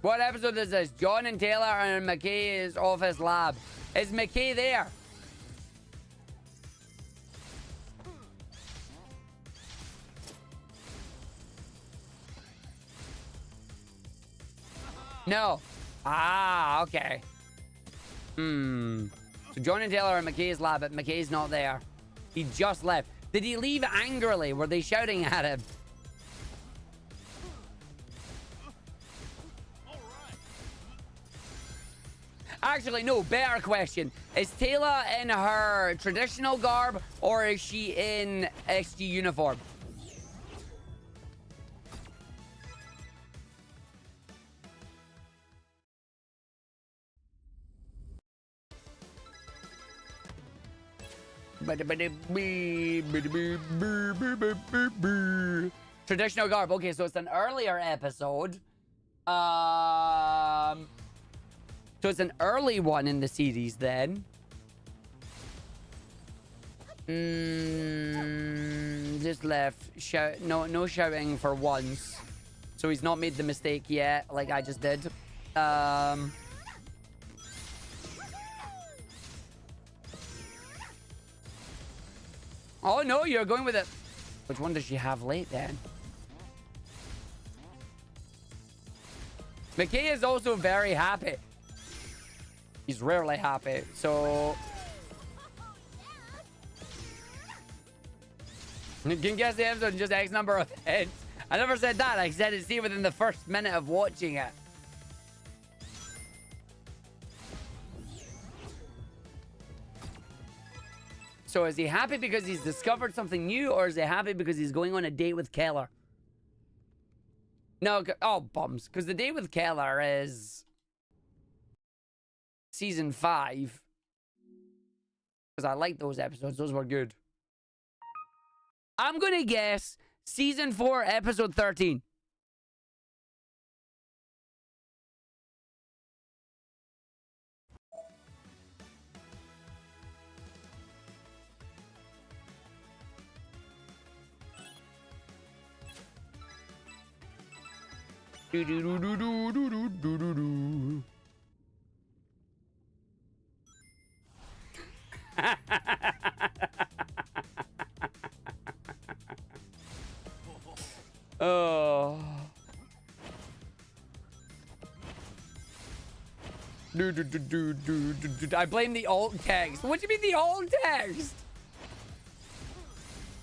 What episode is this? John and Taylor are in McKay's office lab. Is McKay there? No. Ah, okay. So John and Taylor are in McKay's lab, but McKay's not there. He just left. Did he leave angrily? Were they shouting at him? Actually, no, better question. Is Taylor in her traditional garb or is she in XG uniform? Traditional garb. Okay, so it's an earlier episode. So it's an early one in the series then. Just left. Shout. No shouting for once. So he's not made the mistake yet, like I just did. Oh no, you're going with it. Which one does she have late then? McKay is also very happy. He's rarely happy, so... You can guess the episode in just X number of hits. I never said that. I said it's see within the first minute of watching it. So is he happy because he's discovered something new, or is he happy because he's going on a date with Keller? No, oh, bums. Because the date with Keller is... Season 5. Because I like those episodes. Those were good. I'm going to guess Season 4, Episode 13. Do do do do do do do do do. Oh. I blame the alt text. What do you mean the alt text?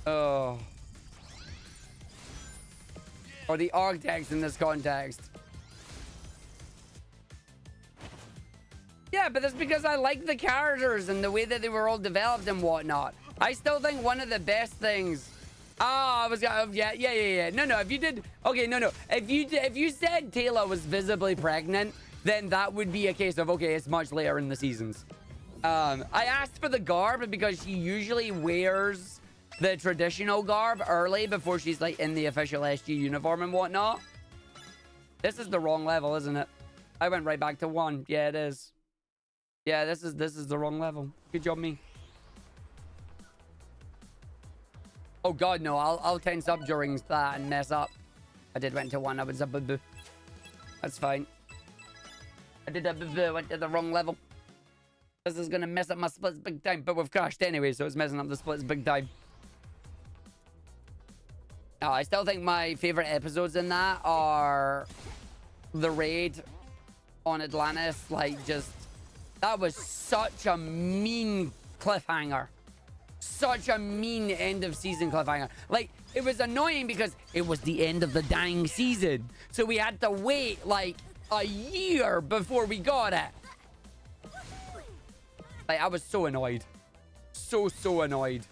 Oh. Or the arg text in this context. Yeah, but that's because I like the characters and the way that they were all developed and whatnot. I still think one of the best things... I was gonna... Yeah. No, if you did... Okay, no. If you said Taylor was visibly pregnant, then that would be a case of, okay, it's much later in the seasons. I asked for the garb because she usually wears the traditional garb early before she's, like, in the official SG uniform and whatnot. This is the wrong level, isn't it? I went right back to 1. Yeah, it is. Yeah, this is the wrong level. Good job, me. Oh god, no, I'll tense up during that and mess up. I did went to 1. I was up. That's fine. I did went to the wrong level. This is gonna mess up my splits big time, but we've crashed anyway, so it's messing up the splits big time. No, I still think my favorite episodes in that are the raid on Atlantis. Like, just... That was such a mean cliffhanger. Such a mean end of season cliffhanger. Like, it was annoying because it was the end of the dang season. So we had to wait, like, a year before we got it. Like, I was so annoyed. So annoyed.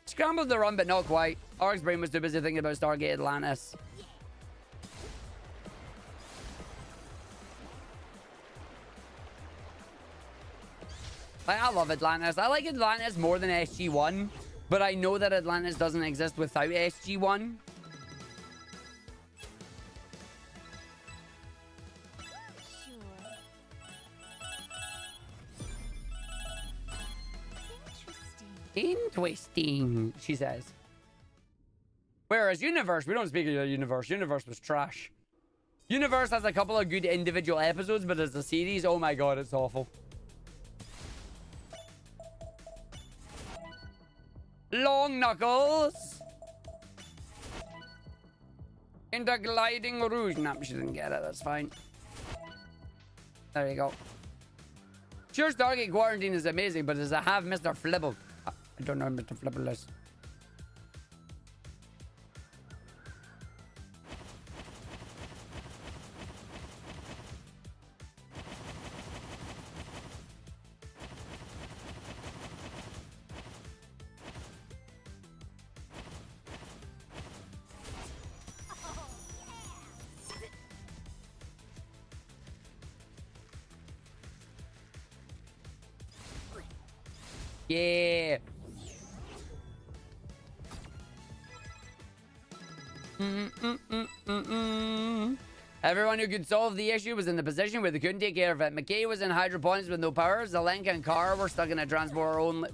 Scrambled the run, but not quite. Arg's brain was too busy thinking about Stargate Atlantis. Like, I love Atlantis. I like Atlantis more than SG-1, but I know that Atlantis doesn't exist without SG-1. Interesting, she says. Whereas Universe, we don't speak of Universe. Universe was trash. Universe has a couple of good individual episodes, but as a series, oh my god, it's awful. Long Knuckles. Into Gliding Rouge. No, she didn't get it. That's fine. There you go. Sure, Stargate Quarantine is amazing, but does it have Mr. Flibble? I don't know who Mr. Flibble is. Yeah. Everyone who could solve the issue was in the position where they couldn't take care of it. McKay was in hydroponics with no powers. Zelenka and Kara were stuck in a transporter only,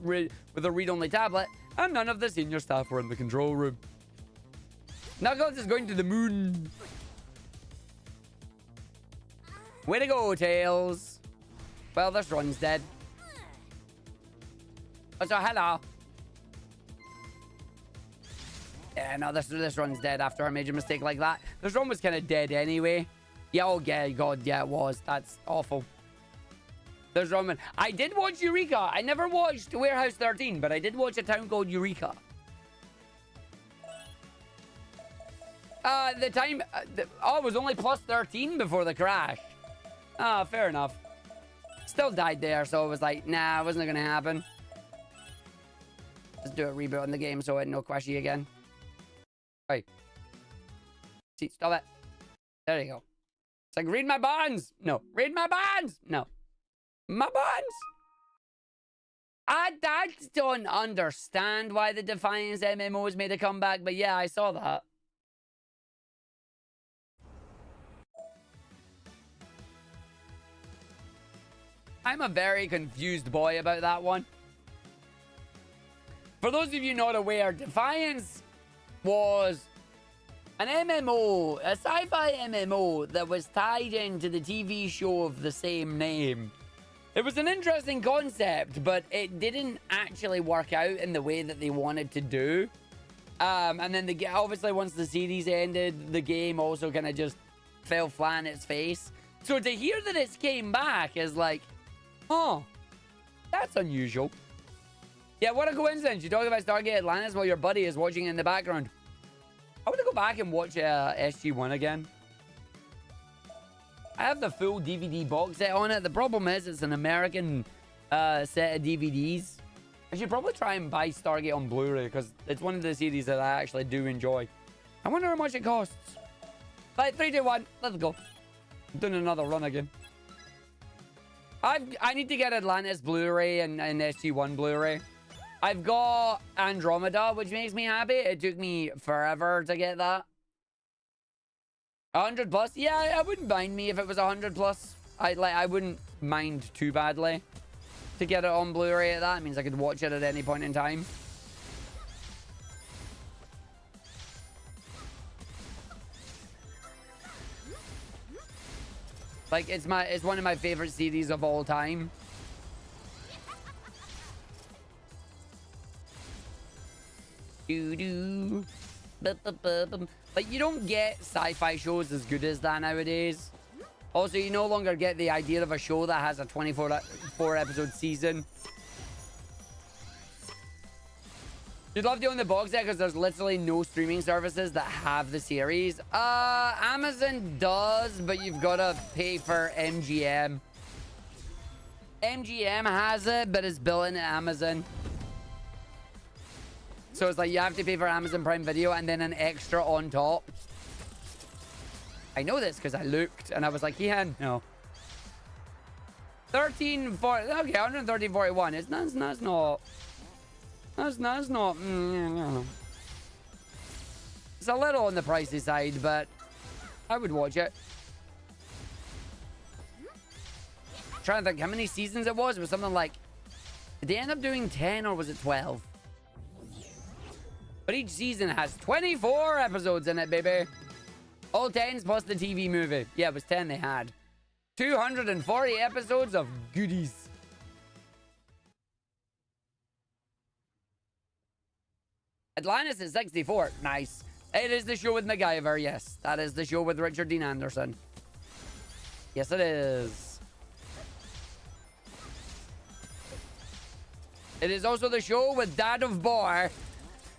with a read-only tablet. And none of the senior staff were in the control room. Knuckles is going to the moon. Way to go, Tails. Well, this run's dead. Oh, so hello. Yeah, no, this run's dead after a major mistake like that. This run was kind of dead anyway. Yeah, oh yeah, god, yeah, it was. That's awful. This run, I did watch Eureka. I never watched Warehouse 13, but I did watch a town called Eureka. The time, oh, it was only plus 13 before the crash. Ah, fair enough. Still died there, so it was like, nah, it wasn't gonna happen. Let's do a reboot on the game so it no crashy again. Right. See, stop it. There you go. It's like, read my bonds. No. Read my bonds. No. My bonds. I don't understand why the Defiance MMOs made a comeback, but yeah, I saw that. I'm a very confused boy about that one. For those of you not aware, Defiance was an MMO, a sci-fi MMO that was tied into the TV show of the same name. It was an interesting concept, but it didn't actually work out in the way that they wanted to do. And then obviously once the series ended, the game also kind of just fell flat on its face. So to hear that it's came back is like, oh, that's unusual. Yeah, what a coincidence. You talk about Stargate Atlantis while your buddy is watching it in the background. I want to go back and watch SG-1 again. I have the full DVD box set on it. The problem is it's an American set of DVDs. I should probably try and buy Stargate on Blu-ray because it's one of the series that I actually do enjoy. I wonder how much it costs. Right, 3, 2, 1, let's go. I'm doing another run again. I need to get Atlantis Blu-ray and SG-1 Blu-ray. I've got Andromeda, which makes me happy. It took me forever to get that. 100 plus? Yeah, I wouldn't mind me if it was 100 plus. I wouldn't mind too badly to get it on Blu-ray at that. It means I could watch it at any point in time. Like, it's one of my favorite series of all time. Doo-doo. Like, you don't get sci-fi shows as good as that nowadays. Also, you no longer get the idea of a show that has a 24 episode season. You'd love to own the box set because there's literally no streaming services that have the series. Amazon does, but you've got to pay for MGM. MGM has it, but it's built into Amazon. So it's like you have to pay for Amazon Prime Video and then an extra on top. I know this because I looked and I was like, yeah, no. 1340, okay, 113.41. It's not. That's not. It's a little on the pricey side, but I would watch it. I'm trying to think how many seasons it was. It was something like, did they end up doing 10 or was it 12? But each season has 24 episodes in it, baby. All 10s plus the TV movie. Yeah, it was 10 they had. 240 episodes of goodies. Atlantis is 64. Nice. It is the show with MacGyver. Yes, that is the show with Richard Dean Anderson. Yes, it is. It is also the show with Dad of Boar.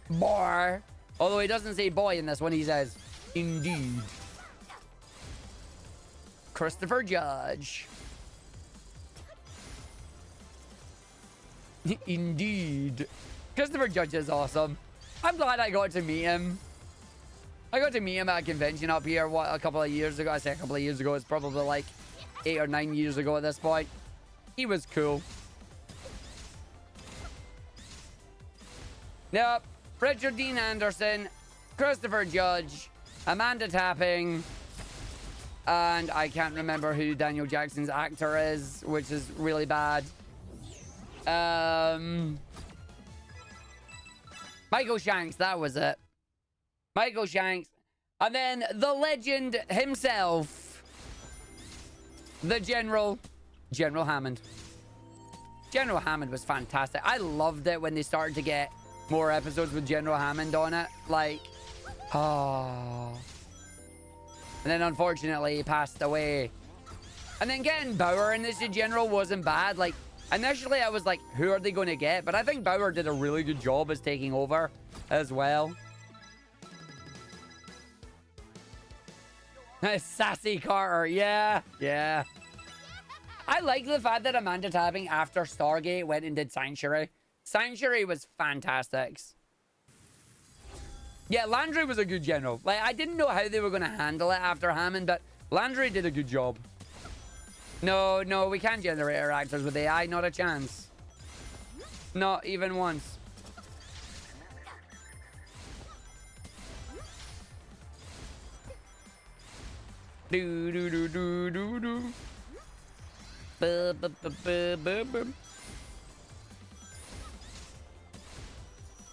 Boar. Although he doesn't say boy in this one, he says, indeed. Christopher Judge. Indeed. Christopher Judge is awesome. I'm glad I got to meet him. I got to meet him at a convention up here, what, a couple of years ago. I say a couple of years ago. It's probably like 8 or 9 years ago at this point. He was cool. Yep. Richard Dean Anderson, Christopher Judge, Amanda Tapping, and I can't remember who Daniel Jackson's actor is, which is really bad. Michael Shanks, that was it. Michael Shanks. And then the legend himself, the General Hammond. General Hammond was fantastic. I loved it when they started to get more episodes with General Hammond on it. Like, oh. And then unfortunately he passed away. And then getting Bauer in this in general wasn't bad. Like, initially I was like, who are they going to get? But I think Bauer did a really good job as taking over as well. Sassy Carter, yeah. I like the fact that Amanda Tapping after Stargate went and did Sanctuary. Sanctuary was fantastic. Yeah, Landry was a good general. Like, I didn't know how they were going to handle it after Hammond, but Landry did a good job. No, we can't generate our actors with AI. Not a chance. Not even once. Do.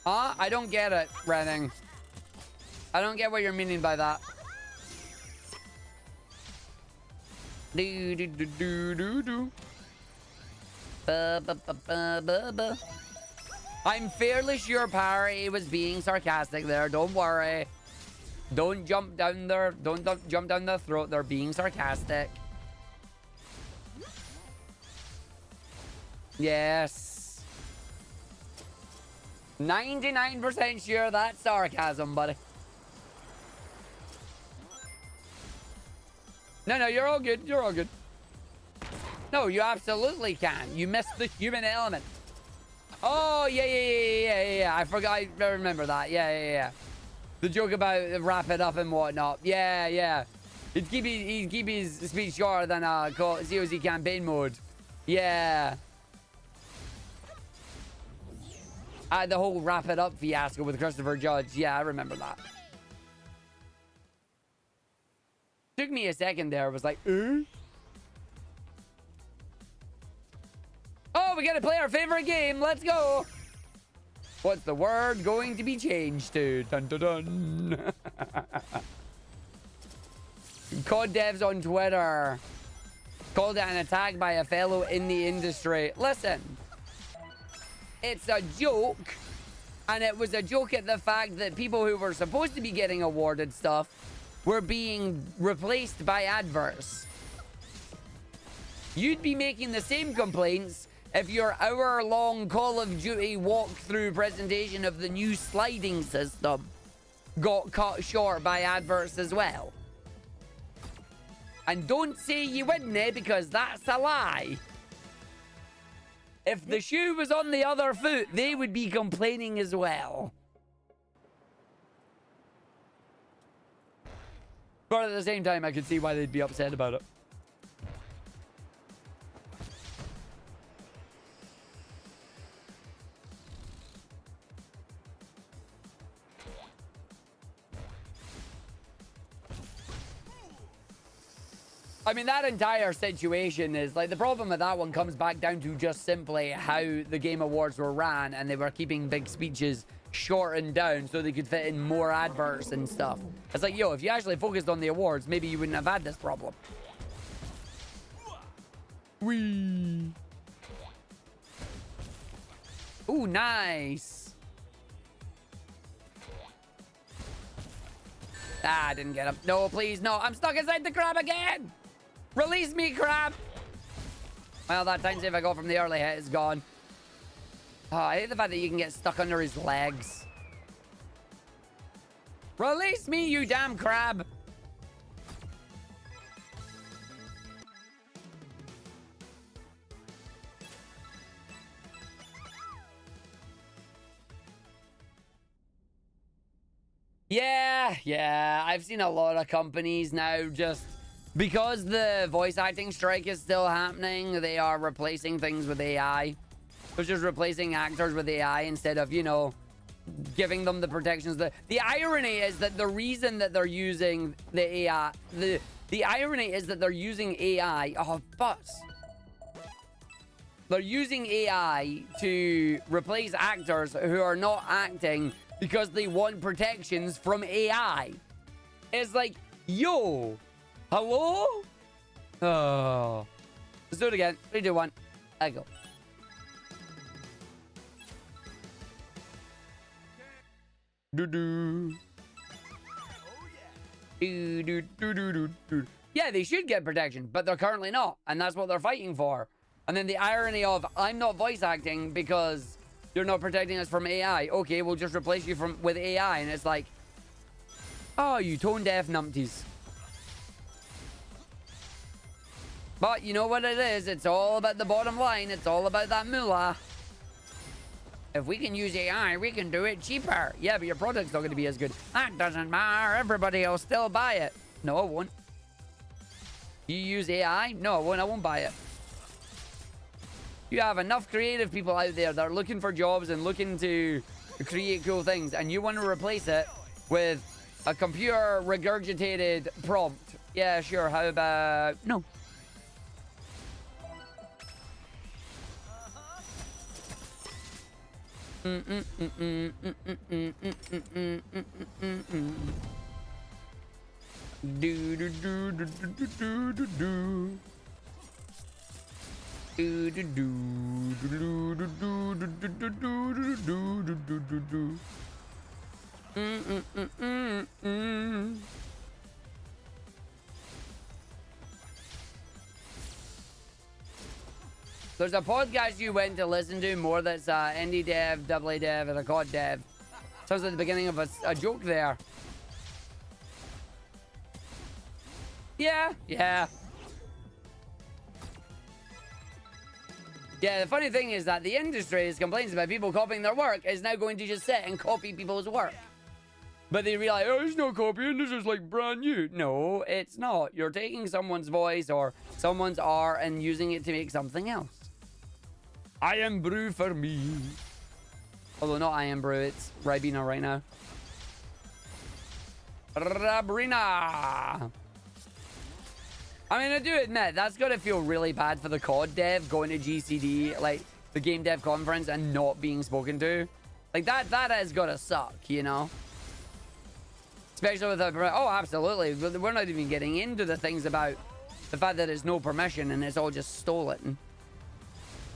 I don't get it, Renning. I don't get what you're meaning by that. I'm fairly sure Parry was being sarcastic there. Don't worry. Don't jump down there. Don't jump down their throat. They're being sarcastic. Yes. 99% sure that's sarcasm, buddy. No, you're all good. You're all good. No, you absolutely can. You missed the human element. Oh, yeah. I forgot. I remember that. Yeah. The joke about wrap it up and whatnot. Yeah. He'd keep his speech shorter than COC campaign mode. Yeah. The whole wrap it up fiasco with Christopher Judge. Yeah, I remember that. Took me a second there. It was like, Oh, we gotta play our favorite game. Let's go. What's the word going to be changed to? Dun dun dun. COD devs on Twitter called it an attack by a fellow in the industry. Listen, it's a joke, and it was a joke at the fact that people who were supposed to be getting awarded stuff were being replaced by adverts. You'd be making the same complaints if your hour-long Call of Duty walkthrough presentation of the new sliding system got cut short by adverts as well. And don't say you wouldn't, because that's a lie. If the shoe was on the other foot, they would be complaining as well. But at the same time, I could see why they'd be upset about it. I mean, that entire situation is like, the problem with that one comes back down to just simply how the Game Awards were ran, and they were keeping big speeches shortened down so they could fit in more adverts and stuff. It's like, yo, if you actually focused on the awards, maybe you wouldn't have had this problem. Whee! Ooh, nice. Ah, I didn't get him. No, please, no. I'm stuck inside the crab again. Release me, crab! Well, that time save I got from the early hit is gone. Oh, I hate the fact that you can get stuck under his legs. Release me, you damn crab! Yeah. I've seen a lot of companies now just... because the voice acting strike is still happening, they are replacing things with AI. They're just replacing actors with AI instead of, you know, giving them the protections. The irony is that the reason that they're using the AI... The irony is that they're using AI... Oh, butts. They're using AI to replace actors who are not acting because they want protections from AI. It's like, yo... Hello? Oh. Let's do it again. 3, 2, 1. I go. Do-do. Do-do-do-do-do-do. Yeah, they should get protection, but they're currently not. And that's what they're fighting for. And then the irony of, I'm not voice acting because you're not protecting us from AI. Okay, we'll just replace you with AI. And it's like, oh, you tone-deaf numpties. But you know what it is? It's all about the bottom line. It's all about that moolah. If we can use AI, we can do it cheaper. Yeah, but your product's not going to be as good. That doesn't matter. Everybody will still buy it. No, I won't. You use AI? No, I won't. I won't buy it. You have enough creative people out there that are looking for jobs and looking to create cool things, and you want to replace it with a computer regurgitated prompt. Yeah, sure. How about... No. Do do do do do do do do do. Do do do do do do do do do do do do do. There's a podcast you went to listen to more that's indie dev, double A dev, and a COD dev. Sounds like the beginning of a joke there. Yeah, yeah. Yeah, the funny thing is that the industry's complaints about people copying their work is now going to just sit and copy people's work. But they realize, oh, it's no copying, this is like brand new. No, it's not. You're taking someone's voice or someone's art and using it to make something else. I am brew for me. Although not I am brew, it's Ribena right now. Rabrina. I mean, I do admit, that's got to feel really bad for the COD dev going to GCD, like the game dev conference, and not being spoken to. Like, that has got to suck, you know? Especially with the... Oh, absolutely. We're not even getting into the things about the fact that it's no permission and it's all just stolen.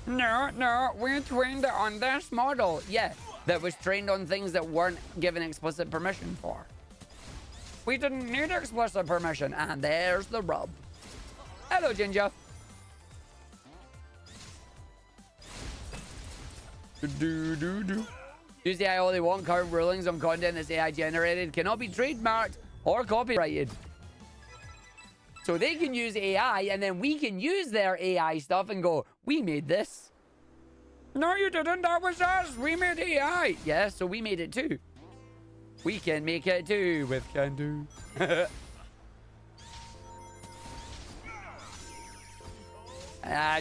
No, we're trained on this model. Yeah, that was trained on things that weren't given explicit permission for. We didn't need explicit permission, and there's the rub. Hello, Ginger. Use AI all they want. Current rulings on content that's AI generated cannot be trademarked or copyrighted. So they can use AI, and then we can use their AI stuff and go, we made this. No, you didn't. That was us. We made AI. Yeah, so we made it too. We can make it too with can do.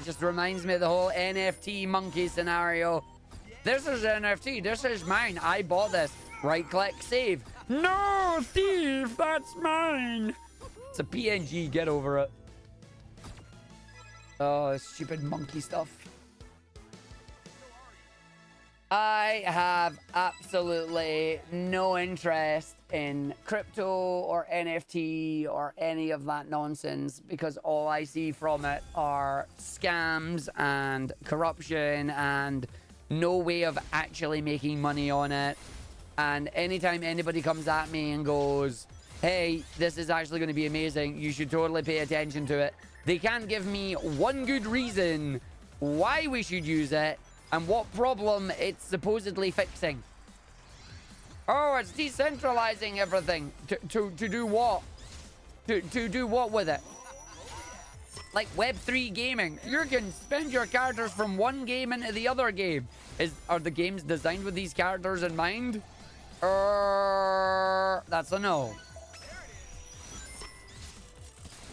Just reminds me of the whole NFT monkey scenario. This is NFT. This is mine. I bought this. Right click, save. No, thief, that's mine. It's a PNG. Get over it. Oh, stupid monkey stuff. I have absolutely no interest in crypto or NFT or any of that nonsense because all I see from it are scams and corruption and no way of actually making money on it. And anytime anybody comes at me and goes, hey, this is actually going to be amazing, you should totally pay attention to it, they can't give me one good reason why we should use it and what problem it's supposedly fixing. Oh, it's decentralizing everything. To do what? To do what with it? Like Web3 gaming. You can spend your characters from one game into the other game. Are the games designed with these characters in mind? That's a no.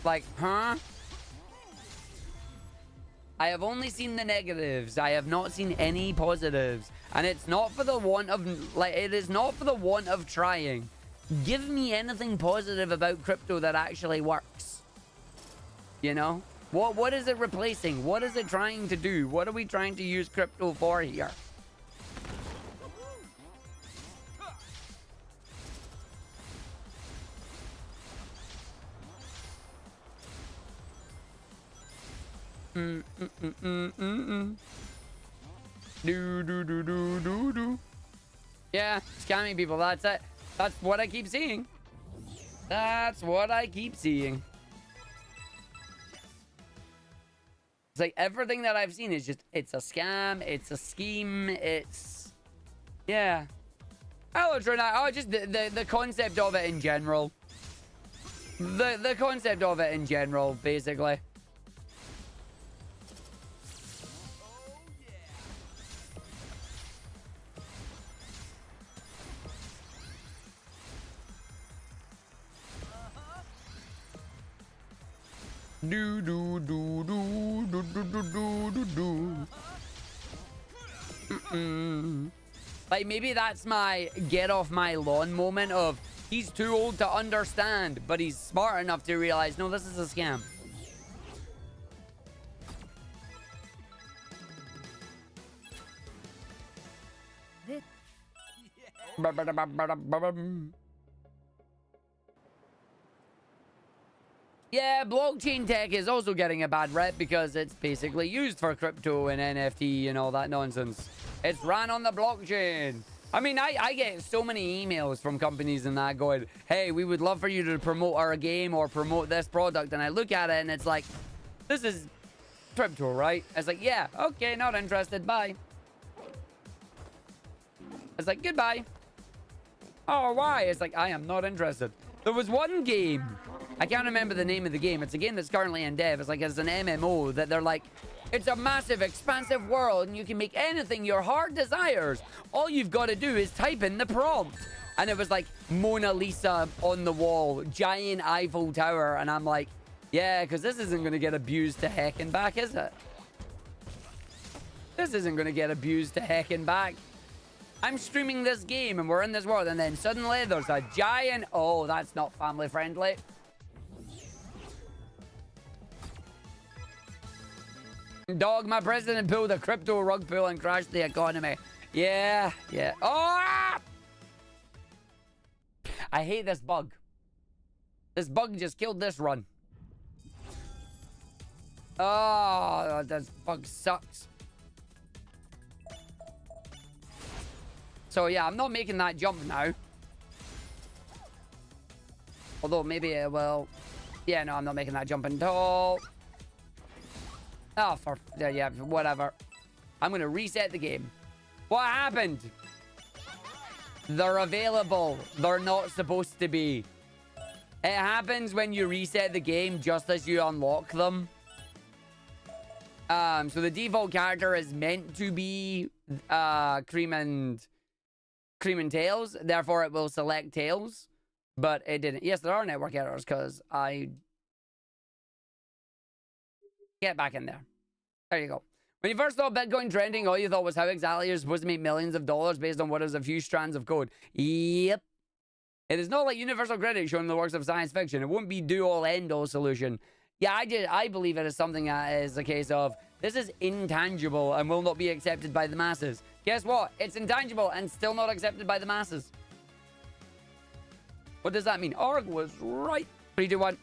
Like, huh? I have only seen the negatives. I have not seen any positives. And it's not for the want of, like, it is not for the want of trying. Give me anything positive about crypto that actually works. You know? What is it replacing? What is it trying to do? What are we trying to use crypto for here? Do. Yeah, scamming people, that's it. That's what I keep seeing. That's what I keep seeing. It's like everything that I've seen is just, it's a scam, it's a scheme, it's... Yeah. Hello, Trina. Oh, just the concept of it in general. The concept of it in general, basically. Like, maybe that's my get off my lawn moment of he's too old to understand, but he's smart enough to realize, no, this is a scam. Yeah, blockchain tech is also getting a bad rep because it's basically used for crypto and NFT and all that nonsense. It's ran on the blockchain. I mean, I get so many emails from companies and that going, hey, we would love for you to promote our game or promote this product. And I look at it and it's like, this is Crypto, right? I was like, yeah, okay, not interested, bye. I was like, goodbye. Oh, why? It's like, I am not interested. There was one game, I can't remember the name of the game. It's a game that's currently in dev. It's like, it's an MMO that they're like, it's a massive, expansive world, and you can make anything your heart desires. All you've got to do is type in the prompt. And it was like Mona Lisa on the wall, giant Eiffel Tower, and I'm like, yeah, because this isn't going to get abused to heck and back, is it? This isn't going to get abused to heck and back. I'm streaming this game, and we're in this world, and then suddenly there's a giant... Oh, that's not family friendly. Dog, my president pulled a crypto rug pull and crashed the economy. Yeah, yeah. Oh! I hate this bug. This bug just killed this run. Oh, this bug sucks. So, yeah, I'm not making that jump now. Although, maybe it will... Yeah, no, I'm not making that jump at all. Oh, for... Yeah, whatever. I'm going to reset the game. What happened? They're available. They're not supposed to be. It happens when you reset the game just as you unlock them. So the default character is meant to be Cream and Tails. Therefore, it will select Tails. But it didn't. Yes, there are network errors because I... Get back in there. There you go. When you first saw Bitcoin trending, all you thought was how exactly you're supposed to make millions of dollars based on what is a few strands of code. Yep. It is not like universal credit shown in the works of science fiction. It won't be do-all, end-all solution. Yeah, I believe it is something that is a case of, this is intangible and will not be accepted by the masses. Guess what? It's intangible and still not accepted by the masses. What does that mean? Arg was right. 3, 2, 1.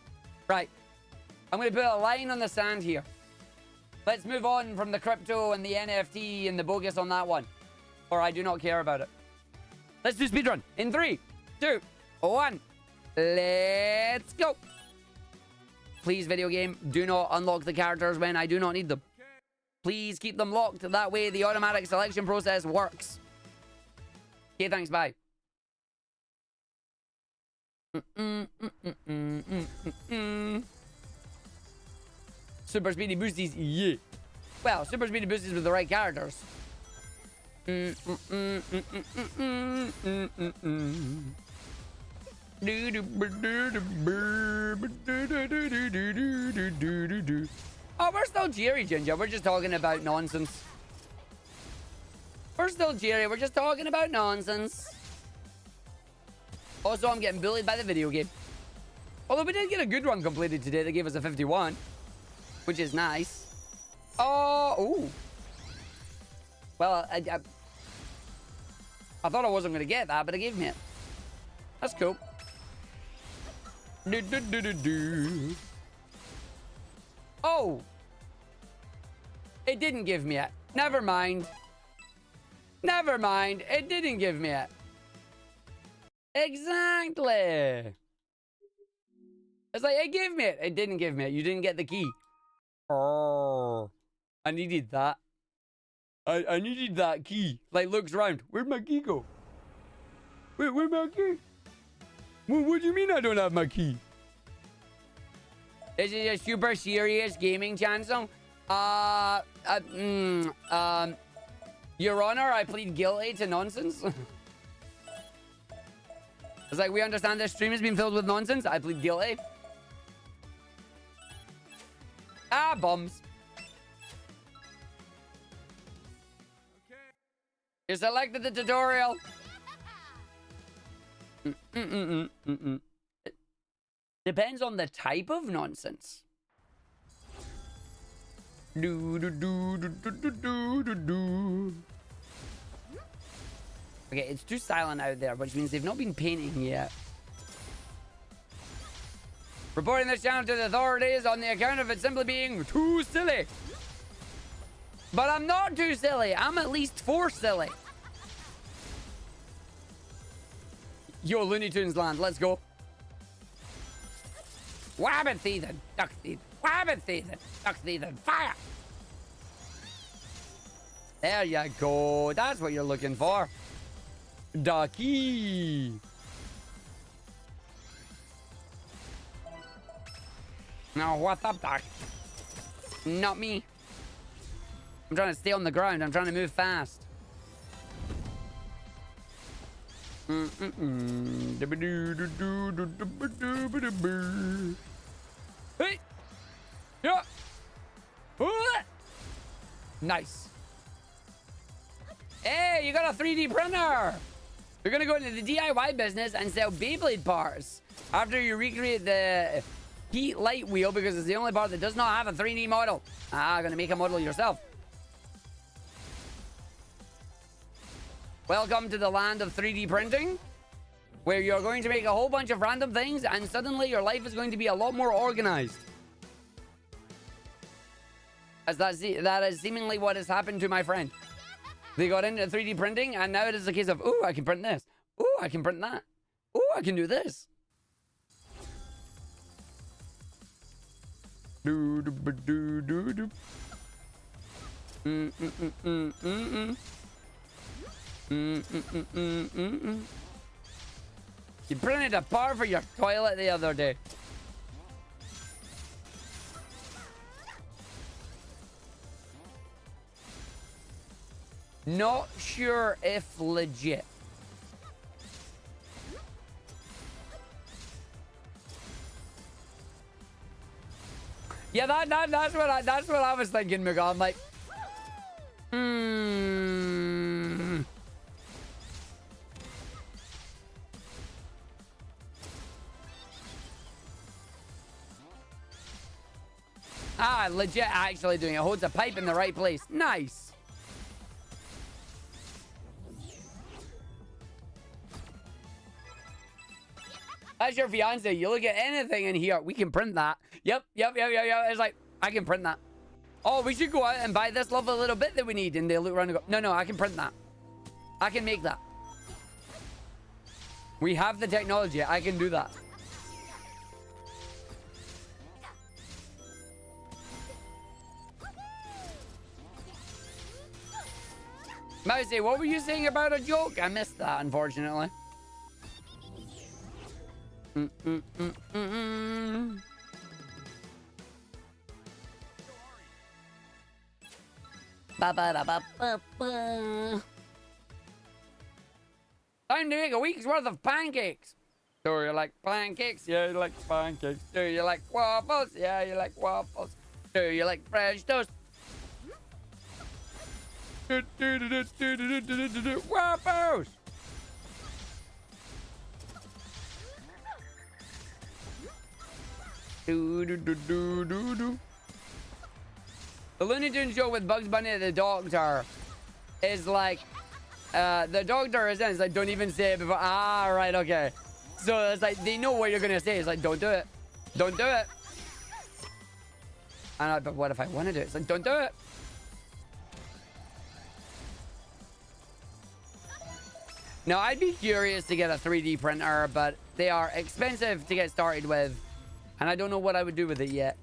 Right. I'm going to put a line on the sand here. Let's move on from the crypto and the NFT and the bogus on that one. Or I do not care about it. Let's do speedrun in 3, 2, 1. Let's go. Please, video game, do not unlock the characters when I do not need them. Please keep them locked. That way the automatic selection process works. Okay, thanks, bye. Super speedy boosties, yeah. Well, super speedy boosties with the right characters. Oh, we're still cheery, Ginger. We're just talking about nonsense. We're still cheery. We're just talking about nonsense. Also, I'm getting bullied by the video game. Although we did get a good run completed today that gave us a 51. Which is nice. Oh, ooh. Well, I thought I wasn't going to get that, but it gave me it. That's cool. Oh. It didn't give me it. Never mind. Never mind. It didn't give me it. Exactly. It's like, it gave me it. It didn't give me it. You didn't get the key. Oh, I needed that. I needed that key. Like, looks around. Where'd my key go? Where's my key? What do you mean I don't have my key? This is a super serious gaming channel. Your Honor, I plead guilty to nonsense. It's like, we understand this stream has been filled with nonsense. I plead guilty. Ah, bums. Okay. You selected the tutorial. Depends on the type of nonsense. Okay, it's too silent out there, which means they've not been painting yet. Reporting this channel to the authorities on the account of it simply being too silly. But I'm not too silly. I'm at least 4 silly. Yo, Looney Tunes land. Let's go. Wabbit thieving. Duck thieving. Wabbit thieving. Duck thieving. Fire. There you go. That's what you're looking for. Ducky. Now, what's up, Doc? Not me. I'm trying to stay on the ground. I'm trying to move fast. Hey! Yeah! Nice. Hey, you got a 3D printer! You're gonna go into the DIY business and sell Beyblade parts after you recreate the Heat Light Wheel because it's the only part that does not have a 3D model. Gonna make a model yourself. Welcome to the land of 3D printing, where you're going to make a whole bunch of random things and suddenly your life is going to be a lot more organized. As that is seemingly what has happened to my friend. They got into 3D printing and now it is a case of, ooh, I can print this. Ooh, I can print that. Ooh, I can do this. You printed a bar for your toilet the other day. Not sure if legit. Yeah, that's what I was thinking, Miguel. I'm like, legit actually doing it. Holds a pipe in the right place. Nice. That's your fiance. You look at anything in here. We can print that. Yep. It's like, I can print that. Oh, we should go out and buy this lovely little bit that we need. And they look around and go, no, I can print that. I can make that. We have the technology. I can do that. Mousy, what were you saying about a joke? I missed that, unfortunately. Time to make a week's worth of pancakes. Do you like pancakes? Yeah, you like pancakes. Do you like waffles? Yeah, you like waffles. Do you like French toast? Waffles! The Looney Tunes show with Bugs Bunny the doctor is like, the doctor is in. It's like, don't even say it before. Right, okay. So it's like, they know what you're gonna say. It's like, don't do it. Don't do it. But what if I want to do it? It's like, don't do it. Now, I'd be curious to get a 3D printer, but they are expensive to get started with. And I don't know what I would do with it yet.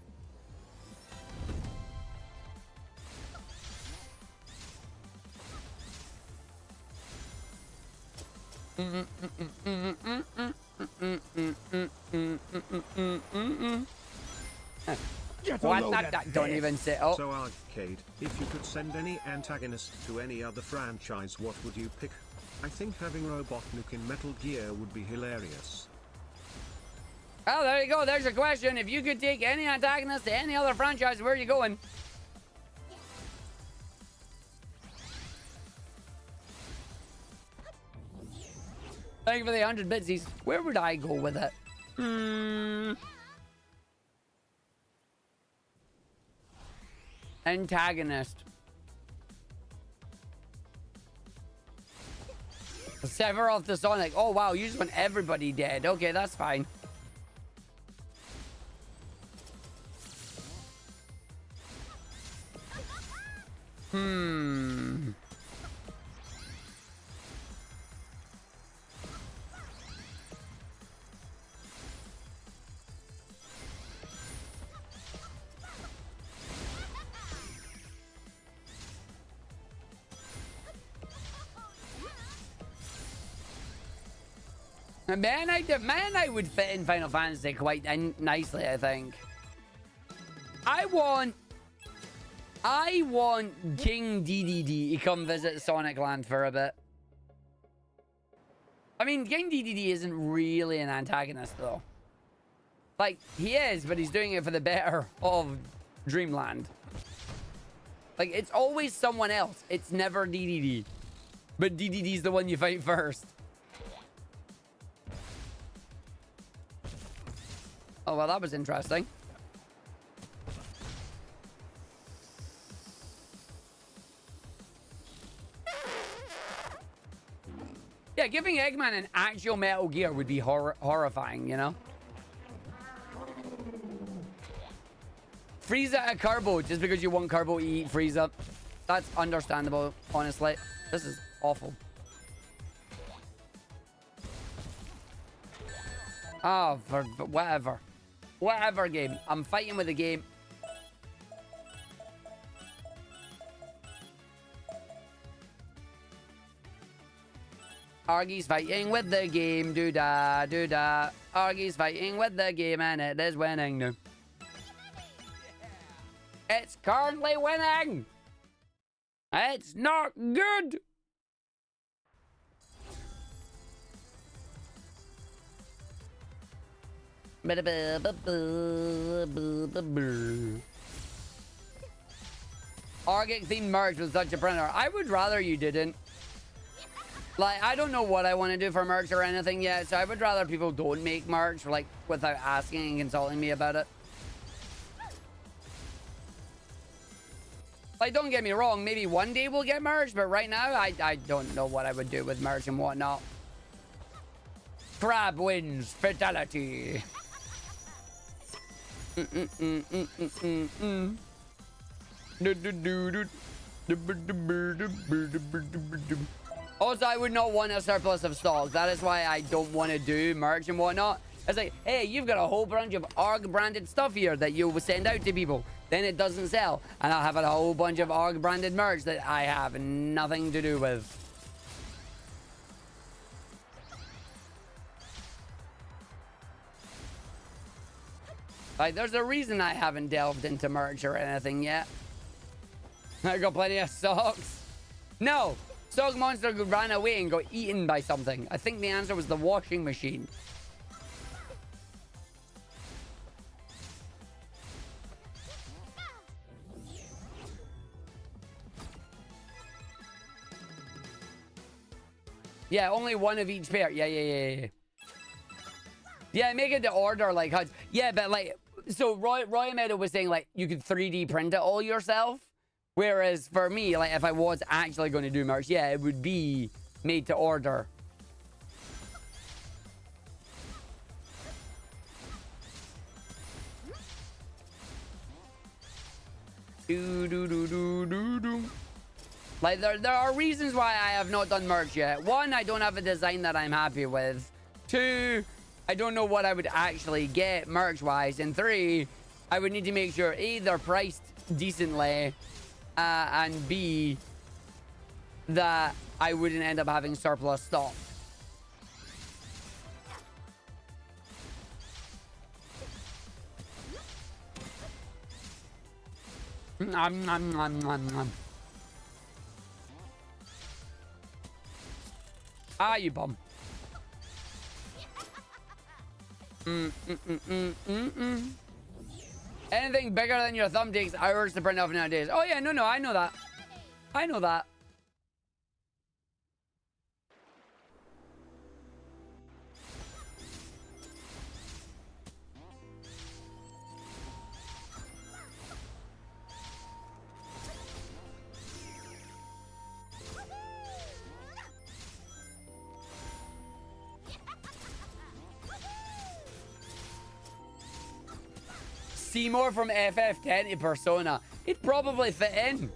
What? Don't even say. Oh. So Arcade, if you could send any antagonist to any other franchise, what would you pick? I think having Robotnik in Metal Gear would be hilarious. Oh, there you go. There's your question. If you could take any antagonist to any other franchise, where are you going? Thank you for the 100 bitsies. Where would I go with it? Antagonist. Sever off the Sonic. Oh, wow. You just want everybody dead. Okay, that's fine. Man, I would fit in Final Fantasy quite nicely, I think. I want King DDD to come visit Sonic Land for a bit. I mean, King DDD isn't really an antagonist, though. Like, he is, but he's doing it for the better of Dreamland. Like, it's always someone else. It's never DDD. But DDD's the one you fight first. Oh, well, that was interesting. Yeah, giving Eggman an actual Metal Gear would be horrifying, you know? Frieza a Carbo just because you want Carbo to eat Frieza. That's understandable, honestly. This is awful. Oh, for whatever. Whatever game. I'm fighting with the game. Argy's fighting with the game. Do-da, do-da. Argy's fighting with the game and it is winning now. It's currently winning. It's not good. Argick themed merch with such a printer. I would rather you didn't. Like, I don't know what I want to do for merch or anything yet, so I would rather people don't make merch, like, without asking and consulting me about it. Like, don't get me wrong, maybe one day we'll get merch, but right now, I don't know what I would do with merch and whatnot. Crab wins. Fatality. Also, I would not want a surplus of stocks. That is why I don't want to do merch and whatnot. It's like, hey, you've got a whole bunch of ARG branded stuff here that you will send out to people. Then it doesn't sell. And I'll have a whole bunch of ARG branded merch that I have nothing to do with. Like, there's a reason I haven't delved into merch or anything yet. I got plenty of socks. No, Sock Monster ran away and got eaten by something. I think the answer was the washing machine. Yeah, only one of each pair. Yeah. Yeah, make it to order, like, HUDs. Yeah, but, like, so Roy Meadow was saying, like, you could 3D print it all yourself. Whereas for me, like, if I was actually going to do merch, yeah, it would be made to order. Like, there are reasons why I have not done merch yet. One, I don't have a design that I'm happy with. Two, I don't know what I would actually get merch-wise. And three, I would need to make sure, A, they're priced decently, and B, that I wouldn't end up having surplus stock. Ah, you bum. Anything bigger than your thumb takes hours to print off nowadays. Oh yeah, no, I know that. I know that. Seymour from FF10 to Persona. It'd probably fit in.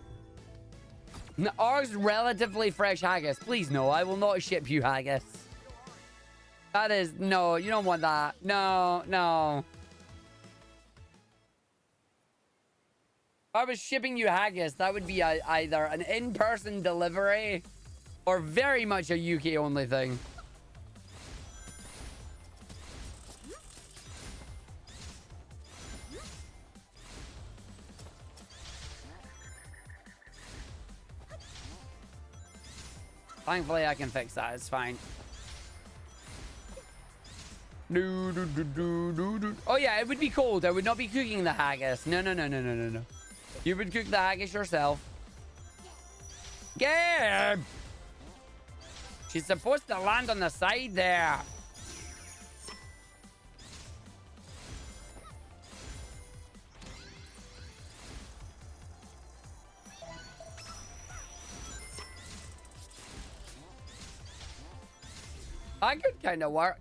Ours relatively fresh haggis. Please no, I will not ship you haggis. That is, no, you don't want that. No. If I was shipping you haggis, that would be either an in-person delivery or very much a UK only thing. Thankfully, I can fix that. It's fine. Oh, yeah, it would be cold. I would not be cooking the haggis. No. You would cook the haggis yourself. Gabe! She's supposed to land on the side there. That could kind of work.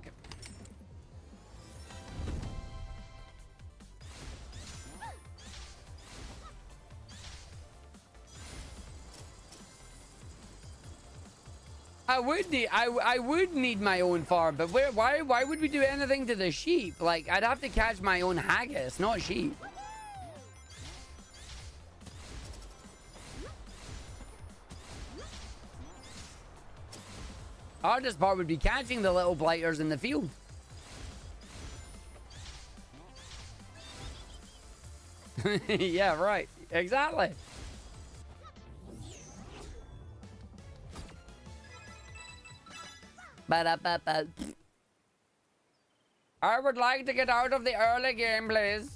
I would need my own farm, but why would we do anything to the sheep? Like, I'd have to catch my own haggis, not sheep. Hardest part would be catching the little blighters in the field. Yeah, right. Exactly. Ba-da-ba-ba. I would like to get out of the early game, please.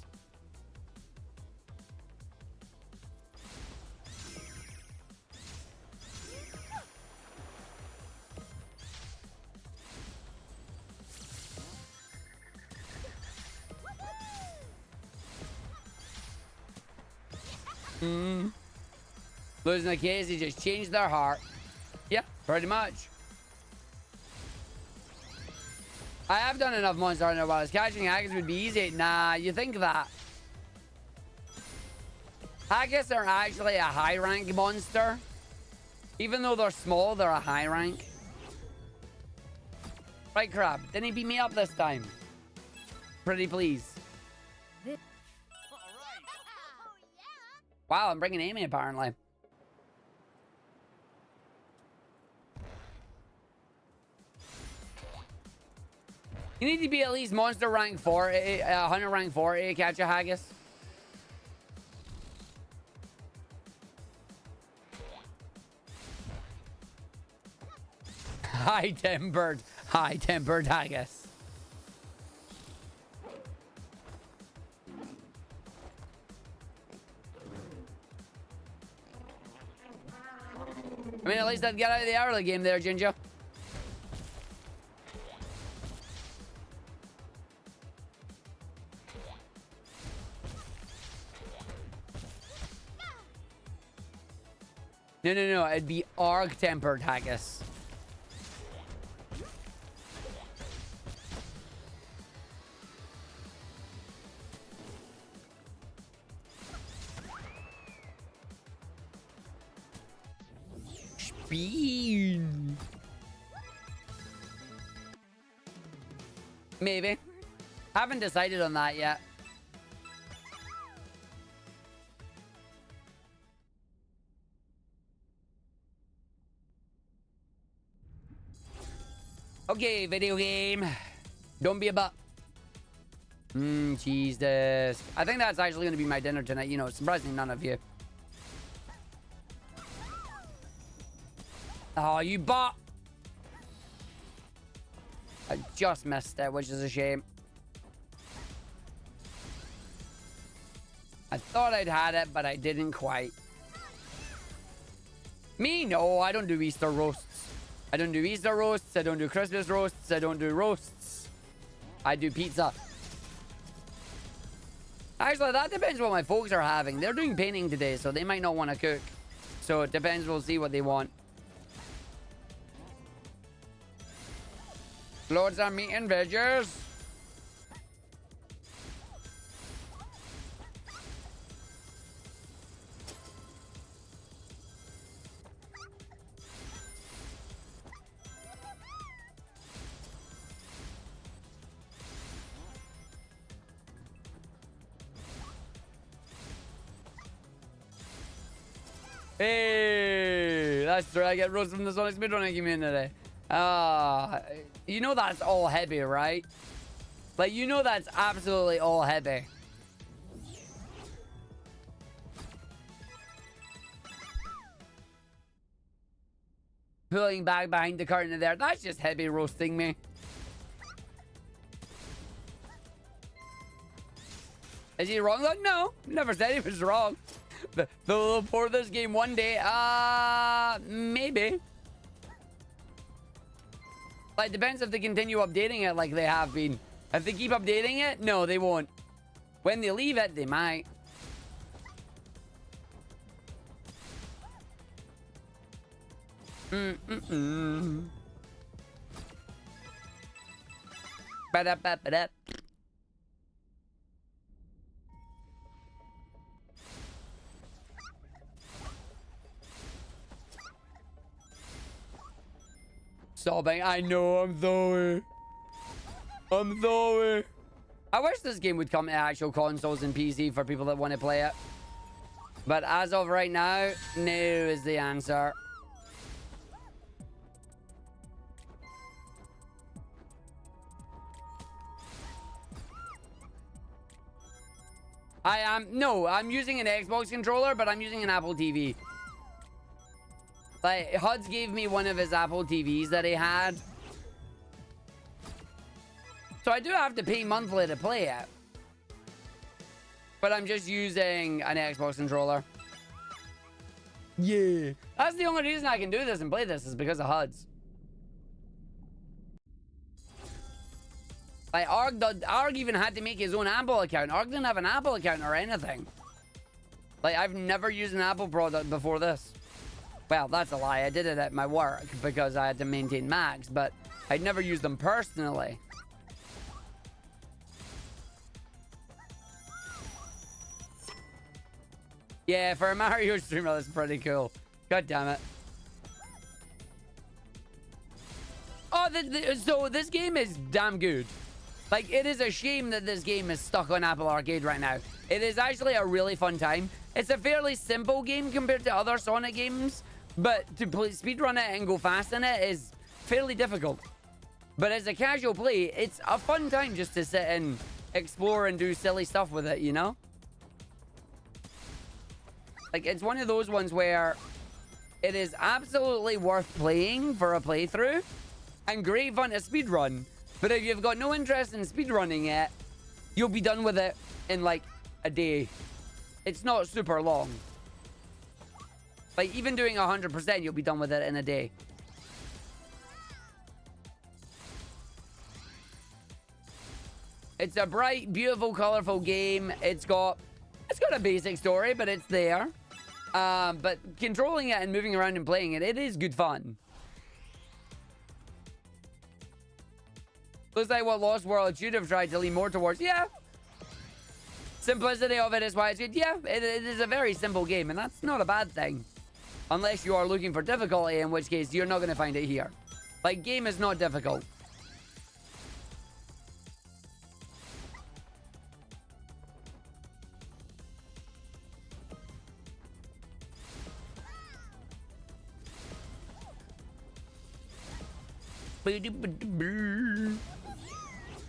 Losing the case, he just changed their heart. Yeah, pretty much. I have done enough Monster Hunter while catching haggis would be easy. Nah, you think that. Haggis are actually a high rank monster. Even though they're small, they're a high rank. Right, Crab. Didn't he beat me up this time? Pretty please. Wow, I'm bringing Amy apparently. You need to be at least monster rank 4, hunter rank 4 to catch a haggis. High-tempered haggis. I mean, at least I'd get out of the early game there, Ginger. No. It'd be Arg-tempered haggis. Speed. Maybe. Haven't decided on that yet. Okay, video game. Don't be a butt. Jesus. I think that's actually going to be my dinner tonight. You know, surprisingly, none of you. Oh, you bot. I just missed it, which is a shame. I thought I'd had it, but I didn't quite. Me? No, I don't do Easter roasts. I don't do Easter roasts. I don't do Christmas roasts. I don't do roasts. I do pizza. Actually, that depends what my folks are having. They're doing painting today, so they might not want to cook. So it depends. We'll see what they want. Loads of meat and veggies. Hey, that's true. I get roasted from the Sonic Speedrunning community. You know that's all heavy, right? Like, you know that's absolutely all heavy. pulling back behind the curtain there. That's just heavy roasting me. Is he wrong? Like, no, never said he was wrong. They'll port this game one day. Maybe. Like, depends if they continue updating it like they have been. If they keep updating it, no, they won't. When they leave it, they might. Ba-da-ba-ba-da. Sobbing. I know, I'm sorry. I'm sorry. I wish this game would come to actual consoles and PC for people that want to play it. But as of right now, no is the answer. No, I'm using an Xbox controller, but I'm using an Apple TV. Like, Huds gave me one of his Apple TVs that he had. So I do have to pay monthly to play it. But I'm just using an Xbox controller. Yeah. That's the only reason I can do this and play this is because of Huds. Like, Arg even had to make his own Apple account. Arg didn't have an Apple account or anything. Like, I've never used an Apple product before this. Well, that's a lie. I did it at my work because I had to maintain Macs, but I'd never used them personally. Yeah, for a Mario streamer, that's pretty cool. God damn it. Oh, so this game is damn good. Like, it is a shame that this game is stuck on Apple Arcade right now. It is actually a really fun time. It's a fairly simple game compared to other Sonic games, but to speedrun it and go fast in it is fairly difficult. But as a casual play, it's a fun time just to sit and explore and do silly stuff with it, you know? Like, it's one of those ones where it is absolutely worth playing for a playthrough and great fun to speedrun. But if you've got no interest in speedrunning it, you'll be done with it in like a day. It's not super long. Like, even doing 100%, you'll be done with it in a day. It's a bright, beautiful, colorful game. It's got a basic story, but it's there. But controlling it and moving around and playing it, it is good fun. Looks like what Lost World should have tried to lean more towards. Yeah. Simplicity of it is why it's good. Yeah, it is a very simple game, and that's not a bad thing. Unless you are looking for difficulty, in which case you're not going to find it here. Like, game is not difficult.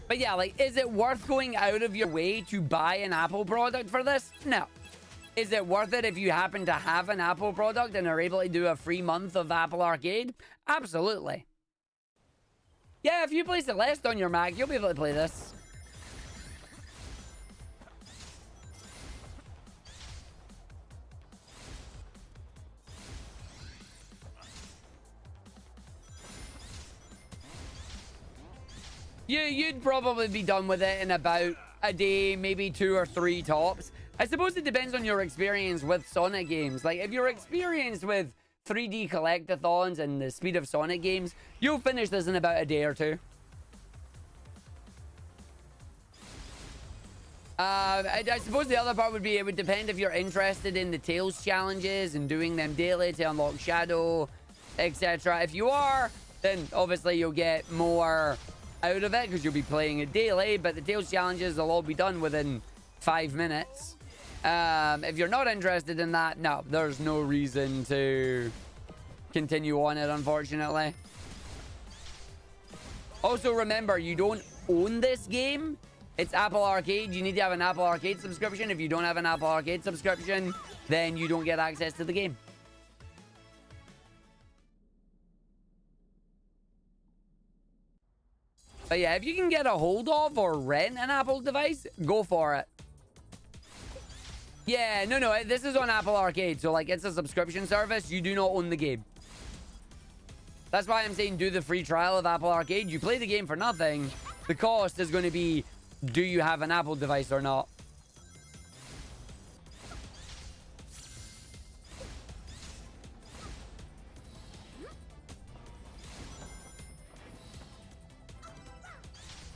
But yeah, like, is it worth going out of your way to buy an Apple product for this? No. Is it worth it if you happen to have an Apple product and are able to do a free month of Apple Arcade? Absolutely. Yeah, if you play Celeste on your Mac, you'll be able to play this. You'd probably be done with it in about a day, maybe 2 or 3 tops. I suppose it depends on your experience with Sonic games. Like, if you're experienced with 3D collectathons and the speed of Sonic games, you'll finish this in about a day or 2. I suppose the other part would be, it would depend if you're interested in the Tails challenges and doing them daily to unlock Shadow, etc. If you are, then obviously you'll get more out of it because you'll be playing it daily, but the Tails challenges will all be done within 5 minutes. If you're not interested in that, no, there's no reason to continue on it, unfortunately. Also, remember, you don't own this game. It's Apple Arcade. You need to have an Apple Arcade subscription. If you don't have an Apple Arcade subscription, then you don't get access to the game. But yeah, if you can get a hold of or rent an Apple device, go for it. Yeah, no, this is on Apple Arcade. So, like, it's a subscription service. You do not own the game. That's why I'm saying do the free trial of Apple Arcade. You play the game for nothing. The cost is going to be, do you have an Apple device or not?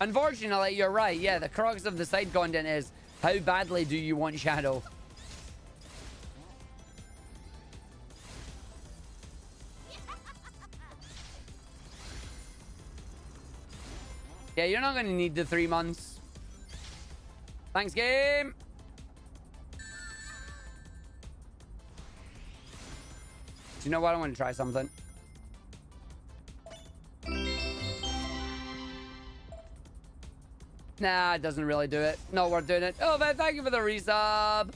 Unfortunately, you're right. Yeah, the crux of the side content is how badly do you want Shadow? Yeah, you're not going to need the 3 months. Thanks, game. Do you know what? I want to try something. Nah, it doesn't really do it. Not worth doing it. Oh, man, thank you for the resub.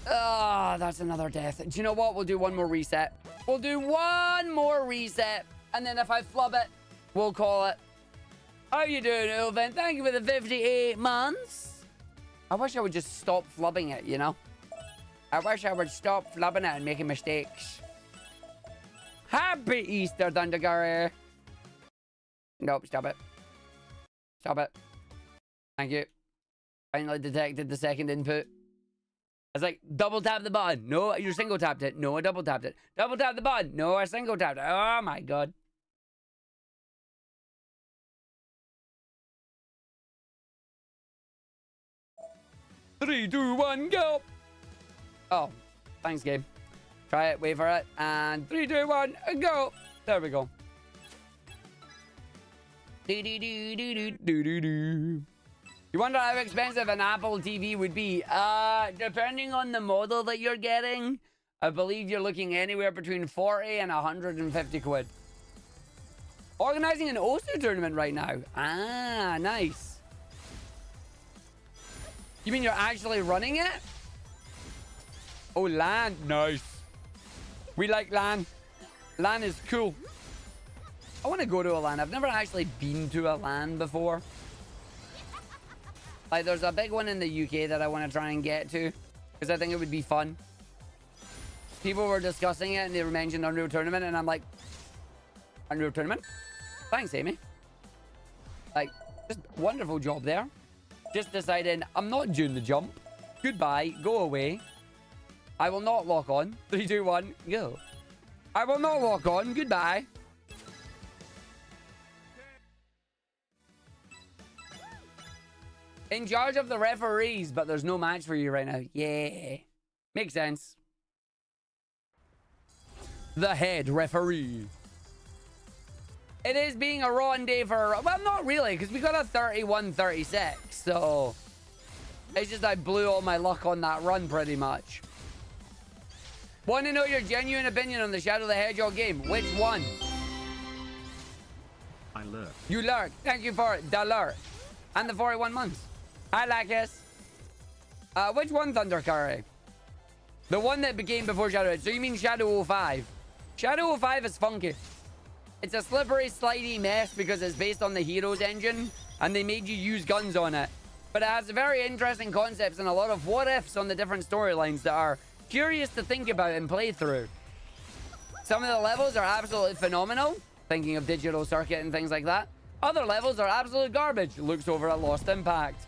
Ah, that's another death. Do you know what? We'll do one more reset. We'll do one more reset. And then if I flub it, we'll call it. How you doing, Ulven? Thank you for the 58 months. I wish I would just stop flubbing it, you know? I wish I would stop flubbing it and making mistakes. Happy Easter, Thundergurry. Nope, stop it. Stop it. Thank you. Finally detected the second input. I was like, double tap the button. No, you single tapped it. No, I double tapped it. Double tap the button. No, I single tapped it. Oh my god. Three, two, one, go. Oh, thanks, game. Try it, wait for it. And 3, 2, 1, go. There we go. You wonder how expensive an Apple TV would be? Depending on the model that you're getting, I believe you're looking anywhere between 40 and 150 quid. Organizing an OSU tournament right now. Ah, nice. You mean you're actually running it? Oh, LAN. Nice. We like LAN. LAN is cool. I want to go to a LAN. I've never actually been to a LAN before. Like, there's a big one in the UK that I want to try and get to, because I think it would be fun. People were discussing it, and they mentioned Unreal Tournament, and I'm like, Unreal Tournament? Thanks, Amy. Like, just wonderful job there. Just deciding I'm not doing the jump. Goodbye. Go away. I will not lock on. 3, 2, 1, go. I will not lock on. Goodbye. In charge of the referees, but there's no match for you right now. Yeah. Makes sense. The head referee. It is being a rotten day for... Well, not really, because we got a 31-36. So, it's just I blew all my luck on that run pretty much. Want to know your genuine opinion on the Shadow the Hedgehog game? Which one? I lurk. You lurk. Thank you for the lurk. And the 41 months. I like this. Which one, Thunder Curry? The one that became before Shadow. So you mean Shadow 05? Shadow 05 is funky. It's a slippery, slidey mess because it's based on the Heroes engine, and they made you use guns on it. But it has very interesting concepts and a lot of what-ifs on the different storylines that are curious to think about and play through. Some of the levels are absolutely phenomenal, thinking of Digital Circuit and things like that. Other levels are absolute garbage. Looks over at Lost Impact.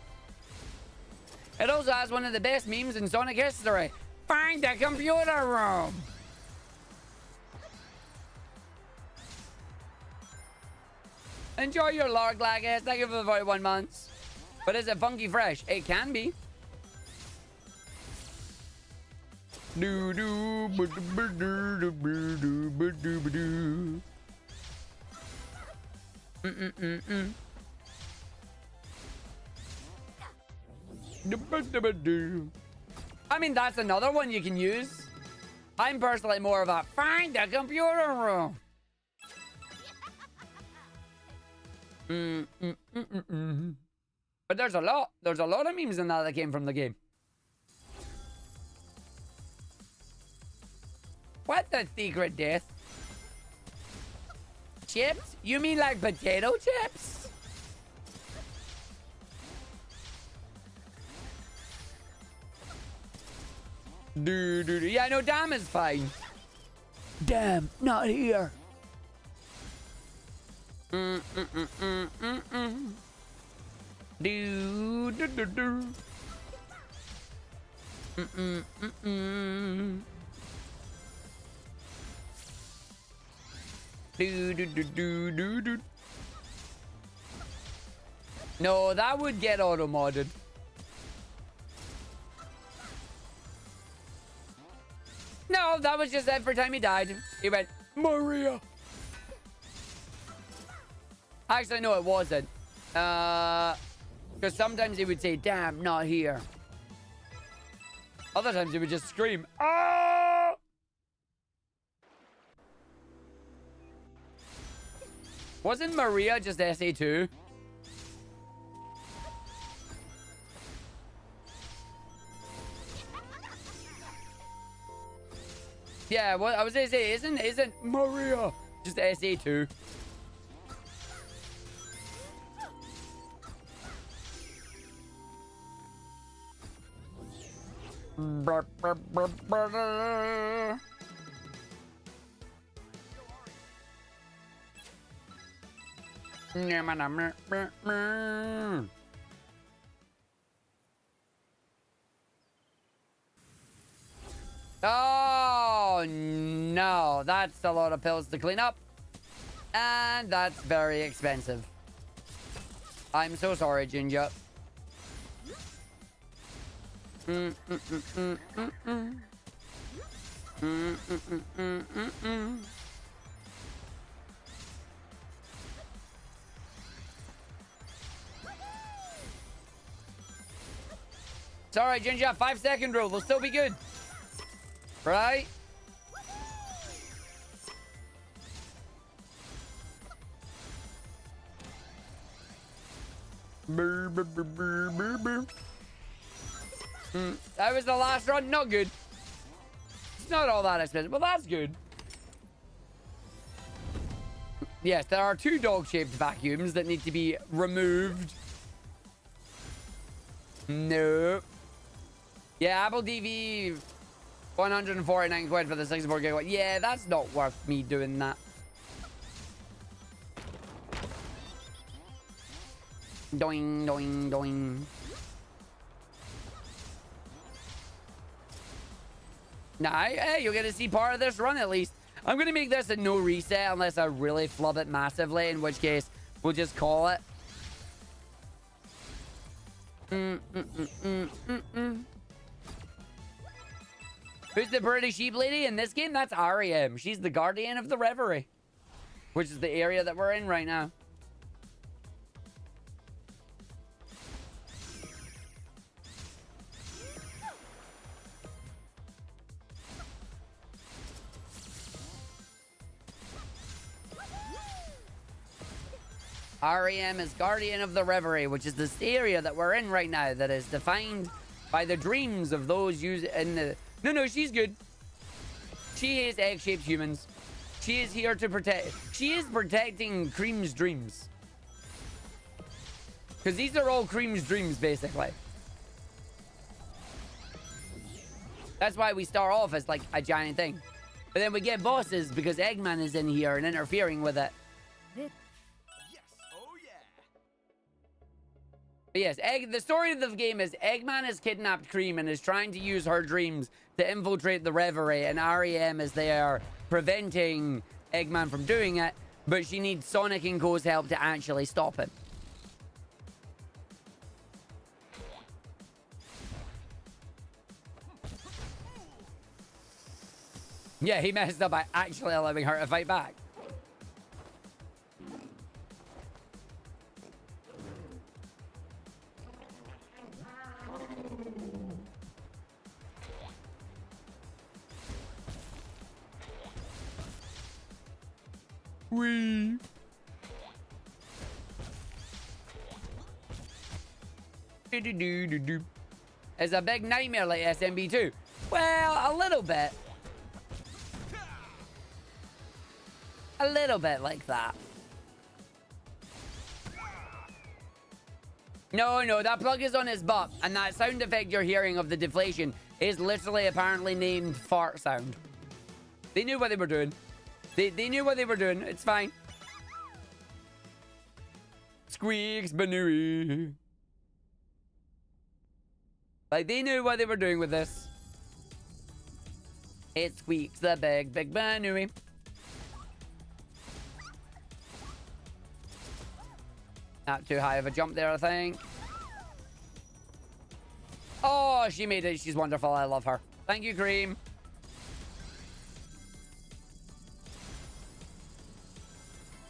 It also has one of the best memes in Sonic history. Find the computer room. Enjoy your lark, Laggas. Thank you for the 41 months. But is it funky fresh? It can be. I mean, that's another one you can use. I'm personally more of a find the computer room. But there's a lot of memes in that came from the game. What the secret death? Chips? You mean like potato chips? Dude. Yeah, no, damn is fine. Damn, not here. Do. Do. Do. No, that would get auto-modded. No, that was just every time he died. He went, Maria. Actually, no, it wasn't. Because sometimes he would say, damn, not here. Other times he would just scream, ah! Wasn't Maria just SA2? Yeah, what I was gonna say, isn't Maria just SA2? Oh no, that's a lot of pills to clean up, and that's very expensive. I'm so sorry, Ginger. Sorry, Ginger. 5-second rule. We'll still be good. Right? That was the last run. Not good. It's not all that expensive, but that's good. Yes, there are 2 dog-shaped vacuums that need to be removed. No. Yeah, Apple TV, 149 quid for the 64 gigabyte. Yeah, that's not worth me doing that. Doing, doing, doing. Nah, hey, you're gonna see part of this run at least. I'm gonna make this a no reset unless I really flub it massively, in which case we'll just call it. Who's the pretty sheep lady in this game? That's REM. She's the guardian of the reverie, which is the area that we're in right now. REM is guardian of the reverie, which is this area that we're in right now that is defined by the dreams of those used in the... No, she's good. She is egg-shaped humans. She is here to protect... She is protecting Cream's dreams. Because these are all Cream's dreams, basically. That's why we start off as, like, a giant thing. But then we get bosses because Eggman is in here and interfering with it. But yes, the story of the game is Eggman has kidnapped Cream and is trying to use her dreams to infiltrate the reverie, and REM is there preventing Eggman from doing it, but she needs Sonic and Co's help to actually stop him. Yeah, he messed up by actually allowing her to fight back. Wee. It's a big nightmare like SMB2. Well, a little bit. A little bit like that. No, no, that plug is on his butt. And that sound effect you're hearing of the deflation is literally apparently named fart sound. They knew what they were doing. They knew what they were doing. It's fine. Squeaks Banui. Like, they knew what they were doing with this. It squeaks the big Banui. Not too high of a jump there, I think. Oh, she made it. She's wonderful. I love her. Thank you, Cream.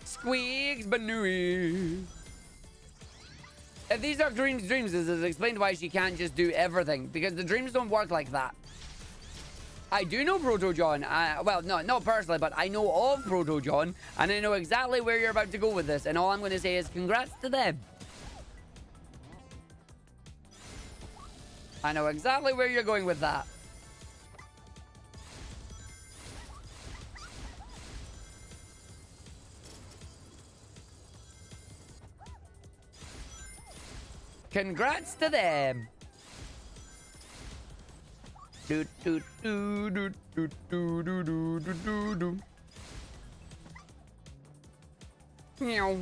Squeaks Banui. If these are Dream's dreams, this is explained why she can't just do everything. Because the dreams don't work like that. I do know Proto John. Well, no, not personally, but I know of Proto John. And I know exactly where you're about to go with this. And all I'm going to say is congrats to them. I know exactly where you're going with that. Congrats to them. Do do do do do do do do do do do. Meow.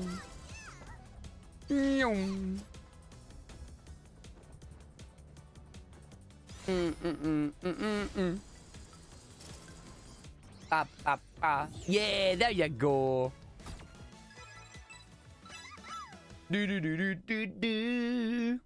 Meow. Yeah, there you go. Do do do do do do.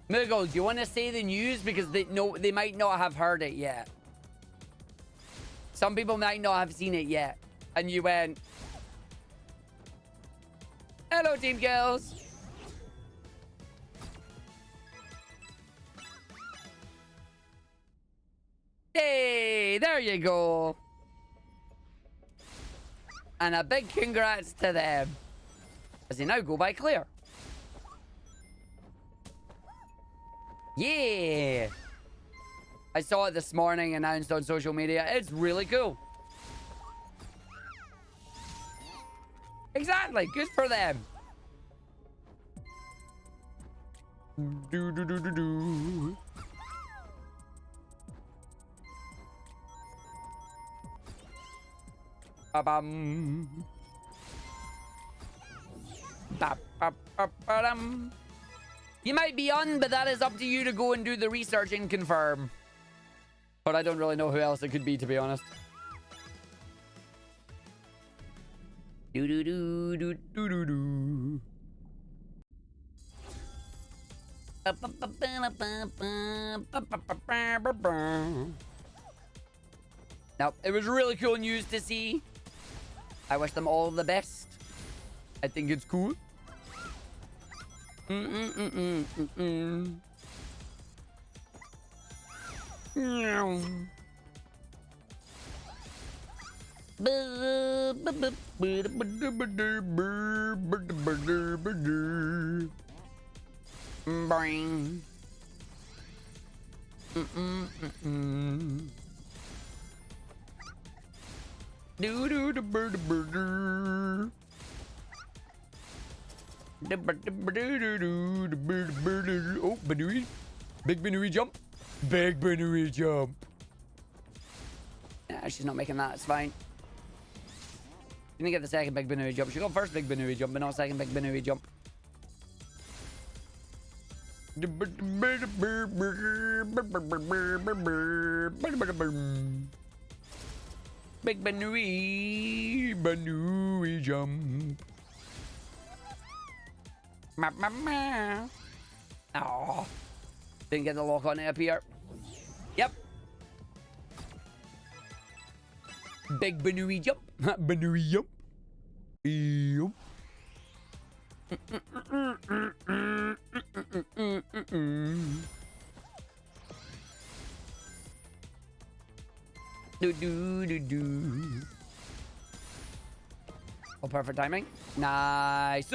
Muggle, do you want to say the news? Because they might not have heard it yet. Some people might not have seen it yet. And you went, hello, Team Girls. Hey, there you go. And a big congrats to them. As they now go by Claire. Yeah. I saw it this morning announced on social media. It's really cool. Exactly. Good for them. Do do do do do. Ba-bum. Ba-ba-ba-ba-dum. You might be on, but that is up to you to go and do the research and confirm. But I don't really know who else it could be, to be honest. Do do do do do do do. Now, it was really cool news to see. I wish them all the best. I think it's cool. Bring. Do do do bird burger. Oh, Banui. Big Banui jump. Big Banui jump. Nah, she's not making that. It's fine. She didn't get the second Big Banui jump. She got first Big Banui jump, but not second Big Banui jump. Big Banui jump. Oh, didn't get the lock on it up here. Yep. Big Banui jump. Banui jump. Yep. Do do do do. Oh, perfect timing. Nice.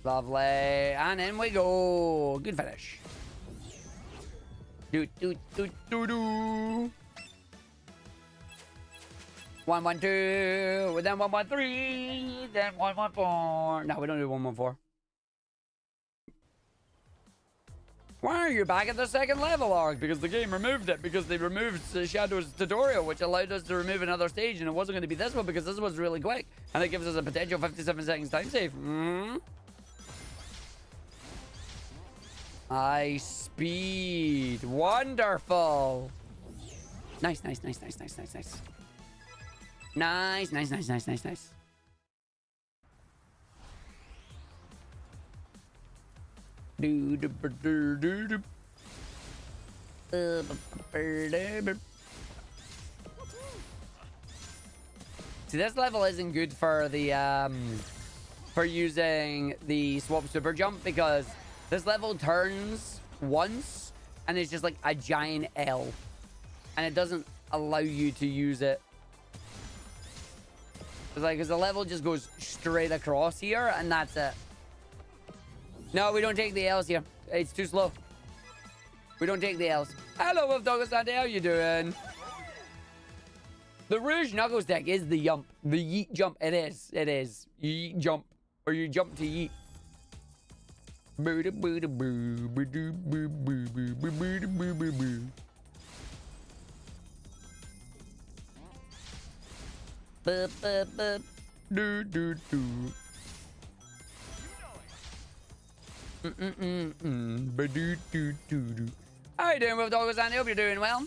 Lovely. And in we go. Good finish. Do do do do do. 112, then 113, then 114. No, we don't do 114. Why are you back at the second level, Arg? Because the game removed it. Because they removed the Shadow's tutorial, which allowed us to remove another stage, and it wasn't going to be this one because this one's really quick, and it gives us a potential 57 seconds time save. Speed. Wonderful. Nice, nice, nice, nice, nice, nice, nice. Nice, nice, nice, nice, nice, nice. Do do do do do. See, this level isn't good for the for using the swap super jump because this level turns once and it's just like a giant L, and it doesn't allow you to use it. It's like, because the level just goes straight across here, and that's it. No, we don't take the L's here. It's too slow. We don't take the L's. Hello, Wolf Dog Sandy. How you doing? The Rouge Knuckles deck is the yump. The yeet jump. It is. It is. You yeet jump. Or you jump to yeet. Do do do. How you doing, Wolf Doggers? I hope you're doing well.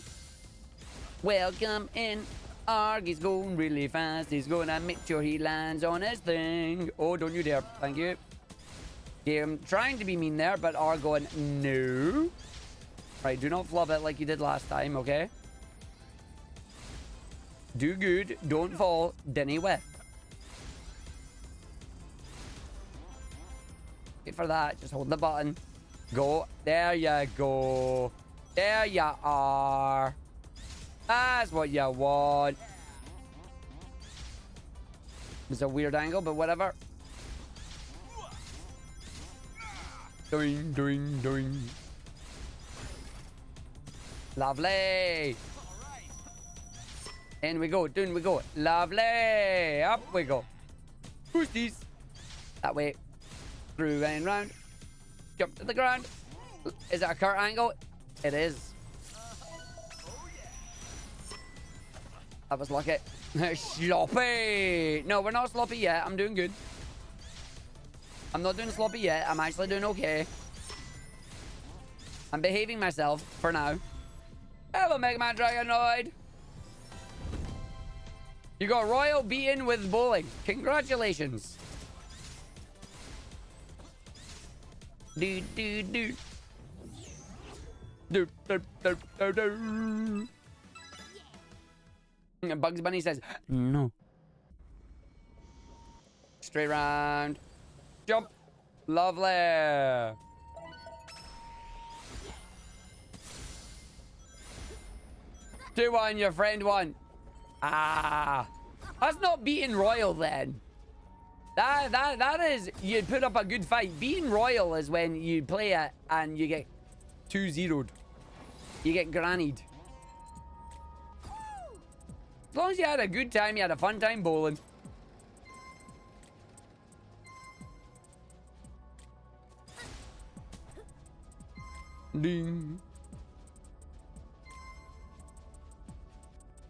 Welcome in. Argy's going really fast. He's gonna make sure he lands on his thing. Oh, don't you dare. Thank you. Yeah, I'm trying to be mean there, but Arg going, no. Right, do not flub it like you did last time, okay? Do good, don't fall, Denny whiff. Wait for that, just hold the button. Go, there you go. There you are. That's what you want. It's a weird angle, but whatever. Doing, doing, doing. Lovely. In we go, down we go. Lovely. Up we go. Boosties. That way. Through and round. Jump to the ground. Is that a cart angle? It is. That was lucky. Sloppy. No, we're not sloppy yet. I'm doing good. I'm not doing sloppy yet. I'm actually doing okay. I'm behaving myself for now. Hello, Mega Man Dragonoid. You got Royal beaten with bowling. Congratulations. Do do do. Do do do do do. And Bugs Bunny says no. Straight round. Jump. Lovely. 2-1, your friend won. Ah, that's not beating Royal then. That is, you put up a good fight. Beating Royal is when you play it and you get 2-0'd. You get grannied. As long as you had a good time, you had a fun time bowling. Ding.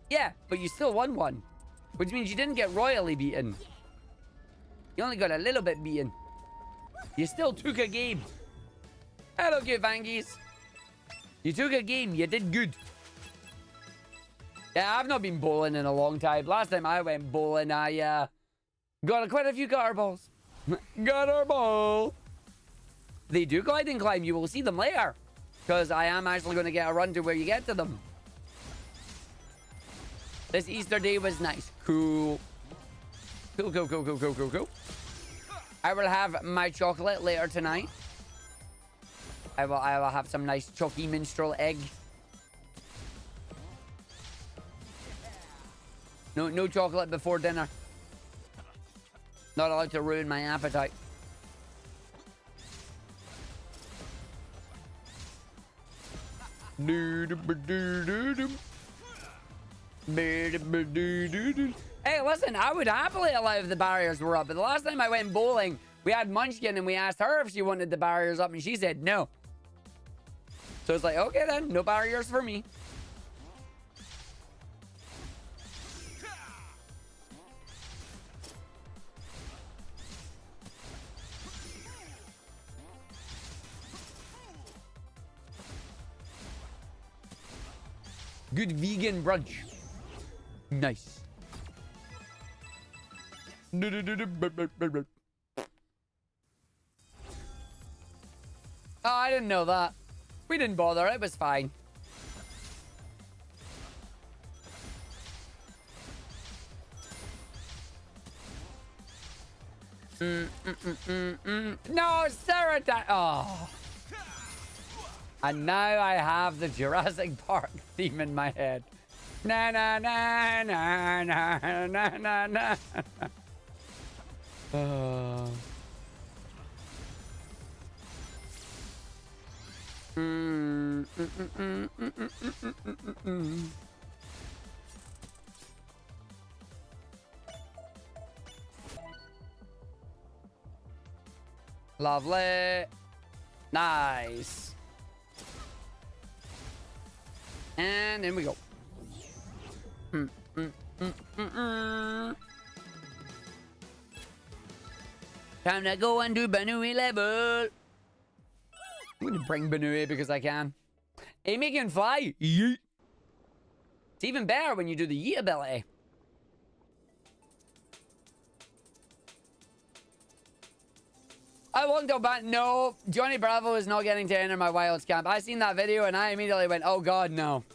Yeah, but you still won one. Which means you didn't get royally beaten. You only got a little bit beaten. You still took a game. Hello, good Vangies. You took a game. You did good. Yeah, I've not been bowling in a long time. Last time I went bowling, I got quite a few gutter balls. Gutter ball. They do glide and climb. You will see them later. Because I am actually going to get a run to where you get to them. This Easter day was nice. Cool. Cool, cool, cool, cool, cool, cool, cool. I will have my chocolate later tonight. I will have some nice chalky minstrel egg. No chocolate before dinner. Not allowed to ruin my appetite. Hey, listen, I would happily allow if the barriers were up, but the last time I went bowling, we had Munchkin and we asked her if she wanted the barriers up and she said no. So it's like, okay then, no barriers for me. Good vegan brunch. Nice. Oh, I didn't know that. We didn't bother. It was fine. No, Sarah. Oh. And now I have the Jurassic Park theme in my head. Na na na na na na na na. Lovely. Nice. And in we go. Time to go and do Banui level. I'm gonna bring Banui because I can. Amy can fly. Yeet. It's even better when you do the yeet ability. I won't go back. No, Johnny Bravo is not getting to enter my Wilds camp. I seen that video and I immediately went, oh god, no.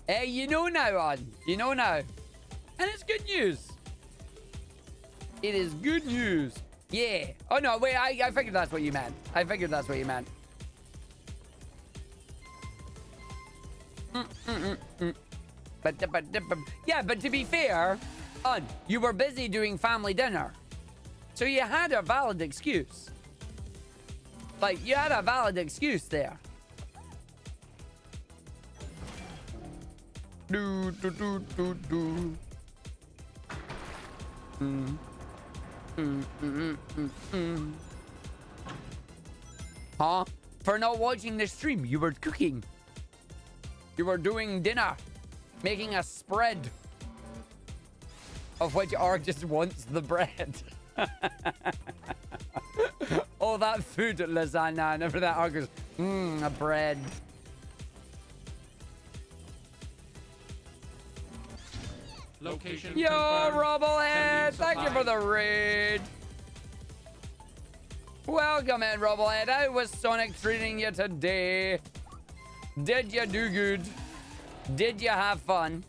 Hey, you know now, on. You know now. And it's good news. It is good news. Yeah. Oh, no, wait, I figured that's what you meant. I figured that's what you meant. Yeah, but to be fair, you were busy doing family dinner. So you had a valid excuse. Like, you had a valid excuse there. Huh? For not watching the stream, you were cooking. You were doing dinner. Making a spread. Of which Arg just wants the bread. Oh, that food lasagna. And after that, Arg goes, a bread. Location Yo, confirmed. Rubblehead! Sending Thank you for the raid. Welcome in, Rubblehead. How was Sonic treating you today? Did you do good? Did you have fun?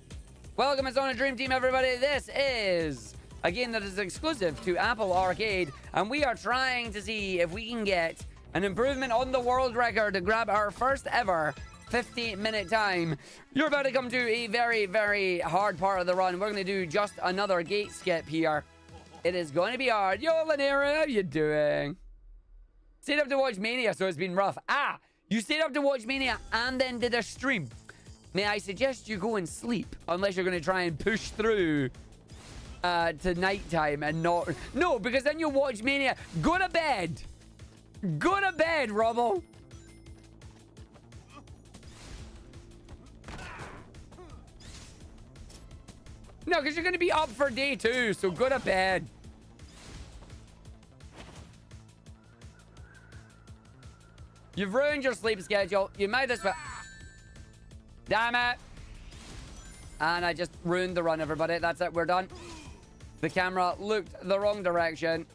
Welcome, it's on a Dream Team, everybody. This is a game that is exclusive to Apple Arcade, and we are trying to see if we can get an improvement on the world record to grab our first ever 50-minute time. You're about to come to a very, very hard part of the run. We're going to do just another gate skip here. It is going to be hard. Yo, Lanera, how you doing? Stayed up to watch Mania, so it's been rough. Ah, you stayed up to watch Mania and then did a stream. May I suggest you go and sleep, unless you're going to try and push through to nighttime and not... No, because then you'll watch Mania. Go to bed. Go to bed, Rubble. No, because you're going to be up for day 2, so go to bed. You've ruined your sleep schedule. You might as well... Damn it. And I just ruined the run, everybody. That's it. We're done. The camera looked the wrong direction.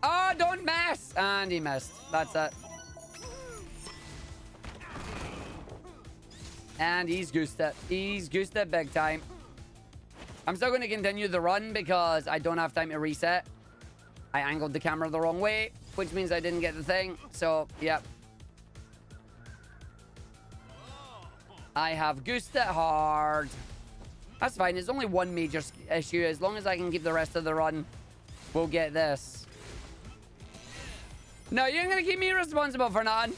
Oh, don't miss. And he missed. That's it. And he's goosed it. He's goosed it big time. I'm still going to continue the run because I don't have time to reset. I angled the camera the wrong way, which means I didn't get the thing. So, yep. I have goosed it hard. That's fine. It's only one major issue. As long as I can keep the rest of the run, we'll get this. No, you ain't going to keep me responsible for nothing.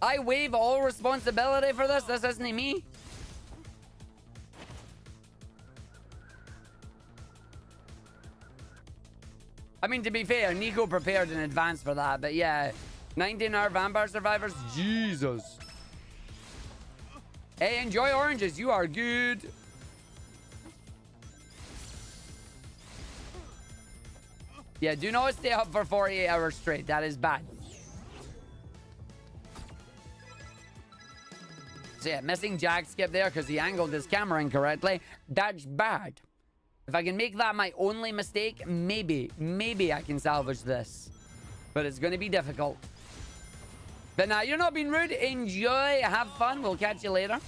I waive all responsibility for this. This isn't me. I mean, to be fair, Nico prepared in advance for that. But yeah, 19-hour vampire survivors. Jesus. Hey, enjoy oranges. You are good. Yeah, do not stay up for 48 hours straight. That is bad. So yeah, missing Jack skip there because he angled his camera incorrectly. That's bad. If I can make that my only mistake, maybe I can salvage this. But it's going to be difficult. But now, you're not being rude. Enjoy. Have fun. We'll catch you later.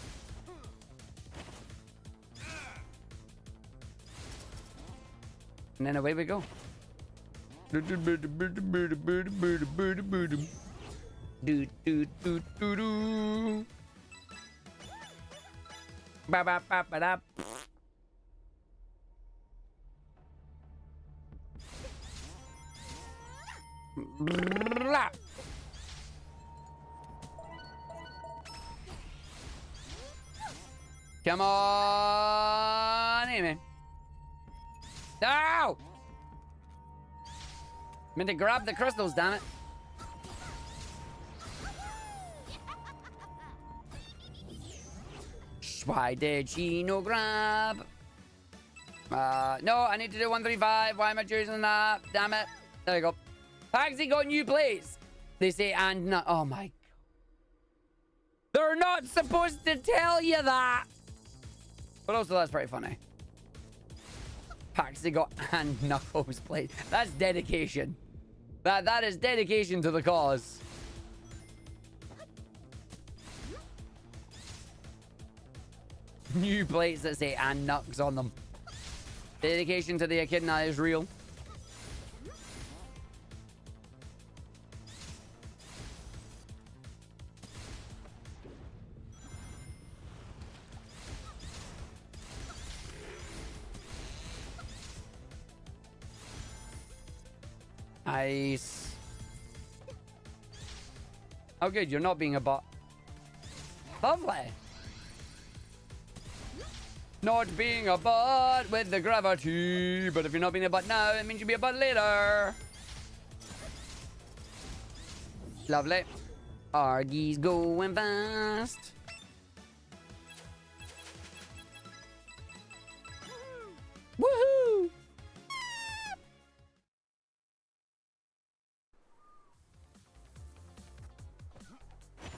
And then away we go. Ba ba ba ba da. Blah. Come on, Amy. No! Meant to grab the crystals, damn it. Why did she no grab? No, I need to do 135. Why am I choosing that? Damn it. There you go. Pagsy got new plates. They say, and not. Oh my God. They're not supposed to tell you that. But also, that's pretty funny. Pagsy got and Knuckles plates. That's dedication. That is dedication to the cause. New plates that say and Nux on them. Dedication to the echidna is real. Nice. Oh good, you're not being a bot. Lovely. Not being a bot with the gravity. But if you're not being a bot now, it means you'll be a bot later. Lovely. Argy's going fast. Woohoo!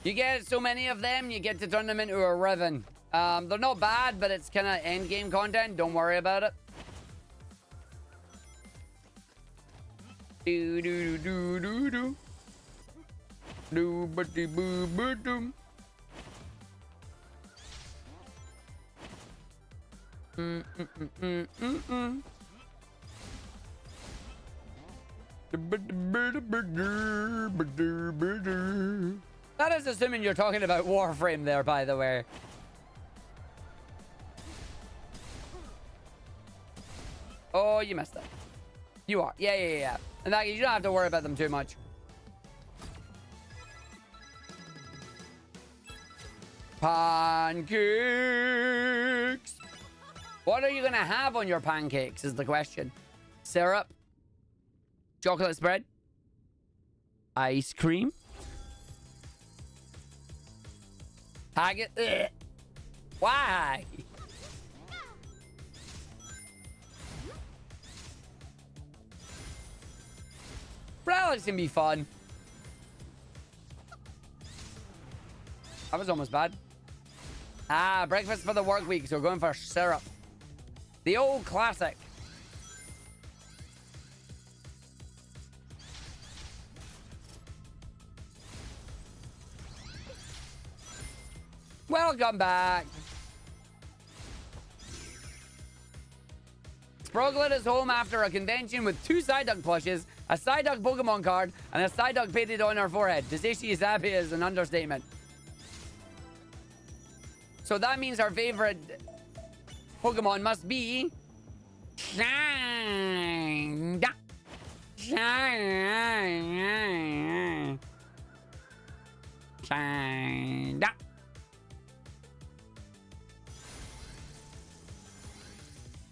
You get so many of them, you get to turn them into a Riven. They're not bad, but it's kind of end game content. Don't worry about it. Do do do do do do but boo boo doo. That is assuming you're talking about Warframe there, by the way. Oh, you messed up. You are. Yeah. And that, you don't have to worry about them too much. Pancakes. What are you going to have on your pancakes is the question. Syrup. Chocolate spread. Ice cream. Target. Why? Oh, it's gonna be fun. That was almost bad. Ah, breakfast for the work week. So we're going for syrup. The old classic. Welcome back. Sproglet is home after a convention with 2 Psyduck plushes, a Psyduck Pokemon card, and a Psyduck painted on her forehead. To say she is happy is an understatement. So that means our favorite Pokemon must be... Psyduck. Psyduck.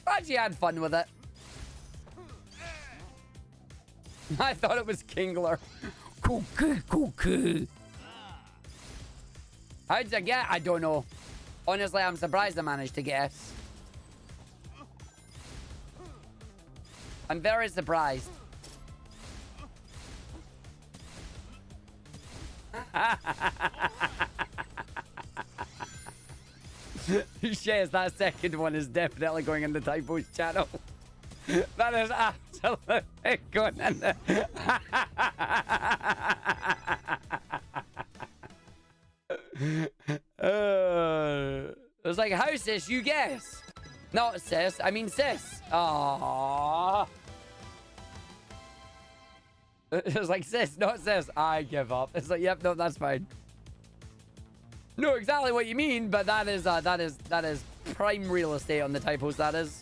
Glad you had fun with it. I thought it was Kingler. Cuckoo. How'd you get? I don't know. Honestly, I'm surprised I managed to guess. I'm very surprised. Shares, that second one is definitely going in the typos channel. That is absolutely going in the... It's like, how sis, you guess? Not sis, I mean sis. Aww. It's like sis, not sis. I give up. It's like, yep, no, that's fine. Know exactly what you mean, but that is prime real estate on the typos. That is.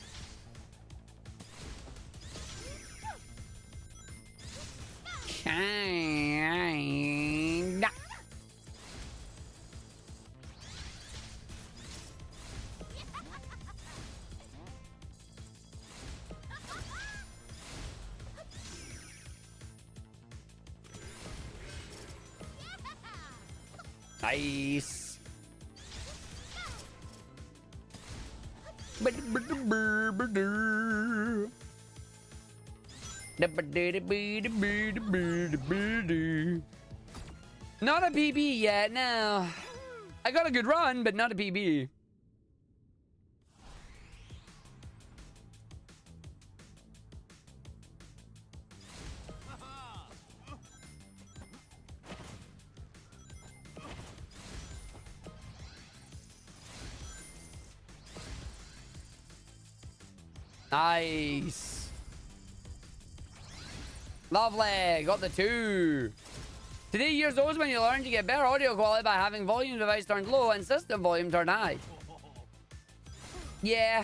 Kinda. Nice. Not a PB yet, no. I got a good run, but not a PB. Nice. Lovely. Got the 2. Today, years old is when you learn to get better audio quality by having volume device turned low and system volume turned high. Yeah.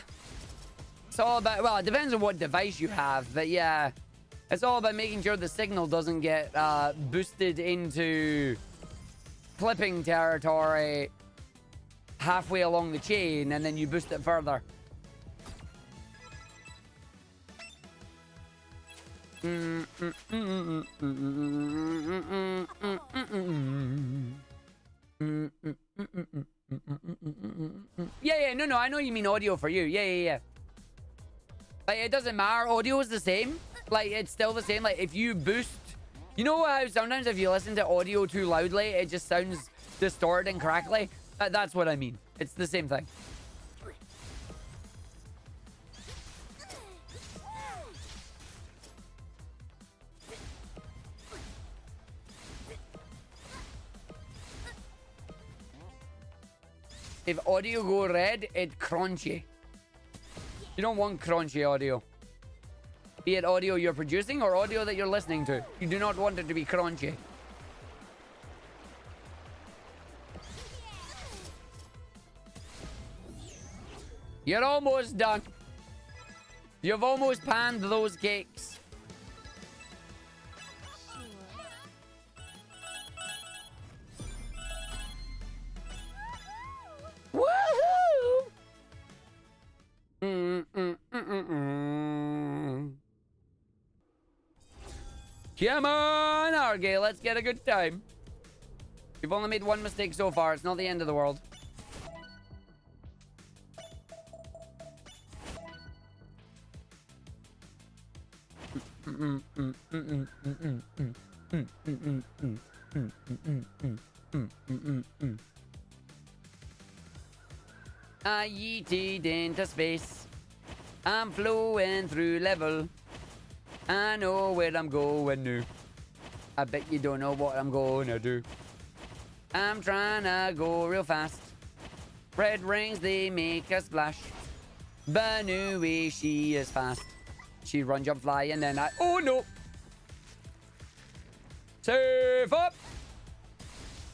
It's all about... Well, it depends on what device you have. But yeah. It's all about making sure the signal doesn't get boosted into clipping territory halfway along the chain and then you boost it further. Yeah, no, I know you mean audio for you. Yeah. Like, it doesn't matter. Audio is the same. Like, it's still the same. Like, if you boost... You know how sometimes if you listen to audio too loudly, it just sounds distorted and crackly? That's what I mean. It's the same thing. If audio go red, it's crunchy. You don't want crunchy audio. Be it audio you're producing or audio that you're listening to. You do not want it to be crunchy. You're almost done. You've almost panned those cakes. Woohoo! Come on, Argick, let's get a good time. You've only made one mistake so far. It's not the end of the world. I yeeted into space. I'm flowing through level. I know where I'm going now. I bet you don't know what I'm gonna do. I'm trying to go real fast. Red rings, they make a splash. But anyway, she is fast. She run, jump, fly, and then I... Oh, no! Safe up!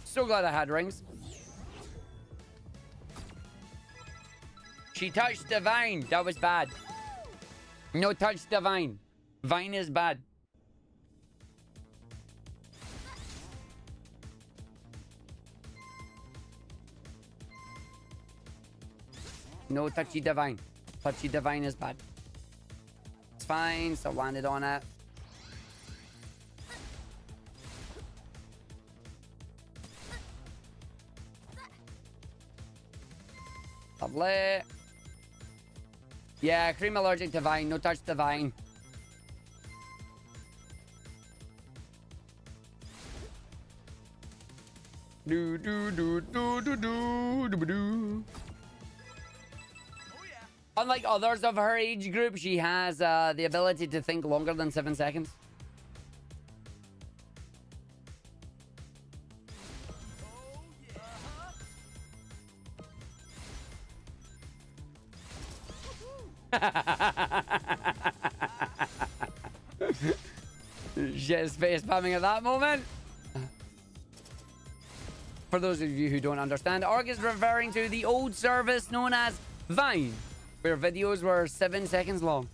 So glad I had rings. She touched the vine. That was bad. No, touch the vine. Vine is bad. No touchy the vine. Touchy the vine is bad. It's fine. So landed on it. Lovely. Yeah, cream allergic to vine. No touch the vine. Do do do do do do do do. Unlike others of her age group, she has the ability to think longer than 7 seconds. Shit's face spamming at that moment. For those of you who don't understand, Argick is referring to the old service known as Vine, where videos were 7 seconds long.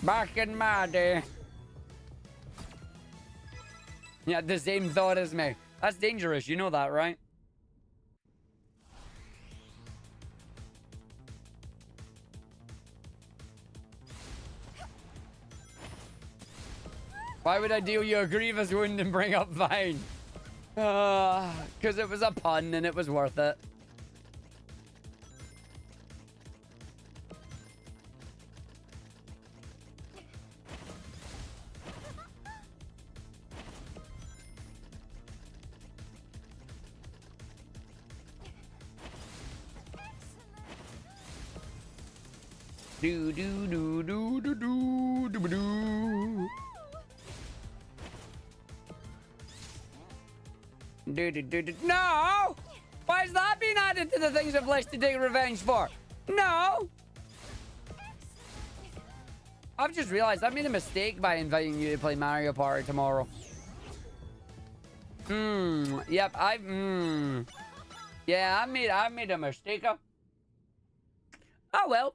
Back in my day. Yeah, the same thought as me. That's dangerous, you know that, right? Why would I deal you a grievous wound and bring up Vine? Because it was a pun and it was worth it. Do do do do do do do do. No! Why is that being added to the things I've left to take revenge for? No! I've just realized I made a mistake by inviting you to play Mario Party tomorrow. Yep, yeah, I made a mistake. Oh well.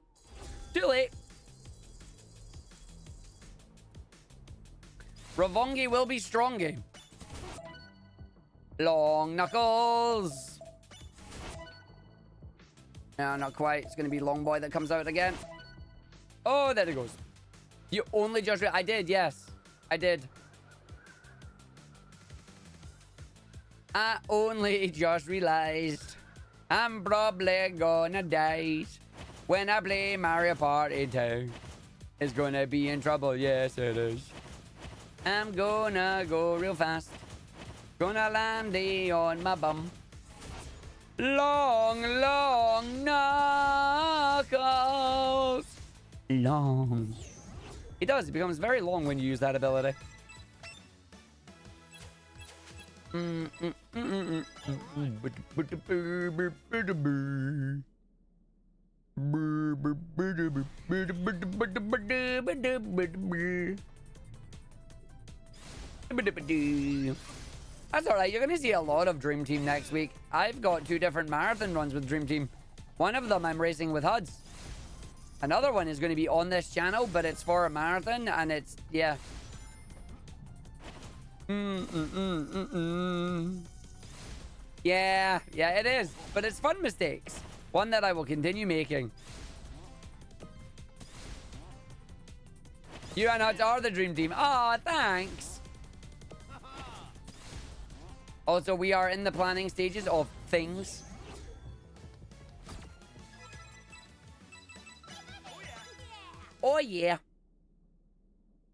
Too late. Ravongi will be strongy. Long knuckles. No, not quite. It's going to be Long Boy that comes out again. Oh, there it goes. You only just... I did, yes. I did. I only just realized I'm probably gonna die when I play Mario Party 2. It's gonna be in trouble. Yes, it is. I'm gonna go real fast. Gonna land on my bum. Long, long knuckles. Long. It does. It becomes very long when you use that ability. That's alright, you're going to see a lot of Dream Team next week. I've got 2 different marathon runs with Dream Team. One of them I'm racing with HUDs. Another one is going to be on this channel, but it's for a marathon, and it's, yeah. Yeah, it is. But it's fun mistakes. One that I will continue making. You and HUDs are the Dream Team. Aw, thanks. Also, we are in the planning stages of things. Oh, yeah.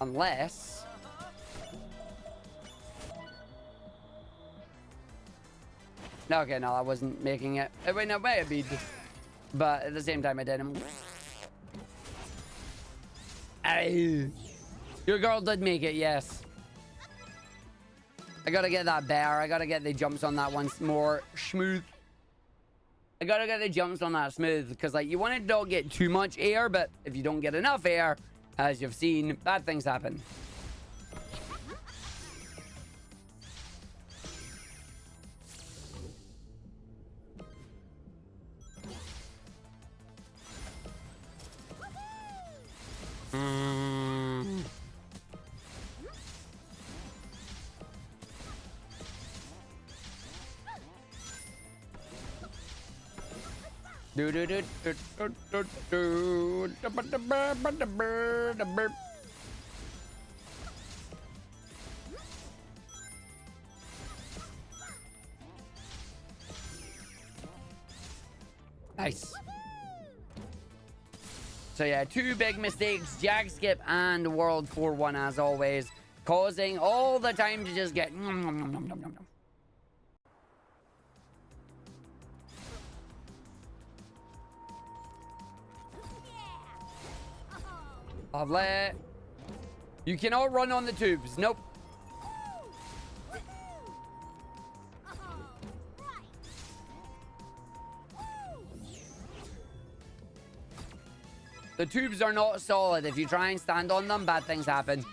Unless... Okay, no, I wasn't making it. Wait, no, may have been. But at the same time, I didn't. Ay. Your girl did make it, yes. I gotta get that bear. I gotta get the jumps on that one more smooth. I gotta get the jumps on that smooth. Because, like, you want to not get too much air. But if you don't get enough air, as you've seen, bad things happen. Nice. So yeah, 2 big mistakes, Jag skip and World 4-1 as always, causing all the time to just get Lovely. You cannot run on the tubes. Nope. The tubes are not solid. If you try and stand on them, bad things happen.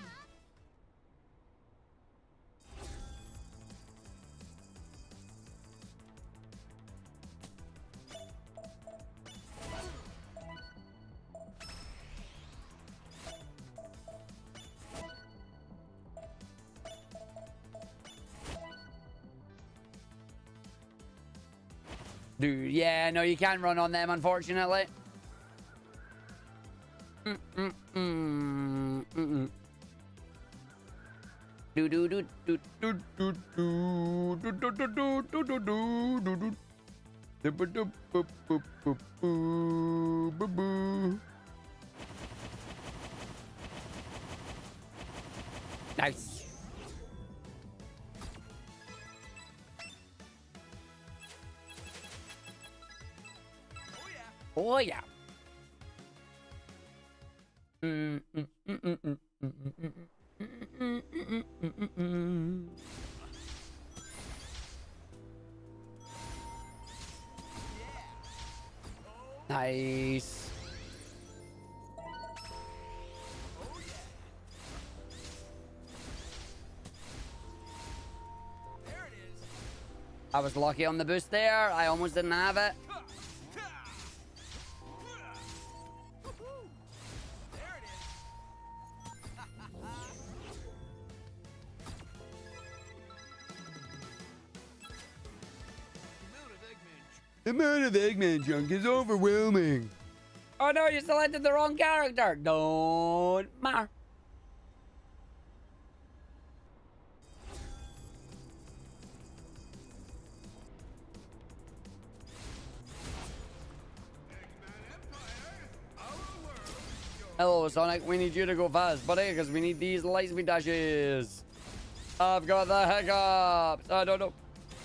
Dude, yeah, no, you can't run on them, unfortunately. Nice. Oh yeah. Nice. I was lucky on the boost there. I almost didn't have it. The amount of Eggman junk is overwhelming. Oh no, you selected the wrong character. Don't matter. Hello, Sonic. We need you to go fast, buddy, because we need these light speed dashes. I've got the hiccups. I don't know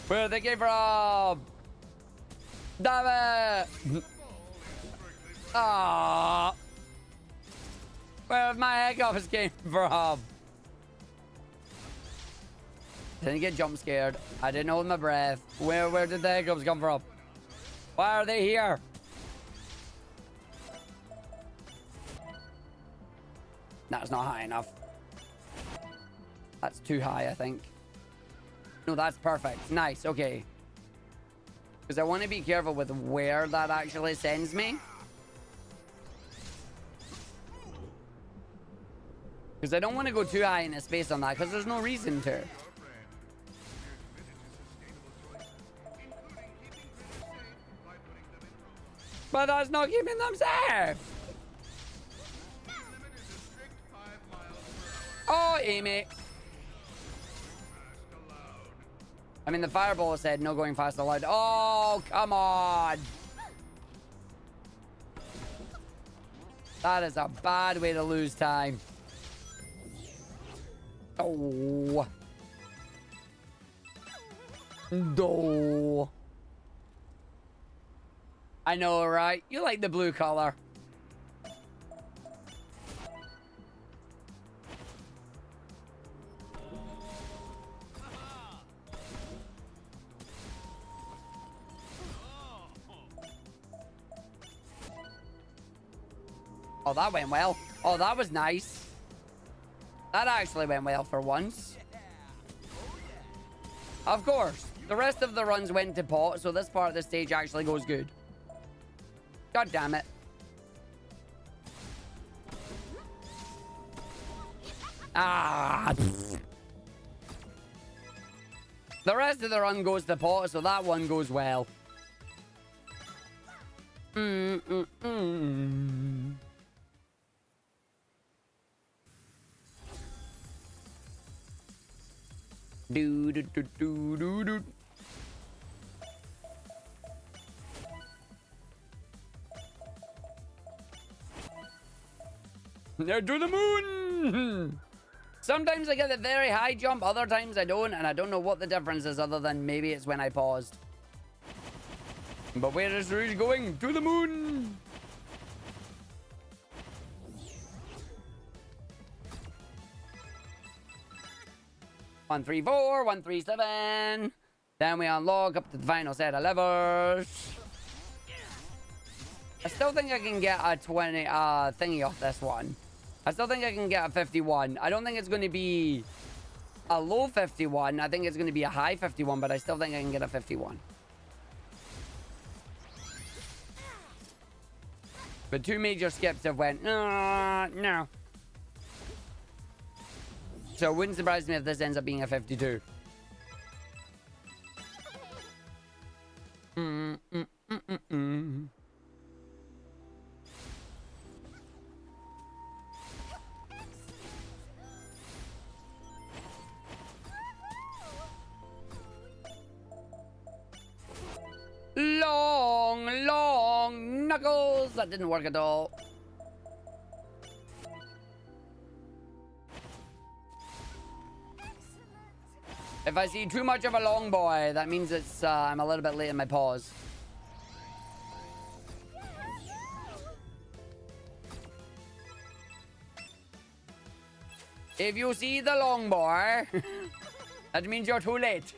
where they came from. Damn it! Ah, where have my hiccups came from? Didn't get jump scared. I didn't hold my breath. Where did the hiccups come from? Why are they here? That's not high enough. That's too high, I think. No, that's perfect. Nice, okay. Because I want to be careful with where that actually sends me. Because I don't want to go too high in a space on that, because there's no reason to. But that's not keeping them safe. Oh, Amy. I mean, the fireball said no going fast allowed. Oh, come on. That is a bad way to lose time. No. No. I know, right? You like the blue color. Oh, that went well. Oh, that was nice. That actually went well for once. Of course. The rest of the runs went to pot, so this part of the stage actually goes good. God damn it. Ah. The rest of the run goes to pot, so that one goes well. Do do do do do do. There to the moon. Sometimes I get a very high jump, other times I don't, and I don't know what the difference is other than maybe it's when I paused. But where is Rouge going? To the moon. One, 3, 4, 1, 3, 7. Then we unlock up to the final set of levers. I still think I can get a 20 thingy off this one. I still think I can get a 51. I don't think it's going to be a low 51. I think it's going to be a high 51, but I still think I can get a 51. But 2 major skips have went, no. So it wouldn't surprise me if this ends up being a 52. Long knuckles. That didn't work at all. If I see too much of a long boy, that means it's I'm a little bit late in my pause. If you see the long boy, that means you're too late.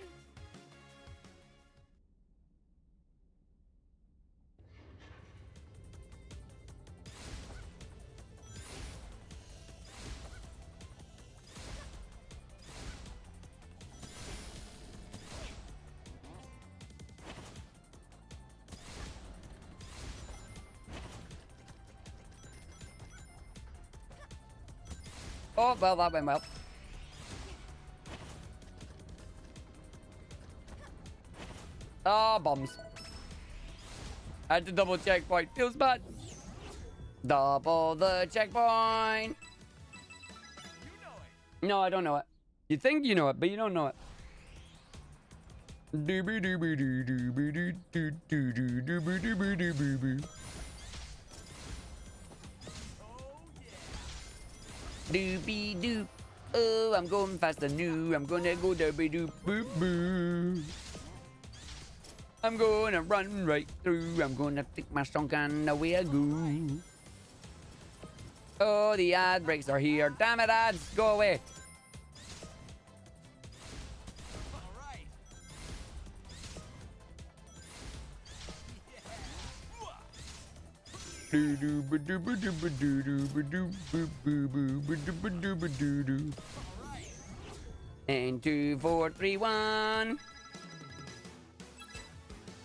Oh, well, that went well. Ah, bombs. I had to double checkpoint. Feels bad. Double the checkpoint. No, I don't know it. You think you know it, but you don't know it. Doobie doop. Oh, I'm going faster new. I'm gonna go doobie doop boop boo. I'm gonna run right through. I'm gonna take my strong and away I go. Oh, the ad breaks are here. Damn it, ads. Go away. And 2, 4, 3, 1.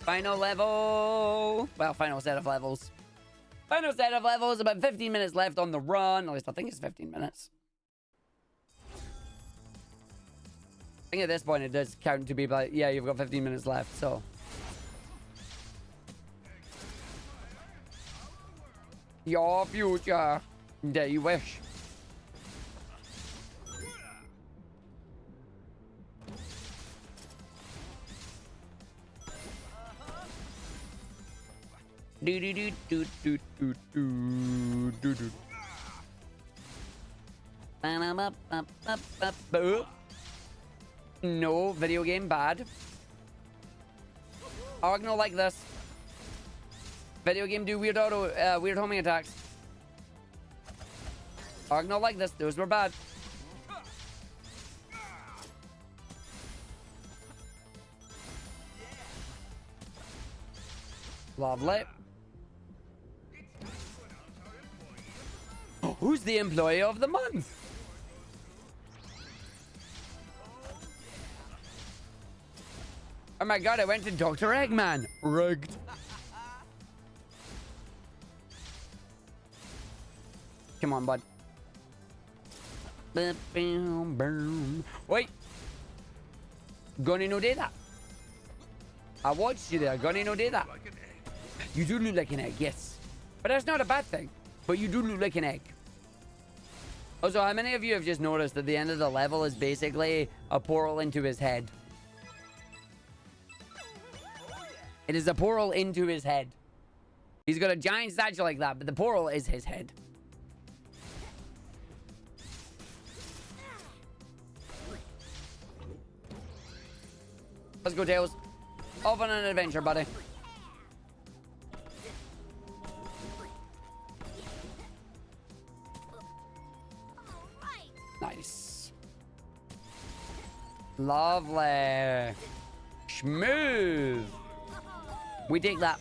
Final level. Well, final set of levels. Final set of levels. About 15 minutes left on the run. At least I think it's 15 minutes. I think at this point it does count to be like, yeah, you've got 15 minutes left, so. Your future. Dare you wish. Do do do do do do do do do. No, video game bad. Argnal like this. Video game do weird weird homing attacks. Argnal like this. Those were bad. Lovely. Who's the employee of the month? Oh my god, I went to Dr. Eggman. Rigged. Come on, bud. Wait. Gonna no do that. I watched you there. Gonna no do that. You do look like an egg, yes. But that's not a bad thing. But you do look like an egg. Also, how many of you have just noticed that the end of the level is basically a portal into his head? It is a portal into his head. He's got a giant statue like that, but the portal is his head. Let's go, Tails. Off on an adventure, buddy. Nice. Lovely. Smooth. We take that.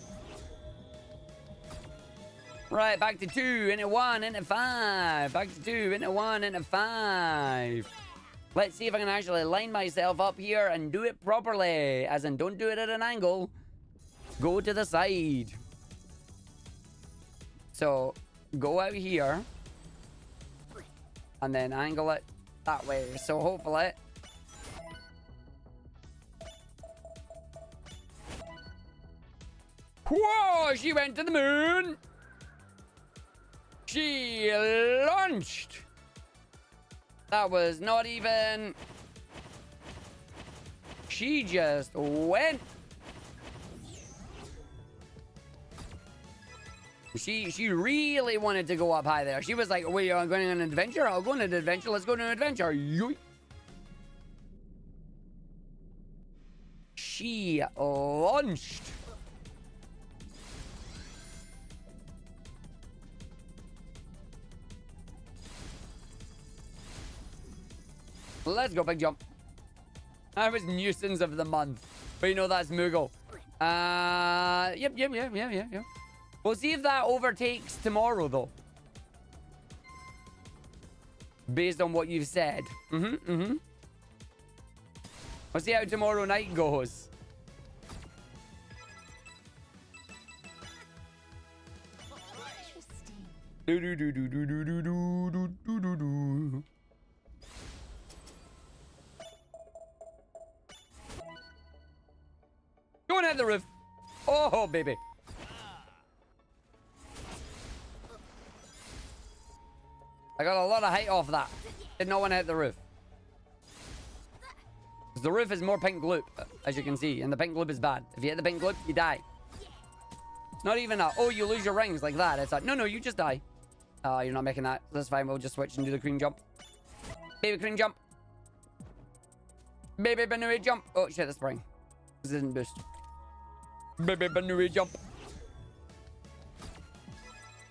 Right, back to 2, into 1, into 5. Back to 2, into 1, into 5. Let's see if I can actually line myself up here and do it properly. As in, don't do it at an angle. Go to the side. So, go out here. And then angle it that way. So, hopefully... Whoa! She went to the moon! She launched! That was not even... She just went. She really wanted to go up high there. She was like, wait, are you going on an adventure? I'll go on an adventure. Let's go on an adventure. Yoink. She launched. Let's go, big jump. That was nuisance of the month. But you know that's Moogle. Yep. We'll see if that overtakes tomorrow, though. Based on what you've said. We'll see how tomorrow night goes. Do. Go and hit the roof. Oh, baby. I got a lot of height off that. Did not want to hit the roof. Because the roof is more pink gloop, as you can see. And the pink gloop is bad. If you hit the pink gloop, you die. It's not even a, oh, you lose your rings like that. It's like, no, you just die. You're not making that. That's fine. We'll just switch and do the cream jump. Baby cream jump. Baby Banui jump. Oh, shit, the spring. This isn't boost. Baby Banui jump.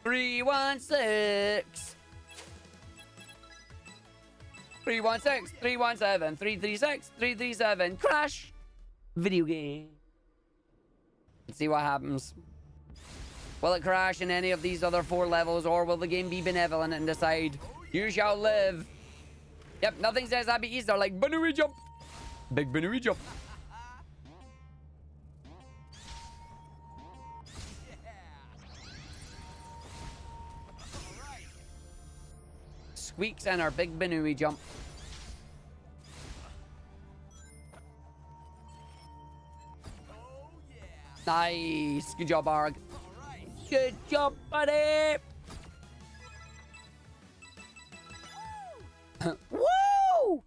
316. 316, 317, 336, 337. Crash. Video game. Let's see what happens. Will it crash in any of these other 4 levels, or will the game be benevolent and decide, you shall live? Yep, nothing says Happy Easter like Banui jump. Big Banui jump. Squeaks and our big Banui jump. Nice. Good job, Arg. Good job, buddy. Woo!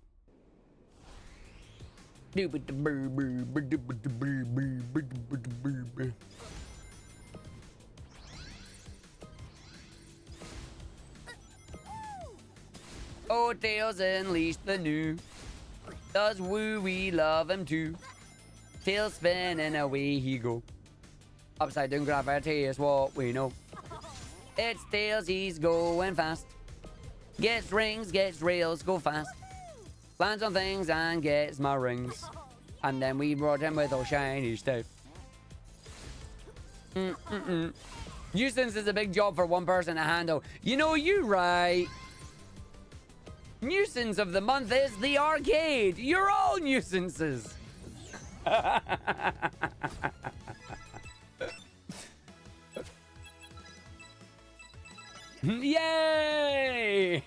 Oh, Tails unleashed the new. Does woo we love him too? Tails spinning away he go. Upside down gravity is what we know. It's Tails, he's going fast. Gets rings, gets rails, go fast. Lands on things and gets my rings. And then we brought him with all shiny stuff. Nuisance is a big job for one person to handle. You know, you right. Nuisance of the month is the arcade. You're all nuisances. Yay!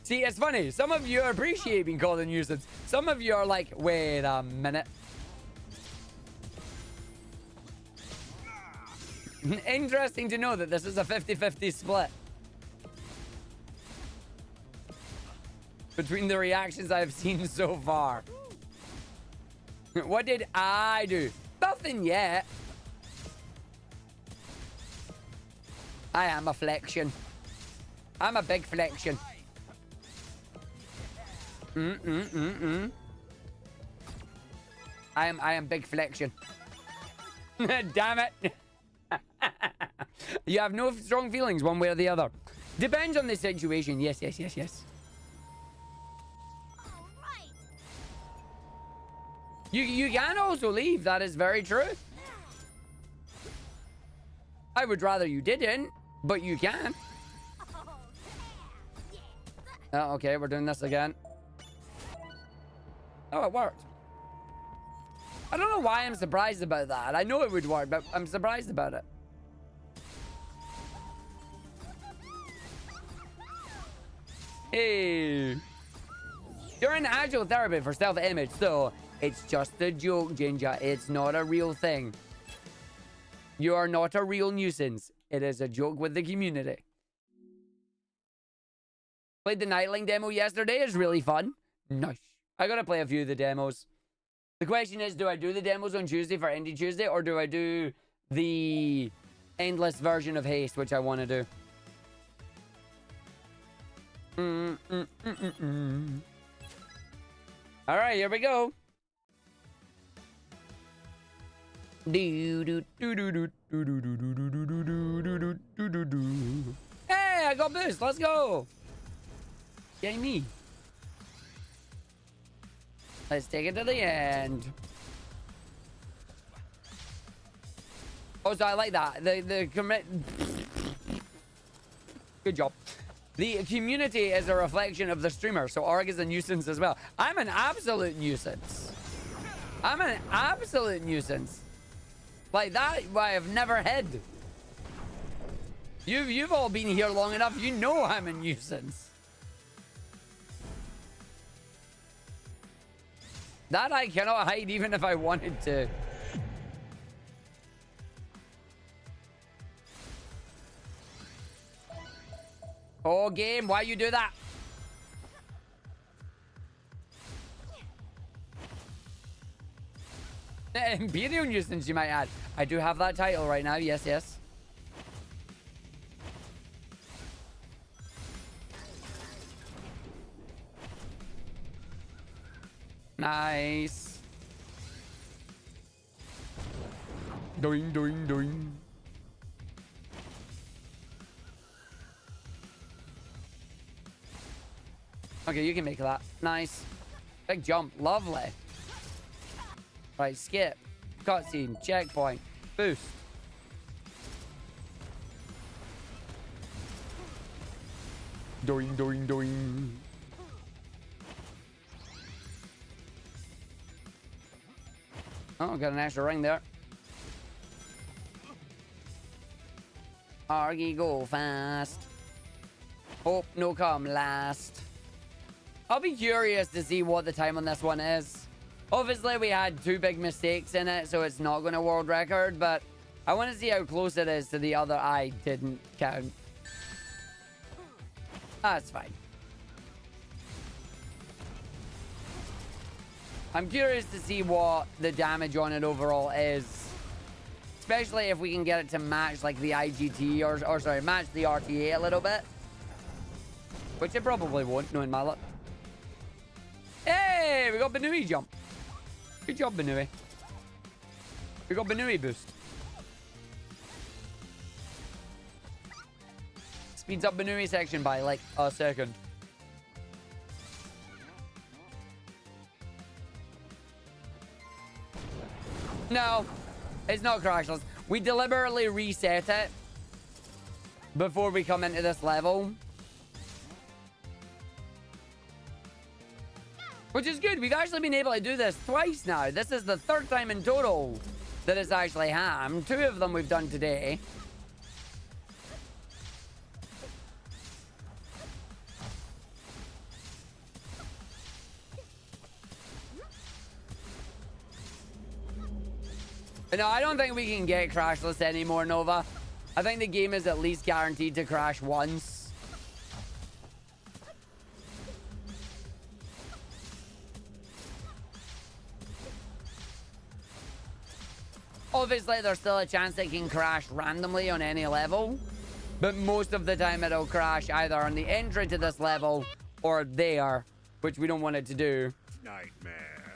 See, it's funny. Some of you appreciate being called a nuisance. Some of you are like, wait a minute. Interesting to know that this is a 50-50 split between the reactions I've seen so far. What did I do? Nothing yet. I am a flexion. I'm a big flexion. I am big flexion. Damn it. You have no strong feelings one way or the other. Depends on the situation. Yes. You can also leave. That is very true. I would rather you didn't, but you can. Oh, okay, we're doing this again. Oh, it worked. I don't know why I'm surprised about that. I know it would work, but I'm surprised about it. Hey. You're in actual therapy for self-image, so it's just a joke, Ginger. It's not a real thing. You are not a real nuisance. It is a joke with the community. Played the Nightling demo yesterday. It's really fun. Nice. I gotta play a few of the demos. The question is, do I do the demos on Tuesday for Indie Tuesday, or do I do the endless version of Haste, which I want to do? All right, here we go. Hey, I got boost. Let's go. Yay me. Let's take it to the end. Oh, so I like that. Good job. The community is a reflection of the streamer, so Arg is a nuisance as well. I'm an absolute nuisance. I'm an absolute nuisance. Like that, I have never had. You've all been here long enough. You know I'm a nuisance. That I cannot hide even if I wanted to. Oh, game, why you do that? Imperial nuisance, you might add. I do have that title right now. Yes, yes. Nice. Doing, doing, doing. Okay, you can make that. Nice. Big jump. Lovely. Right, skip. Cutscene. Checkpoint. Boost. Doing, doing, doing. Oh, got an extra ring there. Argy, go fast. Hope no come last. I'll be curious to see what the time on this one is. Obviously, we had 2 big mistakes in it, so it's not going to world record, but I want to see how close it is to the other I didn't count. That's fine. I'm curious to see what the damage on it overall is. Especially if we can get it to match like the IGT or sorry, match the RTA a little bit. Which it probably won't, knowing my luck. Hey, we got Banui jump. Good job, Banui. We got Banui boost. Speeds up Banui section by like a second. No, it's not crashless. We deliberately reset it before we come into this level. Which is good. We've actually been able to do this twice now. This is the third time in total that it's actually happened. 2 of them we've done today. No, I don't think we can get crashless anymore, Nova. I think the game is at least guaranteed to crash once. Obviously, there's still a chance it can crash randomly on any level. But most of the time, it'll crash either on the entry to this level or there, which we don't want it to do. Nightmare.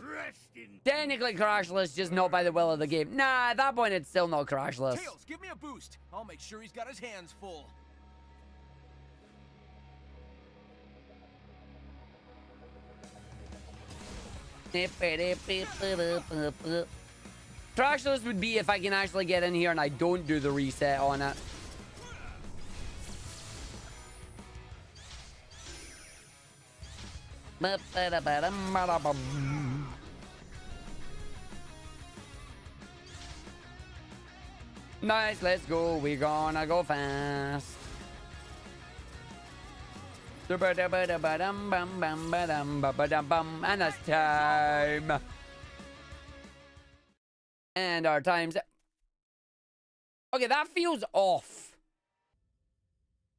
Rest in Technically crashless, just not by the will of the game. Nah, at that point, it's still not crashless. Tails, give me a boost. I'll make sure he's got his hands full. Crashless would be if I can actually get in here and I don't do the reset on it. Nice, let's go. We're gonna go fast. And it's time. And our time's... Okay, that feels off.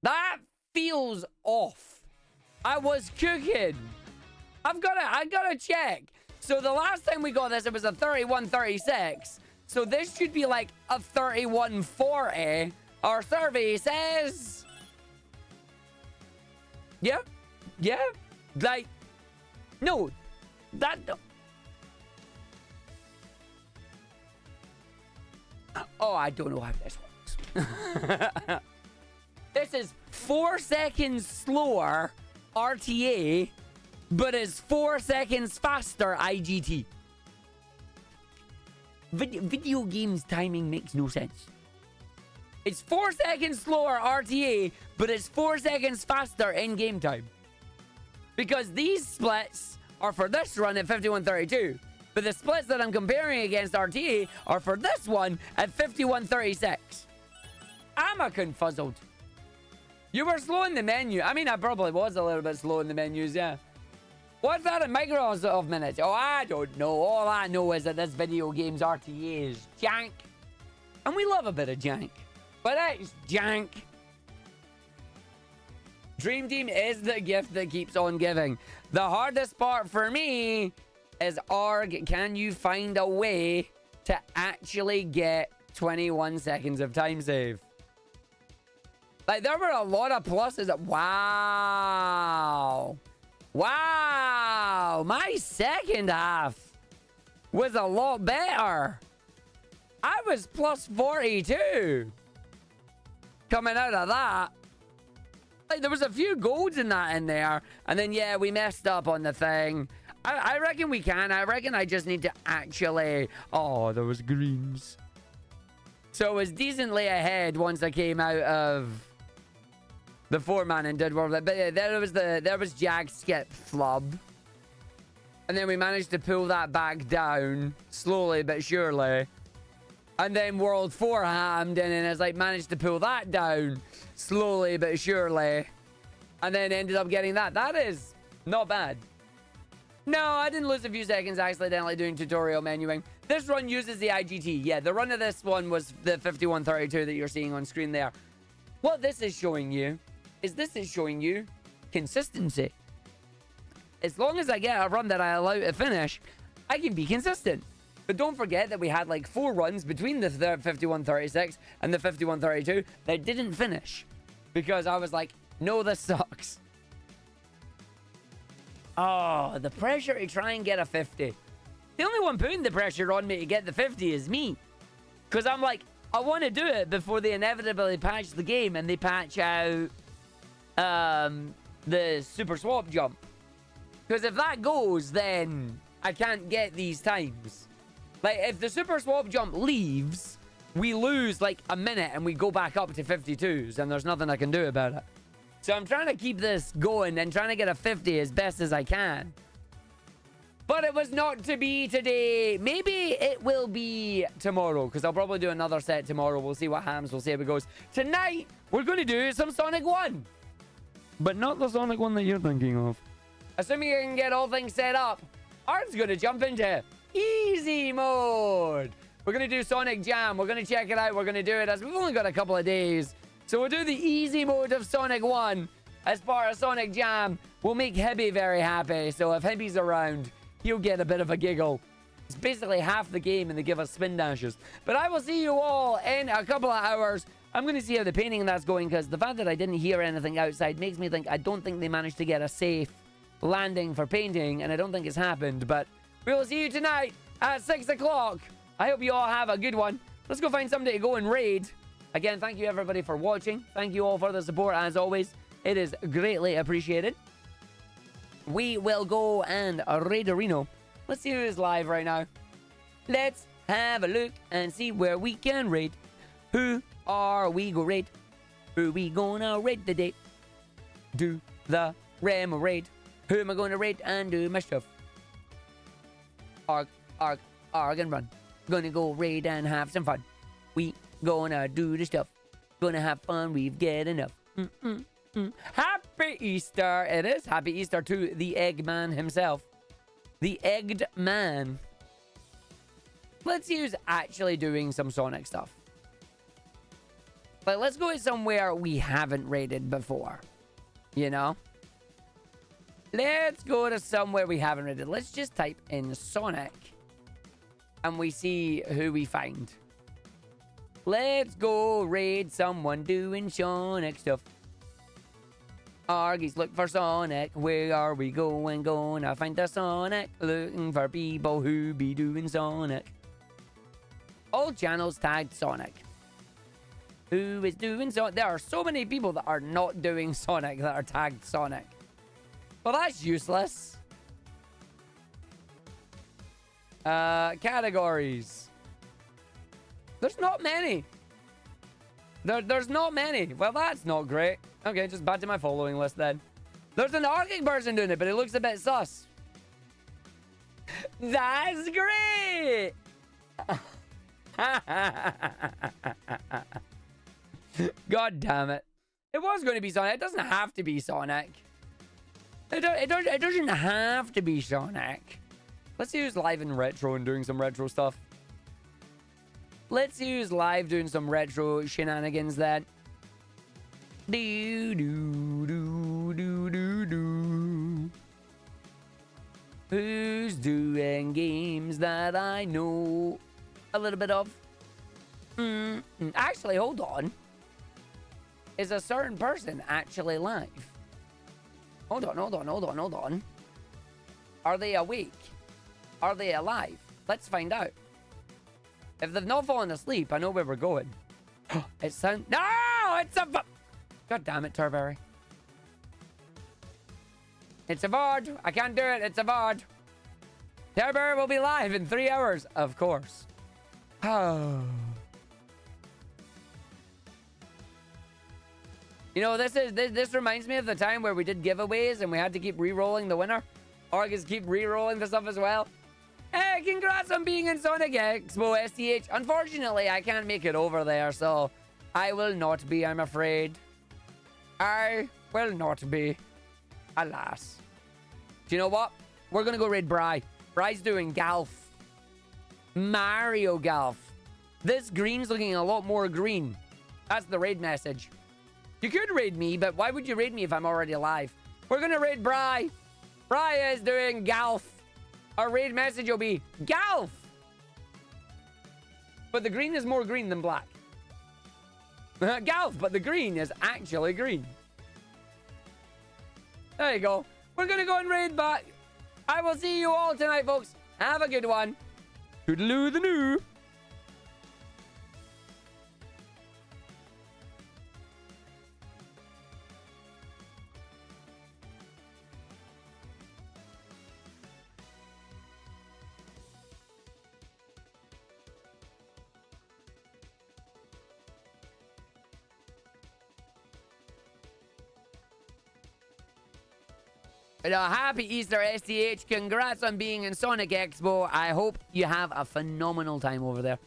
That feels off. I was cooking. I gotta check. So the last time we got this, it was a 31:36. So this should be like a 31:40. Our survey says... Yeah. Yeah. Like... No. That... Oh, I don't know how this works. This is 4 seconds slower RTA, but is 4 seconds faster IGT. Video games timing makes no sense. It's 4 seconds slower RTA, but it's 4 seconds faster in game time. Because these splits are for this run at 51:32. But the splits that I'm comparing against RTA are for this one at 51:36. I'm a confuzzled. You were slow in the menu. I mean, I probably was a little bit slow in the menus, yeah. What's that in micros of minutes? Oh, I don't know. All I know is that this video game's RTA is jank. And we love a bit of jank. But it's jank. Dream Team is the gift that keeps on giving. The hardest part for me is, Arg, can you find a way to actually get 21 seconds of time save? Like, there were a lot of pluses. Wow. Wow. My second half was a lot better. I was plus 42 coming out of that. Like, there was a few golds in that in there. And then, yeah, we messed up on the thing. I reckon we can. I reckon I just need to actually... Oh, there was greens. So it was decently ahead once I came out of the 4-man and did world. But yeah, there was Jag skip flub. And then we managed to pull that back down slowly but surely. And then World 4 hammed in and it's like managed to pull that down slowly but surely. And then ended up getting that. That is not bad. No, I didn't lose a few seconds accidentally doing tutorial menuing. This run uses the IGT. Yeah, the run of this one was the 51:32 that you're seeing on screen there. What this is showing you is consistency. as long as I get a run that I allow to finish, I can be consistent. But don't forget that we had like 4 runs between the 51.36 and the 51.32 that didn't finish. Because I was like, no, this sucks. Oh, the pressure to try and get a 50. The only one putting the pressure on me to get the 50 is me. Because I'm like, I want to do it before they inevitably patch the game and they patch out the super swap jump. Because if that goes, then I can't get these times. Like, if the super swap jump leaves, we lose like a minute and we go back up to 52s and there's nothing I can do about it. So I'm trying to keep this going and trying to get a 50 as best as I can. But it was not to be today. Maybe it will be tomorrow, because I'll probably do another set tomorrow. We'll see what happens. We'll see how it goes. Tonight, we're going to do some Sonic 1. But not the Sonic 1 that you're thinking of. Assuming you can get all things set up, Art's going to jump into easy mode. We're going to do Sonic Jam. We're going to check it out. We're going to do it as we've only got a couple of days. So we'll do the easy mode of Sonic 1 as part of Sonic Jam. We'll make Hibby very happy. So if Hibby's around, he'll get a bit of a giggle. It's basically half the game and they give us spin dashes. But I will see you all in a couple of hours. I'm going to see how the painting that's going, because the fact that I didn't hear anything outside makes me think I don't think they managed to get a safe landing for painting, and I don't think it's happened. But we will see you tonight at 6 o'clock. I hope you all have a good one. Let's go find somebody to go and raid. Again, thank you everybody for watching. Thank you all for the support as always. It is greatly appreciated. We will go and raid Reno. Let's see who is live right now. Let's have a look and see where we can raid. Who are we go raid? Who we gonna raid today? Do the Rem raid. Who am I going to raid and do my stuff? Arg, and run. Gonna go raid and have some fun. We gonna do the stuff. Gonna have fun, we've get enough. Happy Easter! It is Happy Easter to the Eggman himself. The Egged Man. Let's use actually doing some Sonic stuff. But let's go somewhere we haven't raided before. You know? Let's go to somewhere we haven't raided. Let's just type in Sonic. And we see who we find. Let's go raid someone doing Sonic stuff. Argies, look for Sonic. Where are we going? Gonna find the Sonic. Looking for people who be doing Sonic. All channels tagged Sonic. Who is doing Sonic? There are so many people that are not doing Sonic that are tagged Sonic. Well, that's useless. Categories. There's not many. There's not many. Well, that's not great. Okay, just back to my following list then. There's an Argick person doing it, but it looks a bit sus. That's great! God damn it. It was going to be Sonic. It doesn't have to be Sonic. It doesn't have to be Sonic. Let's use live and retro and doing some retro stuff. Let's use live doing some retro shenanigans then. Do do do do do do. Who's doing games that I know a little bit of? Actually, hold on. Is a certain person actually live? Hold on. Are they awake? Are they alive? Let's find out. If they've not fallen asleep, I know where we're going. It sounds... No! It's a... God damn it, Turberry. It's a VOD. I can't do it. It's a VOD. Turberry will be live in 3 hours. Of course. Oh. You know, this reminds me of the time where we did giveaways and we had to keep re-rolling the winner. Argus keep re-rolling the stuff as well. Hey, congrats on being in Sonic Expo STH. Unfortunately, I can't make it over there, so I will not be, I'm afraid. I will not be. Alas. Do you know what? We're going to go raid Bri. Bri's doing Golf. Mario Golf. This green's looking a lot more green. That's the raid message. You could raid me, but why would you raid me if I'm already alive? We're going to raid Bri. Raya is doing Golf. Our raid message will be Golf. But the green is more green than black. Golf, but the green is actually green. There you go. We're going to go and raid back. I will see you all tonight, folks. Have a good one. Toodaloo the new. Happy Easter, STH. Congrats on being in Sonic Expo. I hope you have a phenomenal time over there.